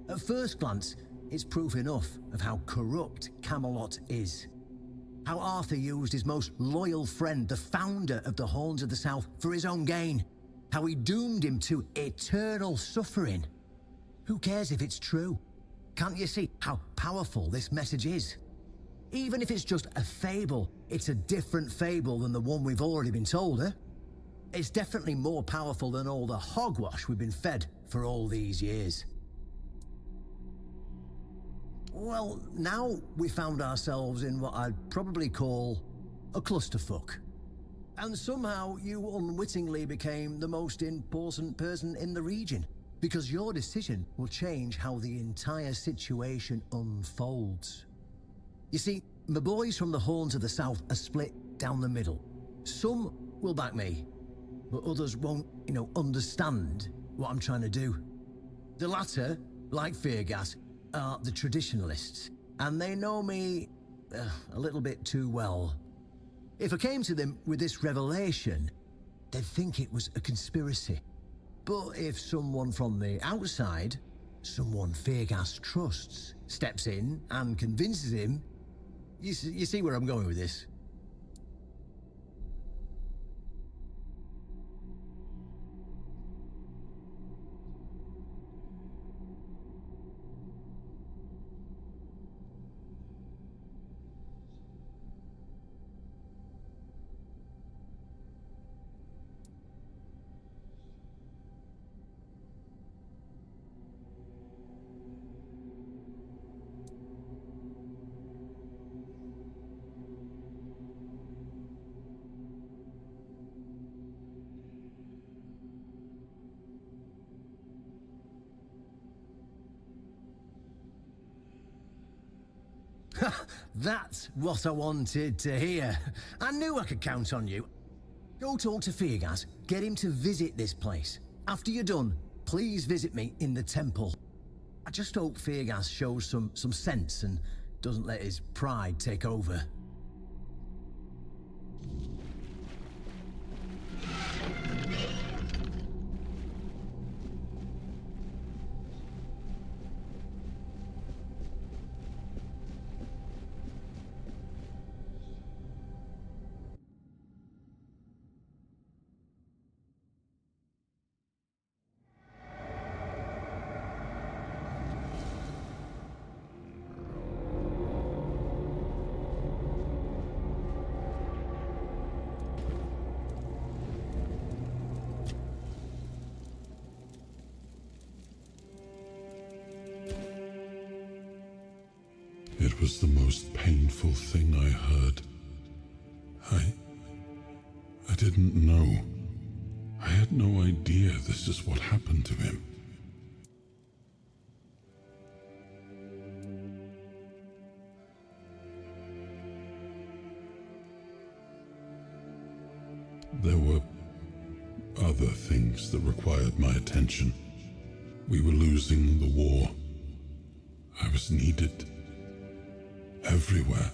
At first glance, it's proof enough of how corrupt Camelot is. How Arthur used his most loyal friend, the founder of the Horns of the South, for his own gain. How he doomed him to eternal suffering. Who cares if it's true? Can't you see how powerful this message is? Even if it's just a fable, it's a different fable than the one we've already been told, eh? It's definitely more powerful than all the hogwash we've been fed for all these years. Well, now we found ourselves in what I'd probably call a clusterfuck. And somehow you unwittingly became the most important person in the region, because your decision will change how the entire situation unfolds. You see, my boys from the Horns of the South are split down the middle. Some will back me, but others won't, understand what I'm trying to do. The latter, like Feargas, are the traditionalists, and they know me a little bit too well. If I came to them with this revelation, they'd think it was a conspiracy. But if someone from the outside, someone Feargas trusts, steps in and convinces him, you see where I'm going with this. That's what I wanted to hear. I knew I could count on you. Go talk to Feargas, get him to visit this place. After you're done, please visit me in the temple. I just hope Feargas shows some sense and doesn't let his pride take over. It was the most painful thing I heard. I didn't know. I had no idea this is what happened to him. There were other things that required my attention. We were losing the war. I was needed everywhere.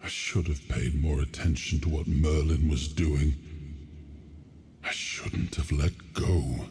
I should have paid more attention to what Merlin was doing. I shouldn't have let go.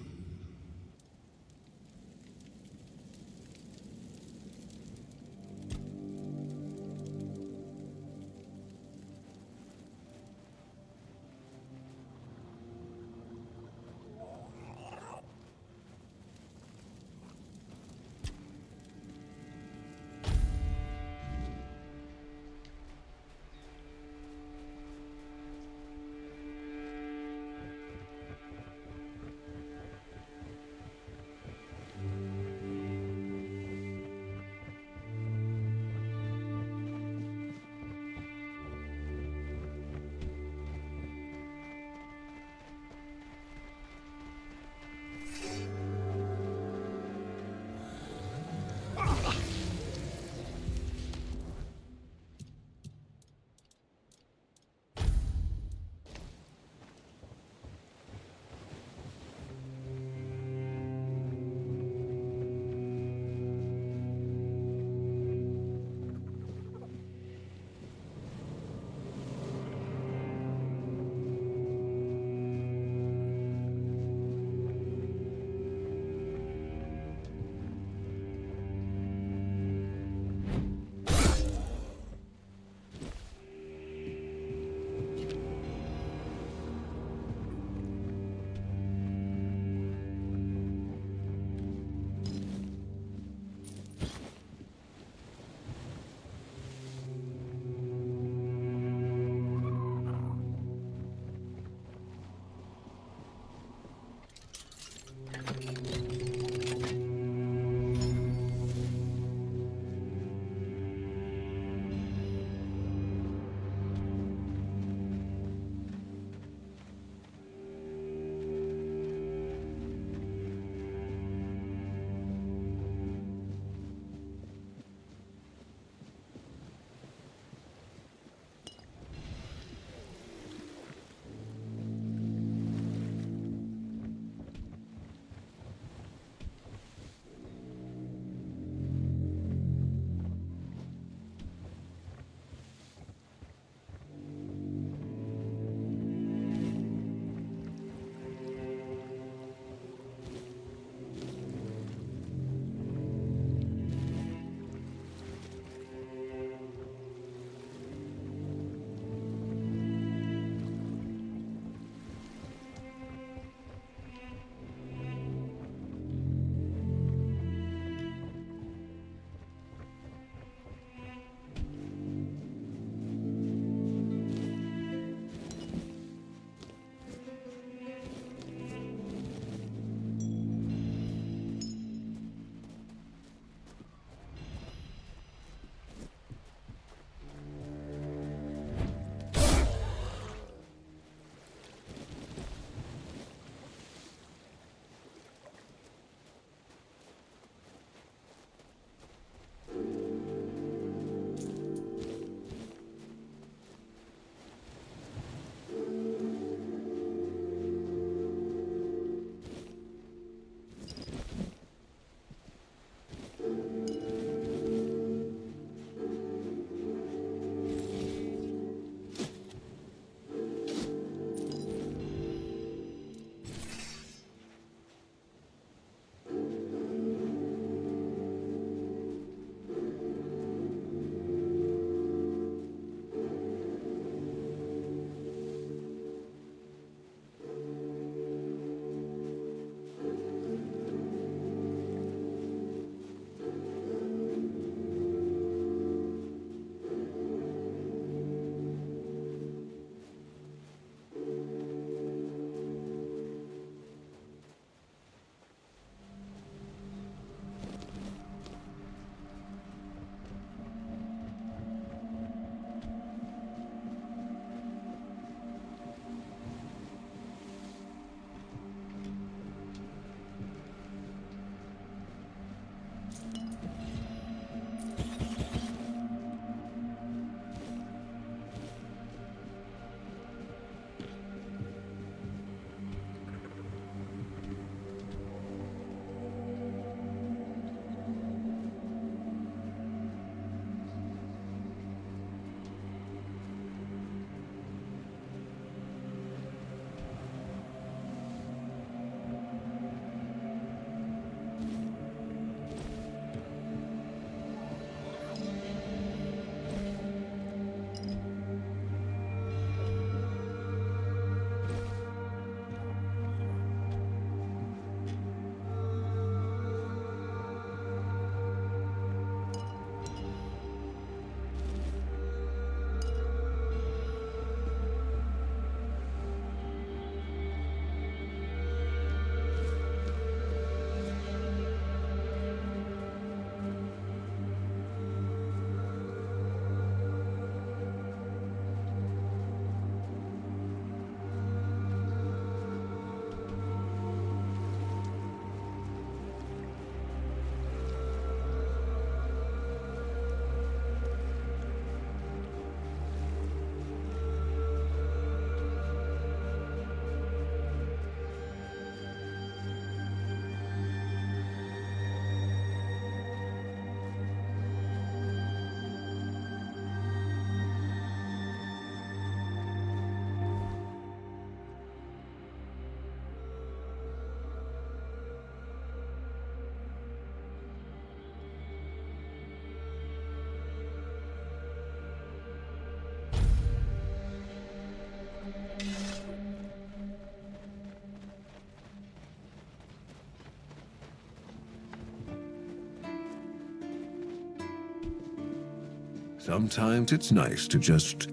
Sometimes it's nice to just...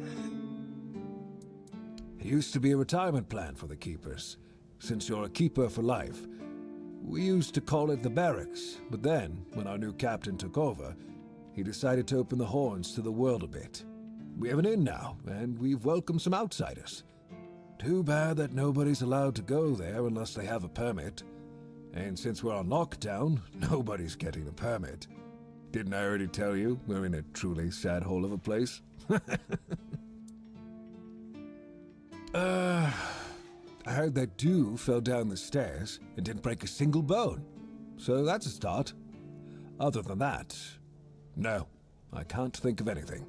It used to be a retirement plan for the keepers. Since you're a keeper for life. We used to call it the barracks, but then, when our new captain took over, he decided to open the horns to the world a bit. We have an inn now, and we've welcomed some outsiders. Too bad that nobody's allowed to go there unless they have a permit. And since we're on lockdown, nobody's getting a permit. Didn't I already tell you we're in a truly sad hole of a place? I heard that Dew fell down the stairs and didn't break a single bone. So that's a start. Other than that, no, I can't think of anything.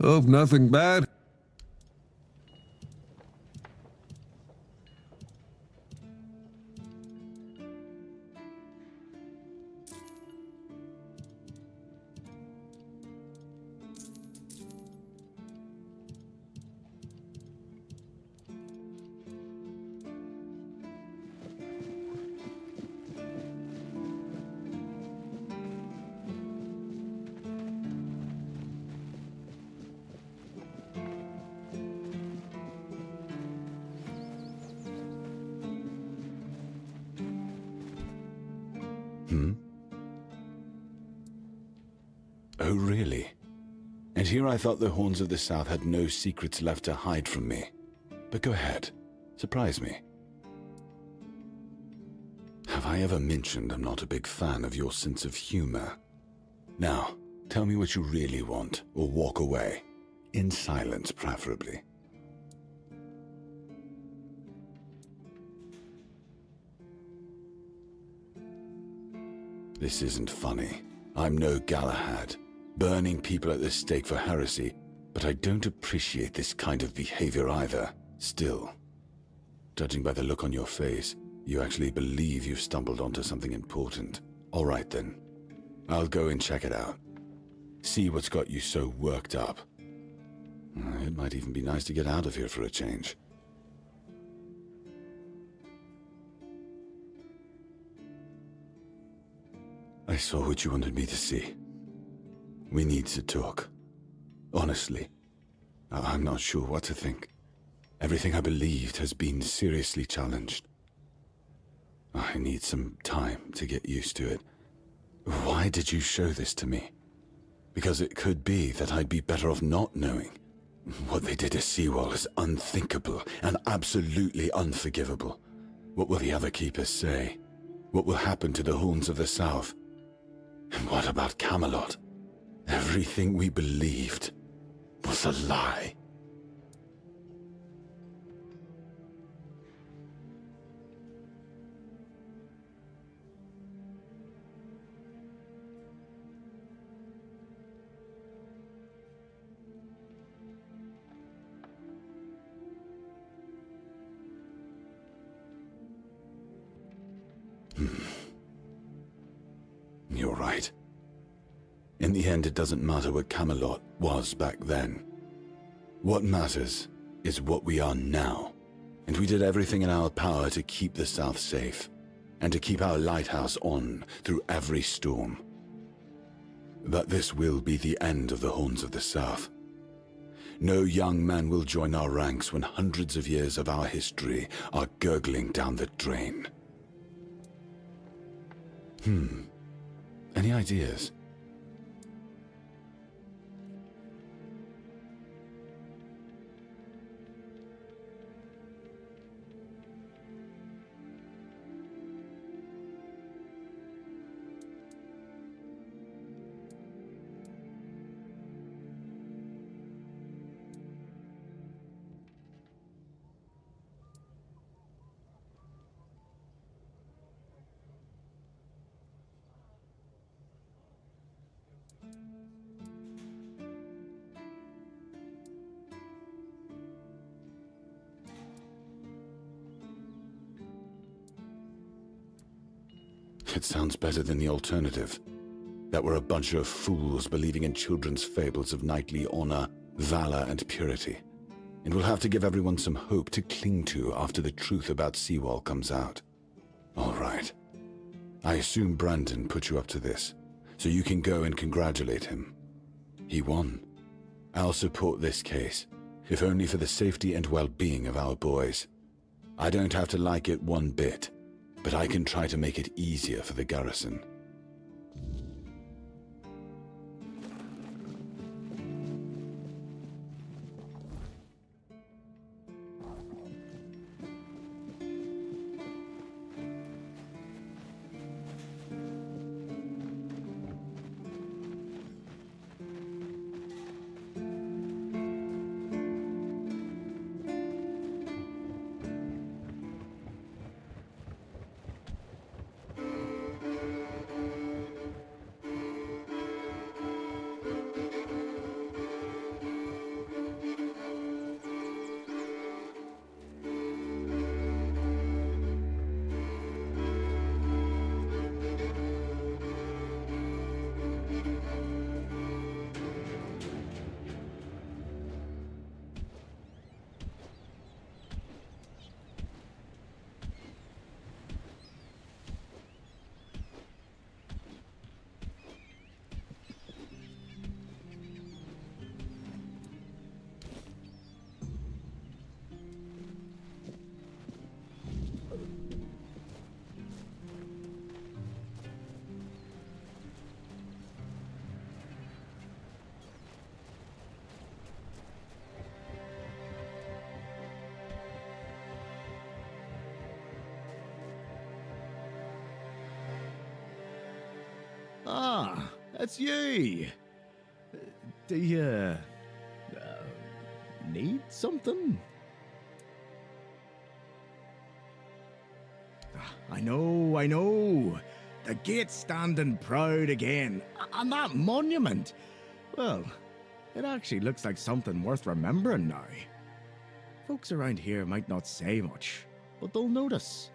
Hope nothing bad. Oh, really? And here I thought the Horns of the South had no secrets left to hide from me. But go ahead. Surprise me. Have I ever mentioned I'm not a big fan of your sense of humor? Now, tell me what you really want, or walk away. In silence, preferably. This isn't funny. I'm no Galahad, burning people at the stake for heresy, but I don't appreciate this kind of behavior either. Still, judging by the look on your face, you actually believe you've stumbled onto something important. All right then, I'll go and check it out. See what's got you so worked up. It might even be nice to get out of here for a change. I saw what you wanted me to see. We need to talk. Honestly, I'm not sure what to think. Everything I believed has been seriously challenged. I need some time to get used to it. Why did you show this to me? Because it could be that I'd be better off not knowing. What they did to Seawall is unthinkable and absolutely unforgivable. What will the other keepers say? What will happen to the Horns of the South? And what about Camelot? Everything we believed was a lie. You're right. In the end, it doesn't matter what Camelot was back then. What matters is what we are now. And we did everything in our power to keep the South safe, and to keep our lighthouse on through every storm. But this will be the end of the Horns of the South. No young man will join our ranks when hundreds of years of our history are gurgling down the drain. Any ideas? It sounds better than the alternative. That we're a bunch of fools believing in children's fables of knightly honor, valor, and purity. And we'll have to give everyone some hope to cling to after the truth about Seawall comes out. All right. I assume Brandon put you up to this, so you can go and congratulate him. He won. I'll support this case, if only for the safety and well-being of our boys. I don't have to like it one bit, but I can try to make it easier for the garrison. Ah, that's you. Do you need something? I know. The gate's standing proud again. And that monument, well, it actually looks like something worth remembering now. Folks around here might not say much, but they'll notice.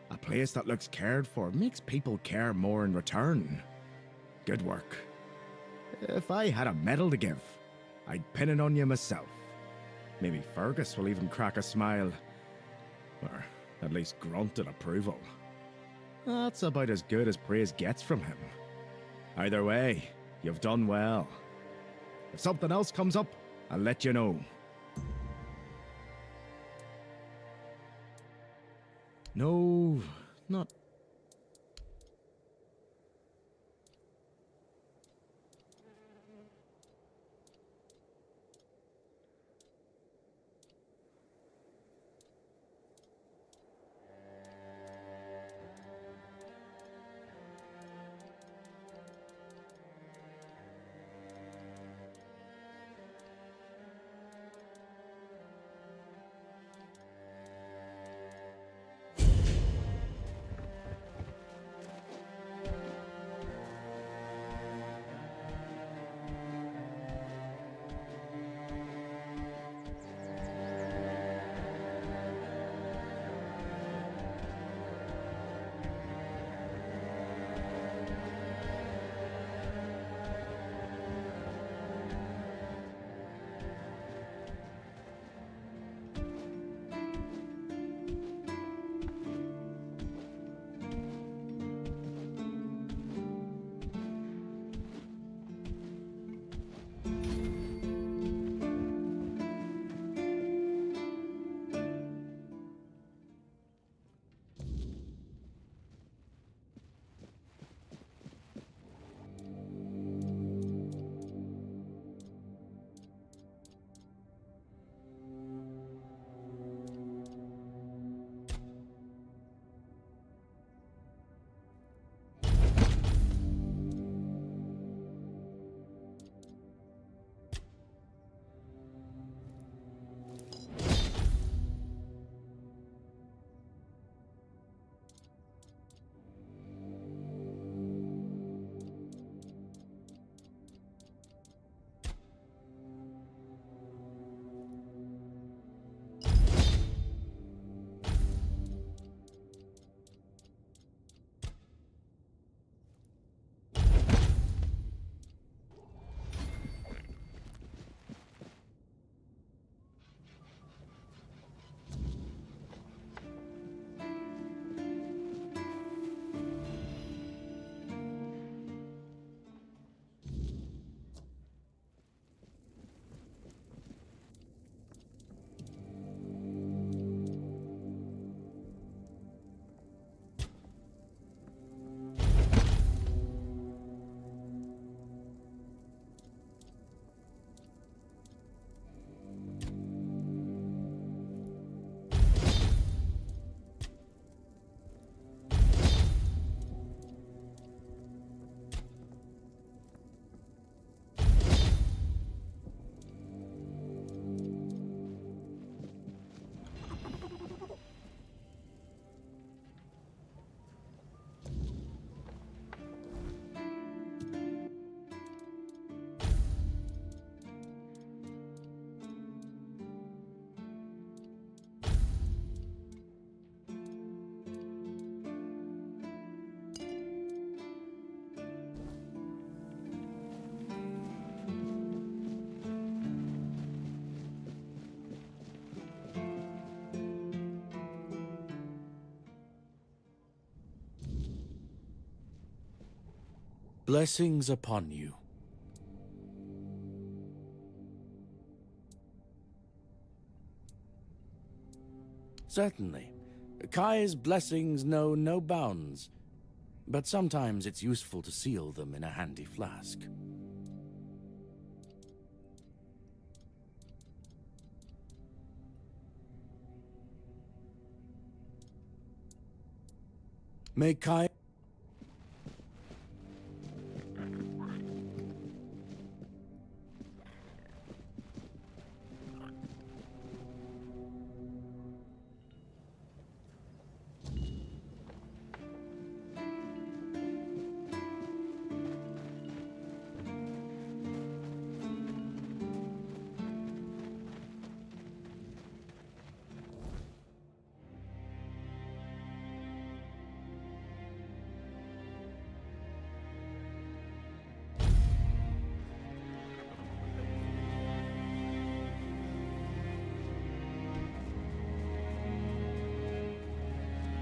A place that looks cared for makes people care more in return. Good work. If I had a medal to give, I'd pin it on you myself. Maybe Fergus will even crack a smile. Or at least grunt in approval. That's about as good as praise gets from him. Either way, you've done well. If something else comes up, I'll let you know. No, not... Blessings upon you. Certainly. Kai's blessings know no bounds, but sometimes it's useful to seal them in a handy flask. May Kai...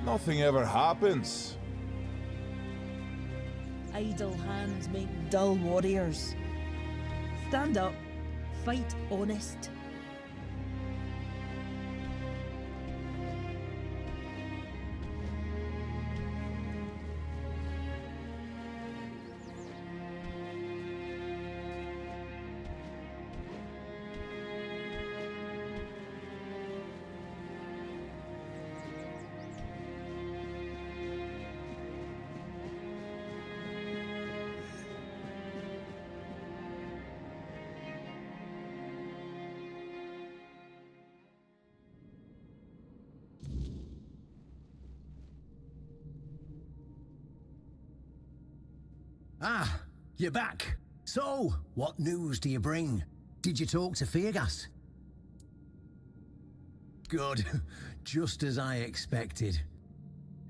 Nothing ever happens. Idle hands make dull warriors. Stand up, fight honest. Ah, you're back. So, what news do you bring? Did you talk to Feargas? Good. Just as I expected.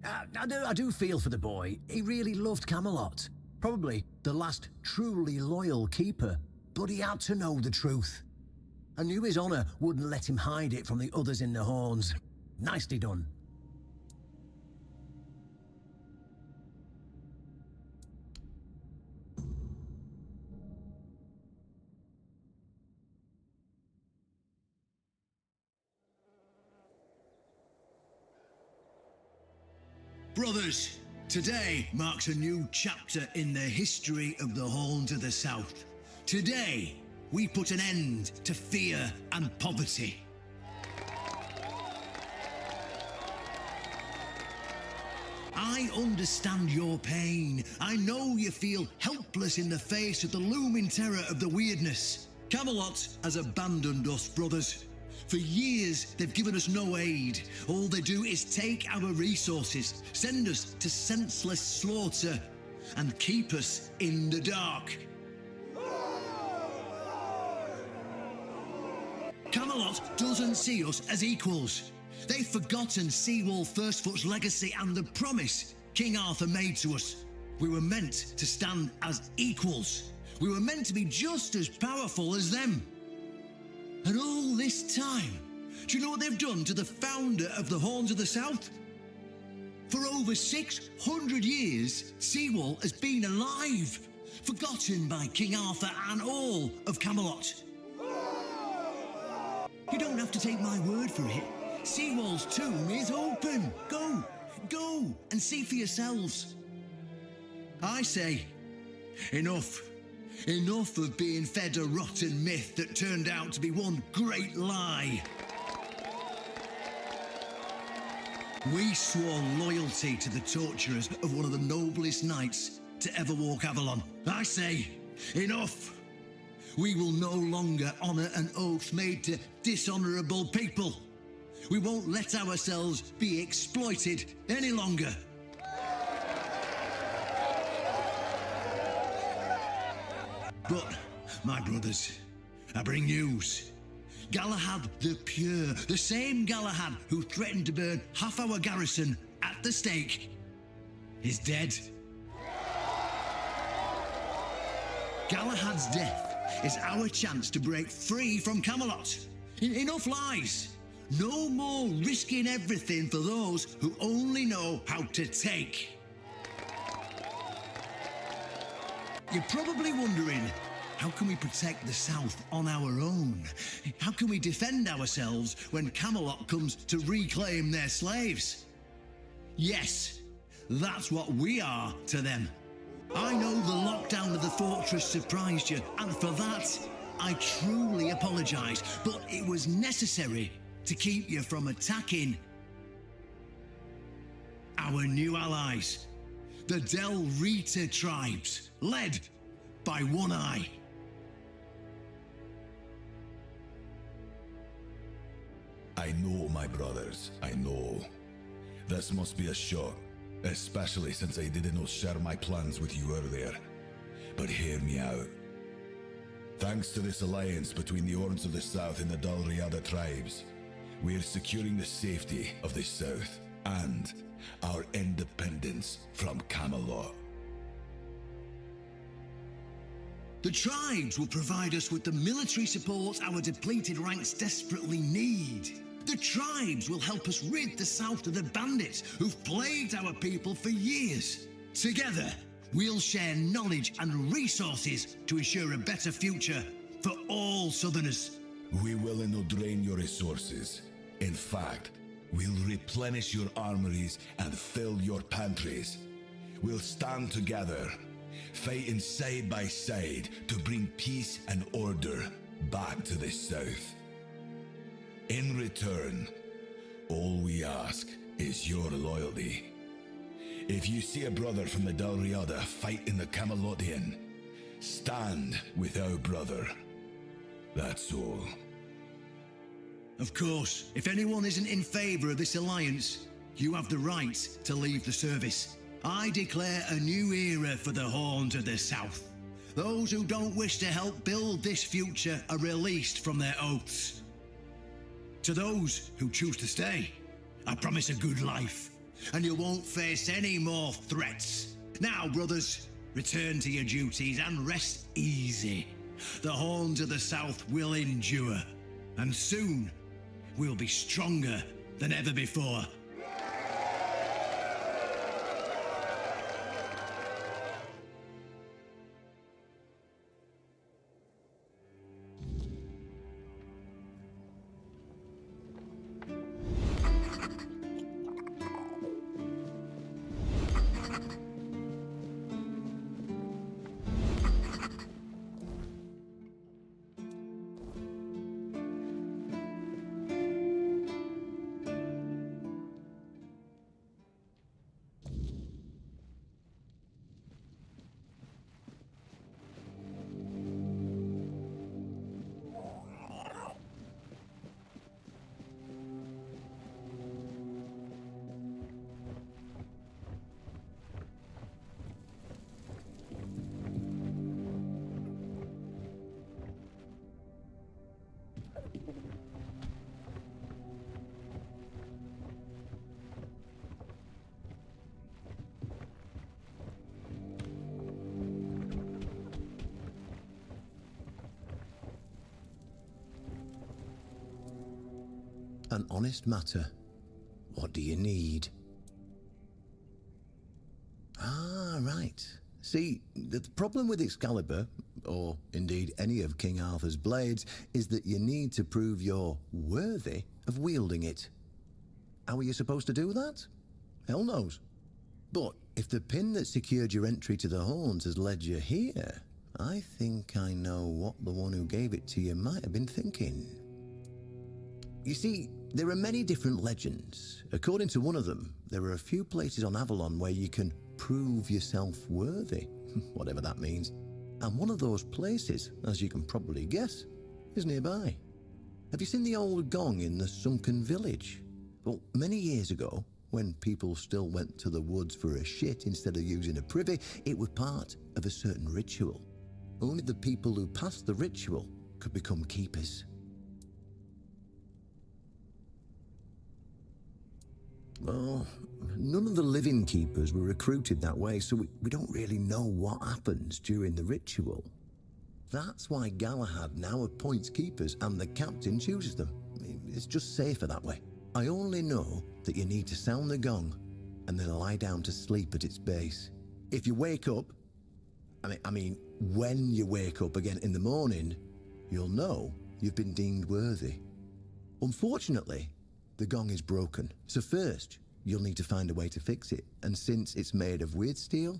I do feel for the boy. He really loved Camelot. Probably the last truly loyal keeper. But he had to know the truth. I knew his honor wouldn't let him hide it from the others in the Horns. Nicely done. Brothers, today marks a new chapter in the history of the Horns of the South. Today, we put an end to fear and poverty. I understand your pain. I know you feel helpless in the face of the looming terror of the weirdness. Camelot has abandoned us, brothers. For years, they've given us no aid. All they do is take our resources, send us to senseless slaughter, and keep us in the dark. Camelot doesn't see us as equals. They've forgotten Seawall Firstfoot's legacy and the promise King Arthur made to us. We were meant to stand as equals. We were meant to be just as powerful as them. And all this time, do you know what they've done to the founder of the Horns of the South? For over 600 years, Seawall has been alive, forgotten by King Arthur and all of Camelot. You don't have to take my word for it. Seawall's tomb is open. Go and see for yourselves. I say, enough. Enough of being fed a rotten myth that turned out to be one great lie. We swore loyalty to the torturers of one of the noblest knights to ever walk Avalon. I say, enough. We will no longer honour an oath made to dishonourable people. We won't let ourselves be exploited any longer. But, my brothers, I bring news. Galahad the Pure, the same Galahad who threatened to burn half our garrison at the stake, is dead. Galahad's death is our chance to break free from Camelot. Enough lies. No more risking everything for those who only know how to take. You're probably wondering, how can we protect the South on our own? How can we defend ourselves when Camelot comes to reclaim their slaves? Yes, that's what we are to them. I know the lockdown of the fortress surprised you, and for that, I truly apologise, but it was necessary to keep you from attacking our new allies, the Del Rita tribes, led by One Eye. I know, my brothers, I know. This must be a shock, especially since I didn't share my plans with you earlier. But hear me out. Thanks to this alliance between the Horns of the South and the Dalriada tribes, we are securing the safety of the South and our independence from Camelot. The tribes will provide us with the military support our depleted ranks desperately need. The tribes will help us rid the South of the bandits who've plagued our people for years. Together, We'll share knowledge and resources to ensure a better future for all Southerners. We will not drain your resources. In fact, we'll replenish your armories and fill your pantries. We'll stand together, fighting side by side to bring peace and order back to the South. In return, all we ask is your loyalty. If you see a brother from the Dalriada fight in the Camelotian, stand with our brother. That's all. Of course, if anyone isn't in favour of this alliance, you have the right to leave the service. I declare a new era for the Horns of the South. Those who don't wish to help build this future are released from their oaths. To those who choose to stay, I promise a good life, and you won't face any more threats. Now, brothers, return to your duties and rest easy. The Horns of the South will endure, and soon we'll be stronger than ever before. An honest matter. What do you need? Ah, right. See, the problem with Excalibur, or indeed any of King Arthur's blades, is that you need to prove you're worthy of wielding it. How are you supposed to do that? Hell knows. But if the pin that secured your entry to the Horns has led you here, I think I know what the one who gave it to you might have been thinking. You see, there are many different legends. According to one of them, there are a few places on Avalon where you can prove yourself worthy, whatever that means. And one of those places, as you can probably guess, is nearby. Have you seen the old gong in the sunken village? Well, many years ago, when people still went to the woods for a shit instead of using a privy, it was part of a certain ritual. Only the people who passed the ritual could become keepers. Well, none of the living keepers were recruited that way, so we don't really know what happens during the ritual. That's why Galahad now appoints keepers and the captain chooses them. It's just safer that way. I only know that you need to sound the gong and then lie down to sleep at its base. If you wake up, when you wake up again in the morning, you'll know you've been deemed worthy. Unfortunately, the gong is broken, so first you'll need to find a way to fix it, and since it's made of weird steel,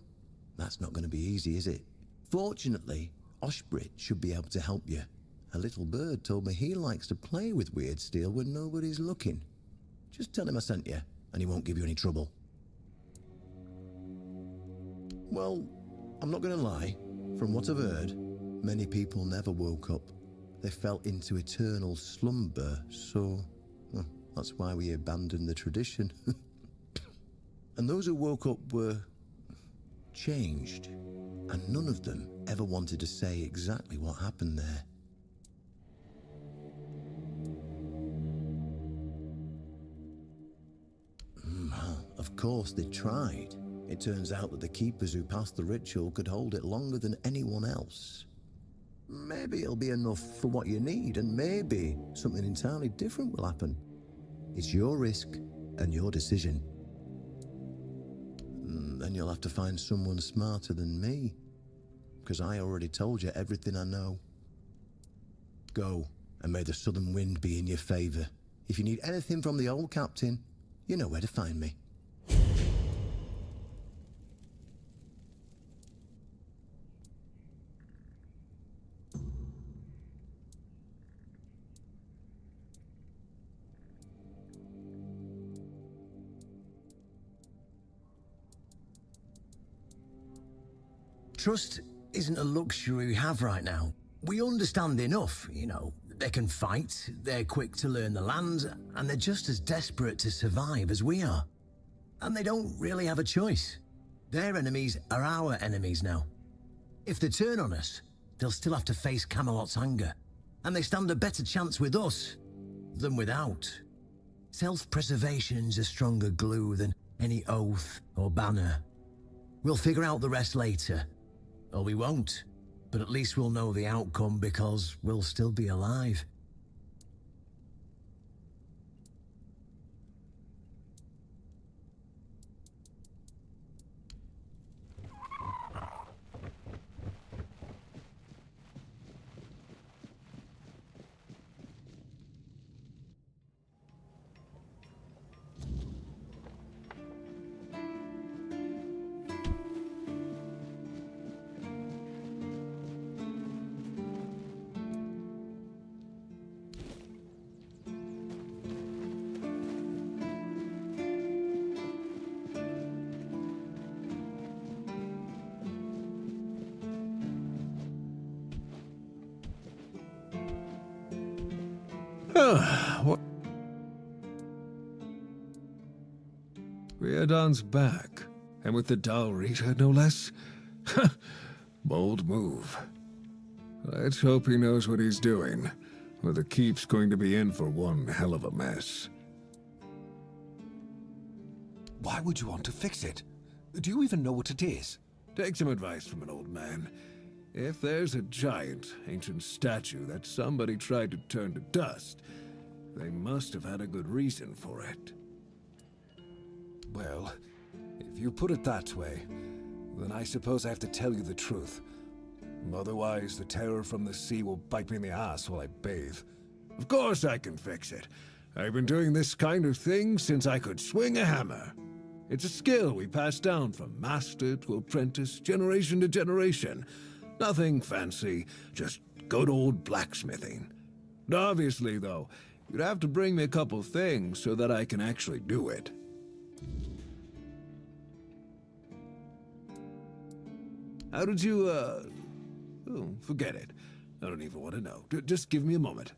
that's not going to be easy, is it? Fortunately, Oshbrit should be able to help you. A little bird told me he likes to play with weird steel when nobody's looking. Just tell him I sent you, and he won't give you any trouble. Well, I'm not going to lie. From what I've heard, many people never woke up. They fell into eternal slumber, so that's why we abandoned the tradition. And those who woke up were changed, and none of them ever wanted to say exactly what happened there. Of course they tried. It turns out that the keepers who passed the ritual could hold it longer than anyone else. Maybe it'll be enough for what you need, and maybe something entirely different will happen. It's your risk and your decision. Then you'll have to find someone smarter than me. Because I already told you everything I know. Go, and may the southern wind be in your favor. If you need anything from the old captain, you know where to find me. Trust isn't a luxury we have right now. We understand enough, you know. They can fight, they're quick to learn the land, and they're just as desperate to survive as we are. And they don't really have a choice. Their enemies are our enemies now. If they turn on us, they'll still have to face Camelot's anger. And they stand a better chance with us than without. Self-preservation's a stronger glue than any oath or banner. We'll figure out the rest later. Or we won't. But at least we'll know the outcome because we'll still be alive. What? Riordan's back, and with the Dal Rita, no less. Bold move. Let's hope he knows what he's doing, or the keep's going to be in for one hell of a mess. Why would you want to fix it? Do you even know what it is? Take some advice from an old man. If there's a giant, ancient statue that somebody tried to turn to dust, they must have had a good reason for it. Well, if you put it that way, then I suppose I have to tell you the truth. Otherwise, the terror from the sea will bite me in the ass while I bathe. Of course I can fix it. I've been doing this kind of thing since I could swing a hammer. It's a skill we pass down from master to apprentice, generation to generation. Nothing fancy, just good old blacksmithing. Obviously, though, you'd have to bring me a couple things so that I can actually do it. How did you, Oh, forget it. I don't even want to know. Just give me a moment.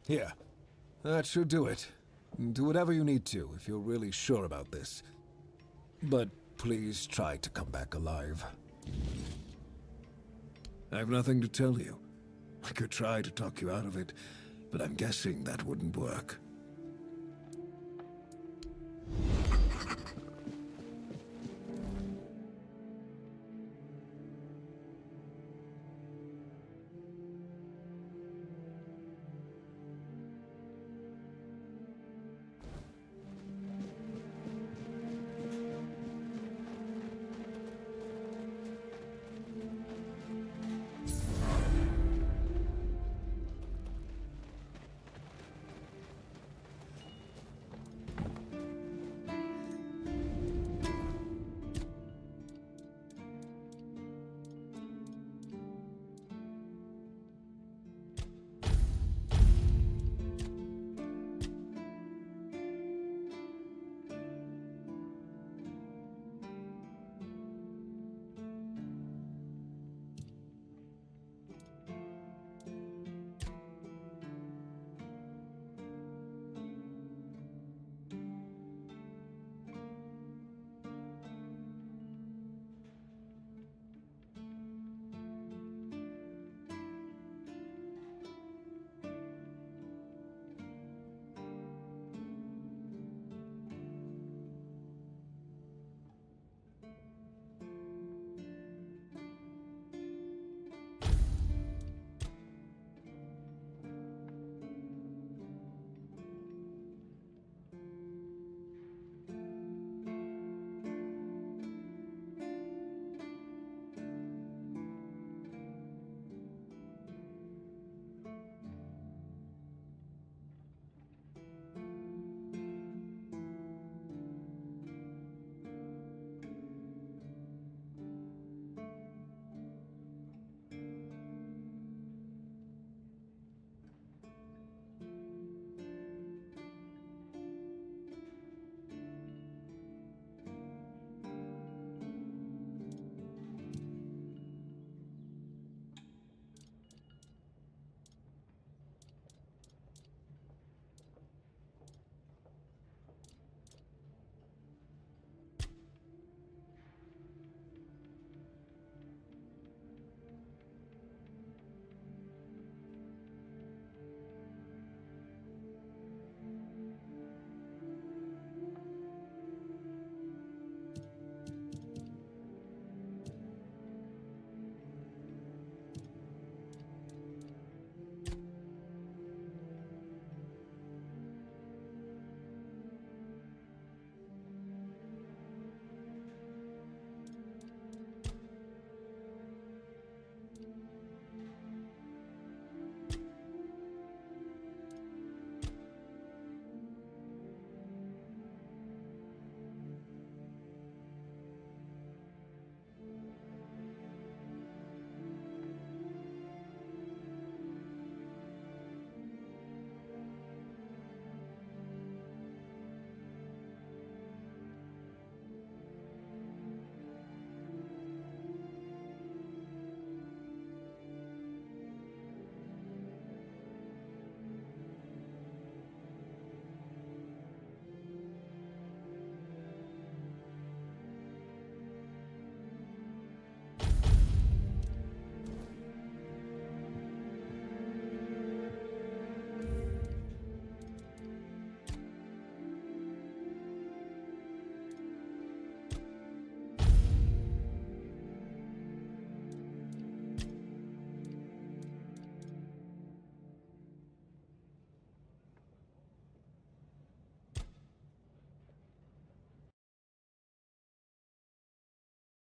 Here. That should do it. Do whatever you need to if you're really sure about this. But please try to come back alive. I have nothing to tell you. I could try to talk you out of it, but I'm guessing that wouldn't work.